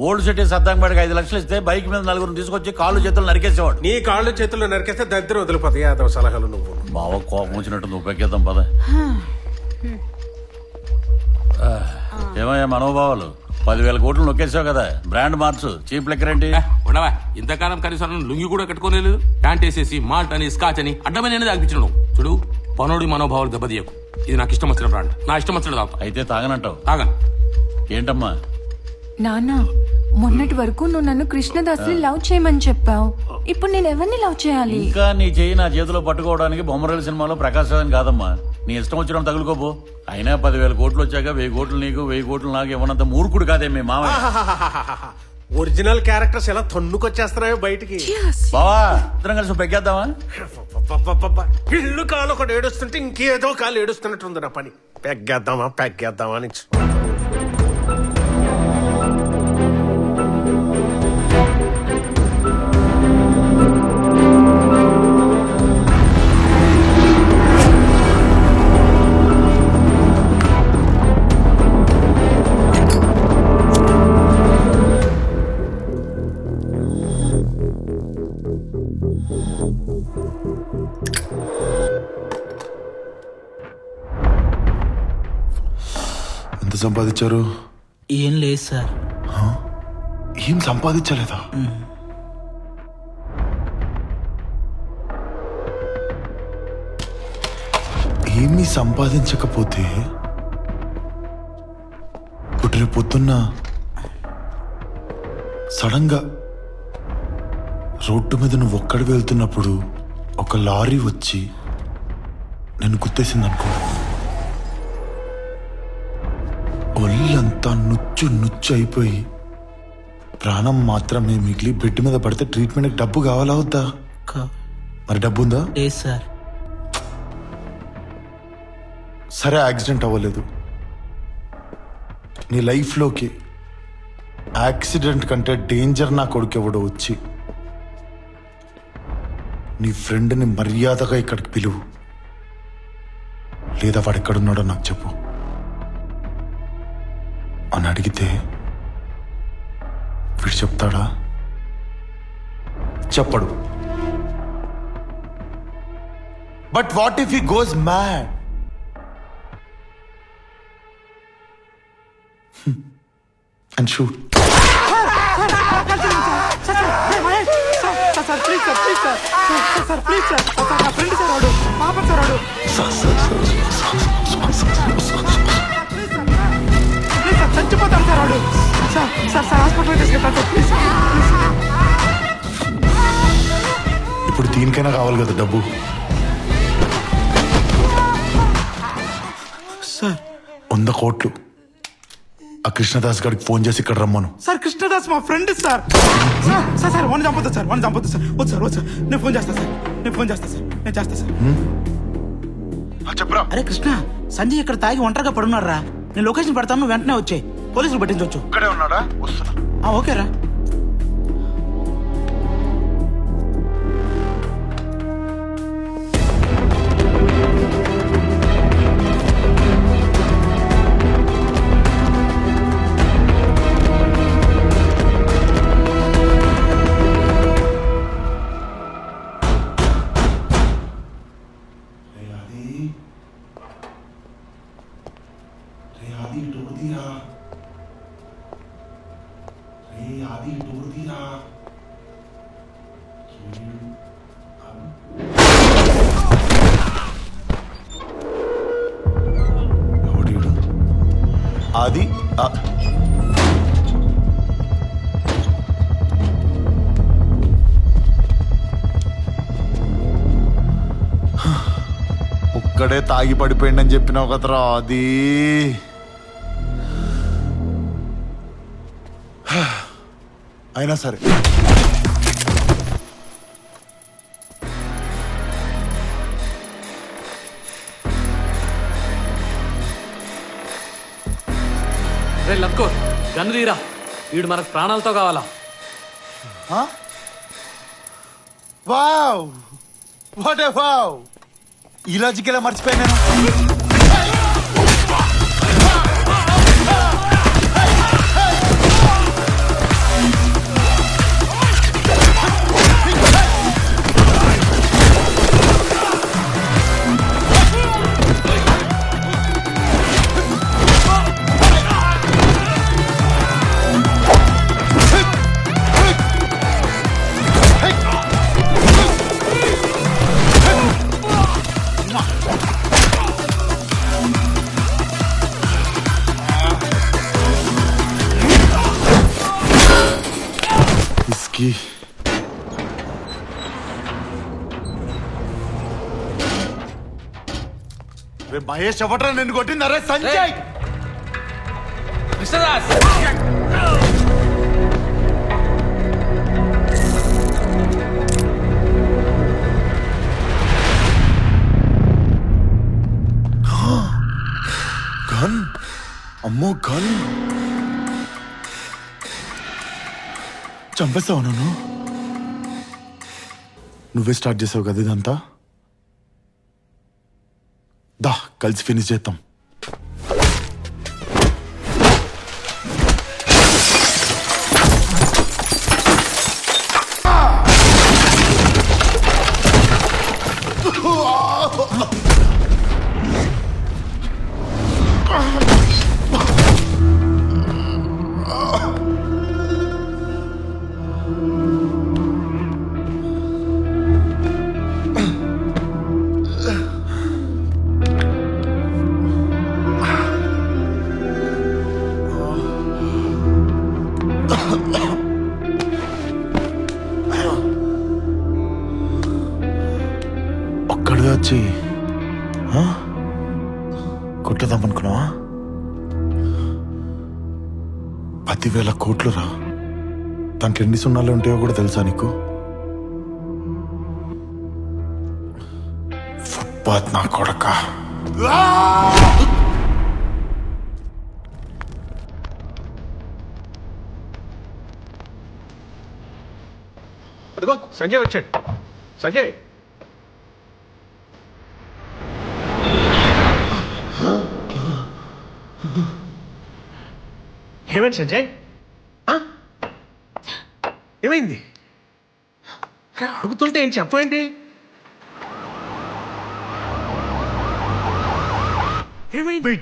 ఓల్డ్ సిటీ సద్దాంబడికి 5 లక్షలు ఇస్తే బైక్ మీద 4 తీసుకొచ్చి కాళ్ళు చేతులు నరికేసేవాడు. నీ కాళ్ళు చేతుల్లో నరికేస్తే దరిద్రం వదిలిపోతాయి. యాదవ సలహాలు నువ్వు. బావ కోపం వచ్చినట్టు నువ్వు పెక్కేద్దాం పద. ఏమయ్యా మనోభావాలు, 10,000 కోట్లు నొక్కేసావు కదా, బ్రాండ్ మార్చు. చీప్ లెక్కర్ ఏంటి? ఉండవా, ఇంతకాలం కనీసం లుంగి కూడా కట్టుకోలేదు. ప్యాంట్ వేసేసి మాల్ట్ అని స్కాచ్ అని అడ్డమైన తాగిపించడం. చూడు, పనోడి మనోభావాలు దెబ్బతీయకు. ఇది నాకు ఇష్టం వచ్చిన బ్రాండ్, నా ఇష్టం వచ్చిన తాగుతా. అయితే తాగనంటావు? తాగను. ఏంటమ్మా? నాన్న, మొన్నటి వరకు నువ్వు నన్ను కృష్ణదాస్ని లవ్ చేయమని చెప్పావు. ఇప్పుడు నేను ఎవరిని లవ్ చేయాలి? ఇంకా నీ చెయ్యి నా చేతిలో పట్టుకోవడానికి బొమ్మరేల సినిమాలో ప్రకాశ్ రాజన్ కాదమ్మా. నీ ఇష్టం వచ్చిన తగులుకోపో. అయినా 10,000 కోట్లు వచ్చాక 1000 కోట్లు నీకు 1000 కోట్లు నాకు ఇవ్వనంత మూర్ఖుడు కాదే మీ మామ. ఒరిజినల్ క్యారెక్టర్స్ ఎలా తన్నుకొచ్చేస్తున్నాయో బయటికి. బావా ఇద్దరం కలిసి పెగ్గేద్దామా? ఇల్లు కాలు ఒకటి ఏడుస్తుంటే ఇంకేదో కాలు ఏడుస్తున్నట్టుంది నా పని. పెగ్గేద్దామా అని. ఎంత సంపాదించారు? ఏం లేదు సార్. ఏం సంపాదించలేదా? ఏమీ సంపాదించకపోతే ఇప్పుడు పొద్దున్న సడన్ గా రోడ్డు మీద నువ్వు ఒక్కడి వెళ్తున్నప్పుడు ఒక లారీ వచ్చి నేను గుర్తేసింది అనుకో, ఒళ్ళంతా నుచ్చు అయిపోయి ప్రాణం మాత్రమే మిగిలి బెడ్ మీద పడితే ట్రీట్మెంట్కి డబ్బు కావాలా వద్దా? మరి డబ్బు ఉందా? లేదు సార్. సరే యాక్సిడెంట్ అవ్వలేదు, నీ లైఫ్లోకి యాక్సిడెంట్ కంటే డేంజర్ నా కొడుకు ఎవడో వచ్చి నీ ఫ్రెండ్ని మర్యాదగా ఇక్కడికి పిలువు, లేదా వాడు ఎక్కడున్నాడో నాకు చెప్పు అని అడిగితే వీడు చెప్తాడా? చెప్పడు. But what if he goes mad and shoot? ఇప్పుడు దీనికైనా కావాలి కదా డబ్బు. సార్ 100 కోట్లు ఆ కృష్ణదాస్ గారికి ఫోన్ చేసి ఇక్కడ రమ్మను. సార్ కృష్ణదాస్ మా ఫ్రెండ్ సార్. సార్ సార్ వన్ చంపొద్దు సార్, వన్ చంపొద్దు సార్. వద్దు సార్, వద్దు సార్. నేను ఫోన్ చేస్తా సార్, నేను చేస్తా సార్. చెప్పరా. అరే కృష్ణ, సంజయ్ ఇక్కడ తాగి ఒంటరిగా పడున్నాడు రా. నేను లొకేషన్ పెడతాను, నువ్వు వెంటనే వచ్చే. పోలీసులు పట్టించవచ్చు. ఇక్కడే ఉన్నాడా? వస్తున్నా. ఓకేరా. అది ఒక్కడే తాగి పడిపోయిందని చెప్పినావు కదరా. అది అయినా సరే రే లక్కో, గన్ను తీరా, వీడు మనకు ప్రాణాలతో కావాలా. Wow, what a wow. ఈ లాజిక్ ఎలా మర్చిపోయాను నేను. రే మహేష్, ఎవట్రా నిన్ను కొట్టింది? అరే సంజయ్. కృష్ణదాస్, గన్. అమ్మో గన్. చంపేస్తావు నన్ను? నువ్వే స్టార్ట్ చేసావు కదా ఇదంతా. దా కలిసి ఫినిష్ చేద్దాం. ఒక్కడిగా వచ్చి కొట్టదామనుకున్నావా? 10,000 కోట్లు రా. దాంట్లో ఎన్ని సున్నాలు ఉంటాయో కూడా తెలుసా నీకు? ఫుట్పాత్ నా కొడక. అదిగో సంజయ్ వచ్చాడు. సంజయ్, ఏమైంది సంజయ్? ఏమైంది? అడుగుతుంటే ఏం చెప్పేంటి? ఏమైంది?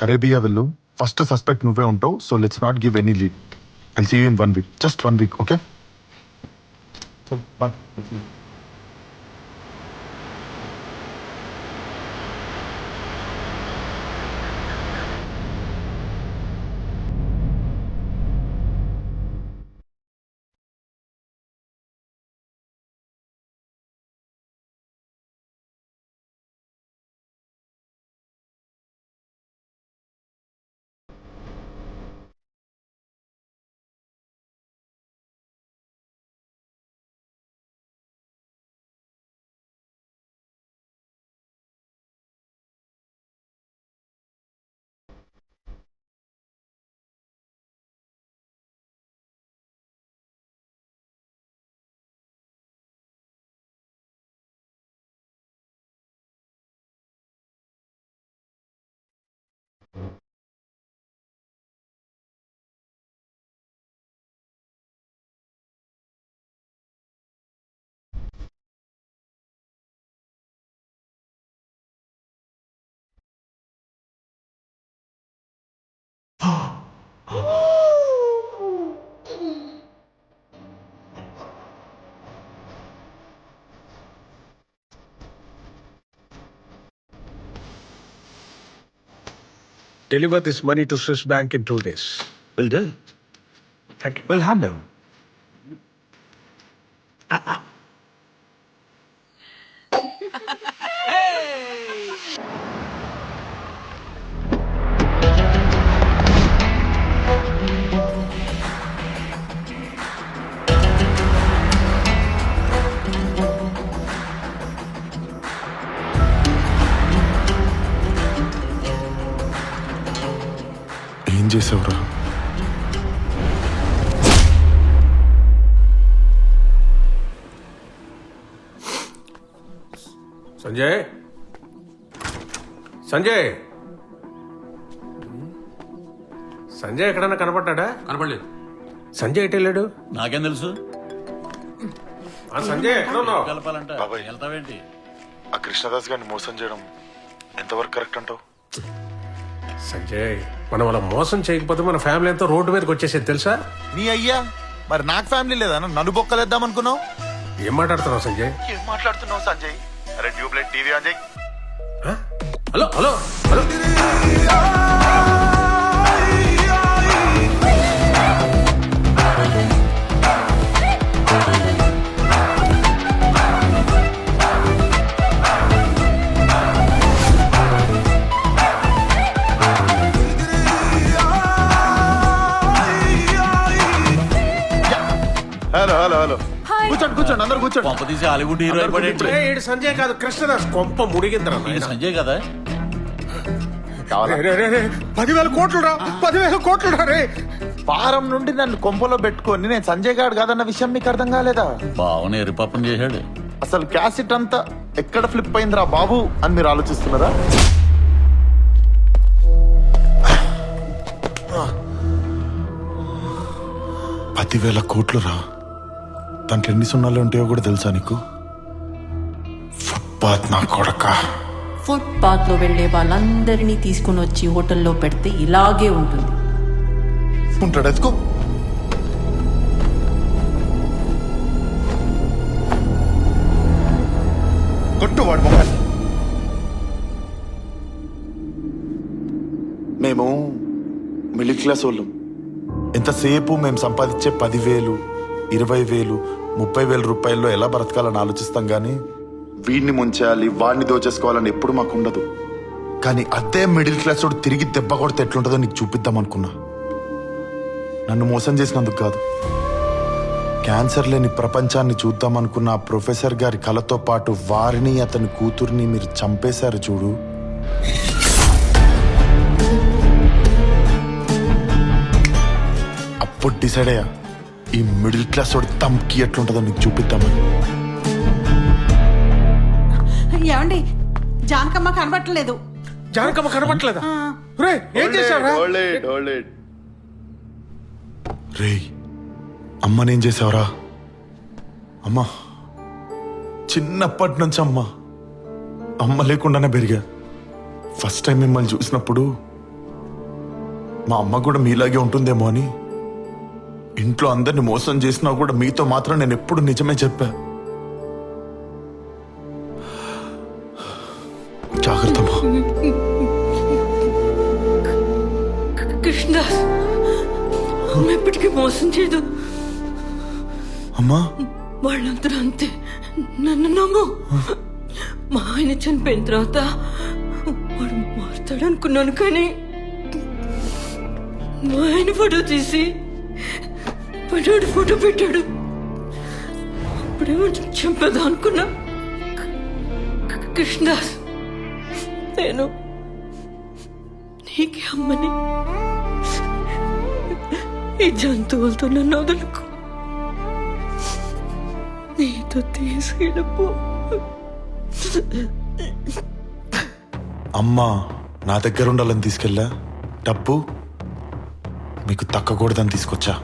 కరేబియా వెళ్ళు. ఫస్ట్ సస్పెక్ట్ నువ్వే ఉంటావు. So let's not give any lead. I'll see you in 1 week. Just 1 week, okay? Deliver this money to Swiss Bank in 2 days. Will do. Thank you. Will handle. ఏం చేసావురా? సంజయ్ సంజయ్ సంజయ్ ఎక్కడన్నా కనపడ్డా? కనపడలేదు. సంజయ్ ఎటు వెళ్ళాడు? నాకేం తెలుసు? సంజయ్ ఎక్కడ ఉన్నావు? కలపాలంటే బాబాయ్. వెళ్తావేంటి? ఆ కృష్ణదాస్ గారిని మోసం చేయడం ఎంతవరకు కరెక్ట్ అంటావు? సంజయ్ మనం అలా మోసం చేయకపోతే మన ఫ్యామిలీ అంతా రోడ్డు మీదకి వచ్చేసేది తెలుసా? నీ అయ్యా మరి నాకు ఫ్యామిలీ లేదా? నన్ను బొక్కలేద్దాం అనుకున్నావు? ఏం మాట్లాడుతున్నావు సంజయ్? ఏం మాట్లాడుతున్నావు సంజయ్? అరే ట్యూబ్లైట్ టీవీ ఆన్ చేయి. Hello hello hello hello hello hello కూర్చోండి కూర్చోండి అందరు కూర్చోండి. పంప తీసి హాలీవుడ్ హీరో అయిపోయాడు. ఏడు సంజయ్ కాదు కృష్ణదాస్ కొంప ముడిగిందిరా ఇది సంజయ్ కదా? కావాలా? 10,000 కోట్లు రా, 10,000 కోట్లు రా రే. వారం నుండి నన్ను కొంపలో పెట్టుకొని నేను సంజయ్ గారు కాదన్న విషయం మీకు అర్థం కాలేదా? బావని ఎరిపాపం చేశాడు. అసలు క్యాసెట్ అంతా ఎక్కడ ఫ్లిప్ అయిందిరా బాబు అని మీరు ఆలోచిస్తున్నారా? $10,000 కోట్లు రా. దాంట్లో ఎన్ని సున్నాలు ఉంటాయో కూడా తెలుసా నీకు? ఫుట్పాత్ నా కొడక. ఫుట్పాత్ లో వెళ్లే వాళ్ళందరినీ తీసుకుని వచ్చి హోటల్లో పెడితే ఇలాగే ఉంటుంది. ఉంటాడు ఎత్తుకో. కొట్టు వాడు మొక్కని. మేము మిడిల్ క్లాస్ వాళ్ళం. ఎంతసేపు మేము సంపాదించే 10,000, 20,000, 30,000 రూపాయల్లో ఎలా బ్రతకాలని ఆలోచిస్తాం కానీ వీడిని ముంచేయాలి వాడిని దోచేసుకోవాలని ఎప్పుడు మాకు ఉండదు. కానీ అదే మిడిల్ క్లాస్ వాడు తిరిగి దెబ్బ కొడితే ఎట్లుంటుందో నీకు చూపిద్దాం అనుకున్నా. నన్ను మోసం చేసినందుకు కాదు, క్యాన్సర్ లేని ప్రపంచాన్ని చూద్దామనుకున్న ఆ ప్రొఫెసర్ గారి కళతో పాటు వారిని అతని కూతుర్ని మీరు చంపేశారు చూడు. అప్పుడు డిసైడ్ అయ్యా ఈ మిడిల్ క్లాస్ వాడు తమ్కి ఎట్లుంటుందో నీకు చూపిద్దామని. ఏమండి జానకమ్మ కనబట్టలేదు. జానకమ్మ కనపట్లేదా? రే ఏం చేశావురా? రేయ్ అమ్మనేం చేసావురా? అమ్మా చిన్నప్పటి నుంచి అమ్మ లేకుండానే పెరిగా. ఫస్ట్ టైం మిమ్మల్ని చూసినప్పుడు మా అమ్మ కూడా మీలాగే ఉంటుందేమో అని ఇంట్లో అందరిని మోసం చేసినా కూడా మీతో మాత్రం నేను ఎప్పుడు నిజమే చెప్పా. జాగ్రత్త కృష్ణదాస్ ఎప్పటికీ మోసం చేయదు. అమ్మా వాళ్ళందరూ అంతే, నన్ను నమ్ము. మా ఆయన చనిపోయిన తర్వాత వాడు మారుతాడు అనుకున్నాను, కానీ మా ఆయన ఫోటో తీసి వాడు ఫోటో పెట్టాడు. అప్పుడేమో చంపేదా అనుకున్నా. కృష్ణదాస్ నేను నీకే అమ్మని. ఈ జంతువులతో నన్ను వదులుకో, నీతో తీసుకెళ్ళిపో. అమ్మా నా దగ్గర ఉండాలని తీసుకెళ్ళా, డబ్బు మీకు తక్కకూడదని తీసుకొచ్చా.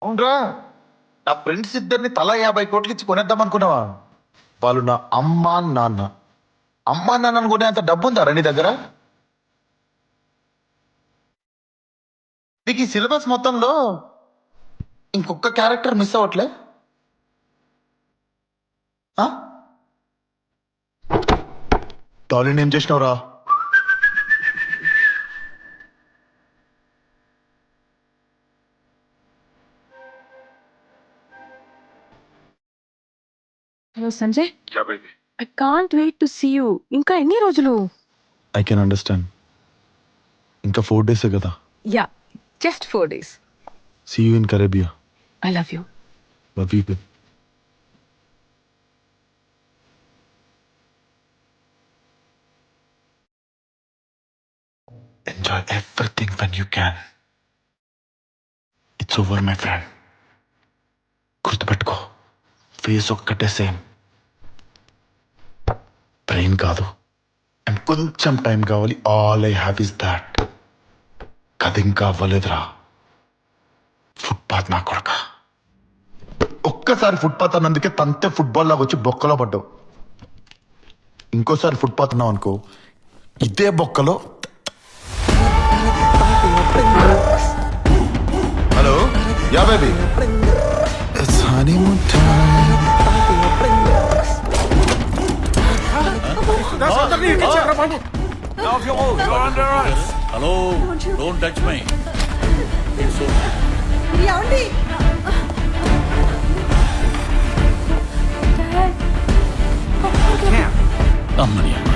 అవునరా నా ఫ్రెండ్స్ ఇద్దరిని తలా 50 కోట్లు ఇచ్చి కొనేద్దాం అనుకున్నావా? వాళ్ళు నా అమ్మా నాన్న. అమ్మా నాన్నను కొనేంత డబ్బు ఉందా నీ దగ్గర? నీకు ఈ సిలబస్ మొత్తంలో ఇంకొక క్యారెక్టర్ మిస్ అవ్వట్లే? డాలిన్ ఏం చేసినావురా? Hello Sanjay, I can't wait to see you. ఇంకా ఎన్ని రోజులు? I can understand. ఇంకా 4 days కదా. Ya, just 4 days. See you in Caribbean. I love you. Love you. Enjoy everything when you can. It's over, my friend. గుర్తుపెట్టుకో, ఫేస్ ఒక్కటే సేమ్, బ్రెయిన్ కాదు. అండ్ కొంచెం టైం కావాలి. All I have is that. కథ ఇంకా అవ్వలేదురా. ఫుట్పాత్ నా కొడక. ఒక్కసారి ఫుట్పాత్ అన్నందుకే తంతే ఫుట్బాల్ లాగా వచ్చి బొక్కలో పడ్డావు. ఇంకోసారి ఫుట్పాత్ అన్నావు అనుకో, ఇదే బొక్కలో. Hello, yeah baby. Hello, don't touch my. అమ్మని అమ్మ,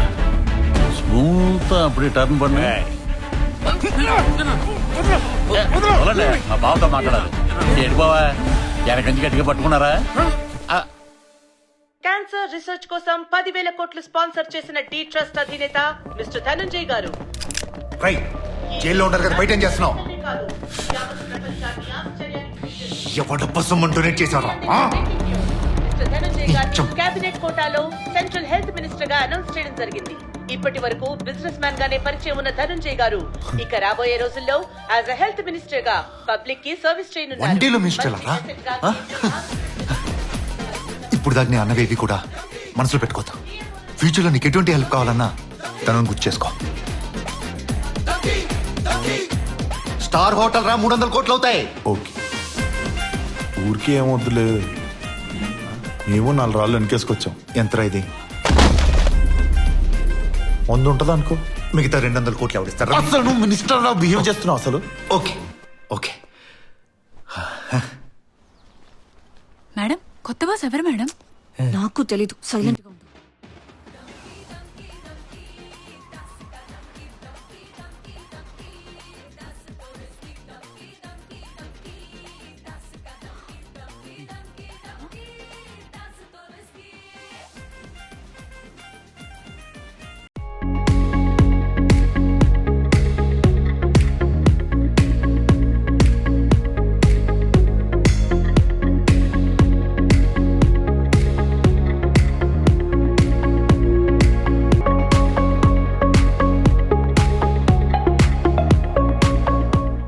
స్మూత్ அப்படியே టర్న్ பண்ணு. మా బావతో మాట్లాడాలి. ఏంటి బావా, వెనకంచి గట్టిగా పట్టుకున్నారా? క్యాన్సర్ రీసెర్చ్ కోసం 10,000 కోట్లు స్పాన్సర్ చేసిన డి ట్రస్ట్ అధినేత మిస్టర్ ధనంజయ్ గారు. జైల్లో ఉంటారు కదా, బయట ఏం చేస్తున్నావు? ఎవడు బస్సు డొనేట్ చేశారా? మిస్టర్ ధనంజయ్ గారిని కేబినెట్ కోటాలో సెంట్రల్ హెల్త్ మినిస్టర్ గా అనౌన్స్ చేయడం జరిగింది. ఇప్పటి వరకు బిజినెస్ మ్యాన్ గానే పరిచయం ఉన్న ధనంజయ్ గారు ఇక రాబోయే రోజుల్లో యాజ్ అ హెల్త్ మినిస్టర్ గా పబ్లిక్ కి సర్వీస్ చేయనున్నారు. ఇప్పుడు దాకా నీ అన్నవేవి కూడా మనసులో పెట్టుకోతా. ఫ్యూచర్లో నీకు ఎటువంటి హెల్ప్ కావాలన్నా తనను గుర్తు చేసుకో. స్టార్ హోటల్ రా, 300 కోట్లు అవుతాయి. ఓకే, ఊరికి ఏమొద్దులే. మేము 4 రాళ్ళు వెనకేసుకొచ్చాం. ఎంతరా ఇది? 100 ఉంటుంది అనుకో. మిగతా 200 కోట్లు ఎవరిస్తారు? అసలు నువ్వు మినిస్టర్ లా బిహేవ్ చేస్తున్నావు అసలు. Okay okay. మేడం, కొత్త బాస్ ఎవరు మేడం? నాకు తెలీదు, సైలెంట్ గా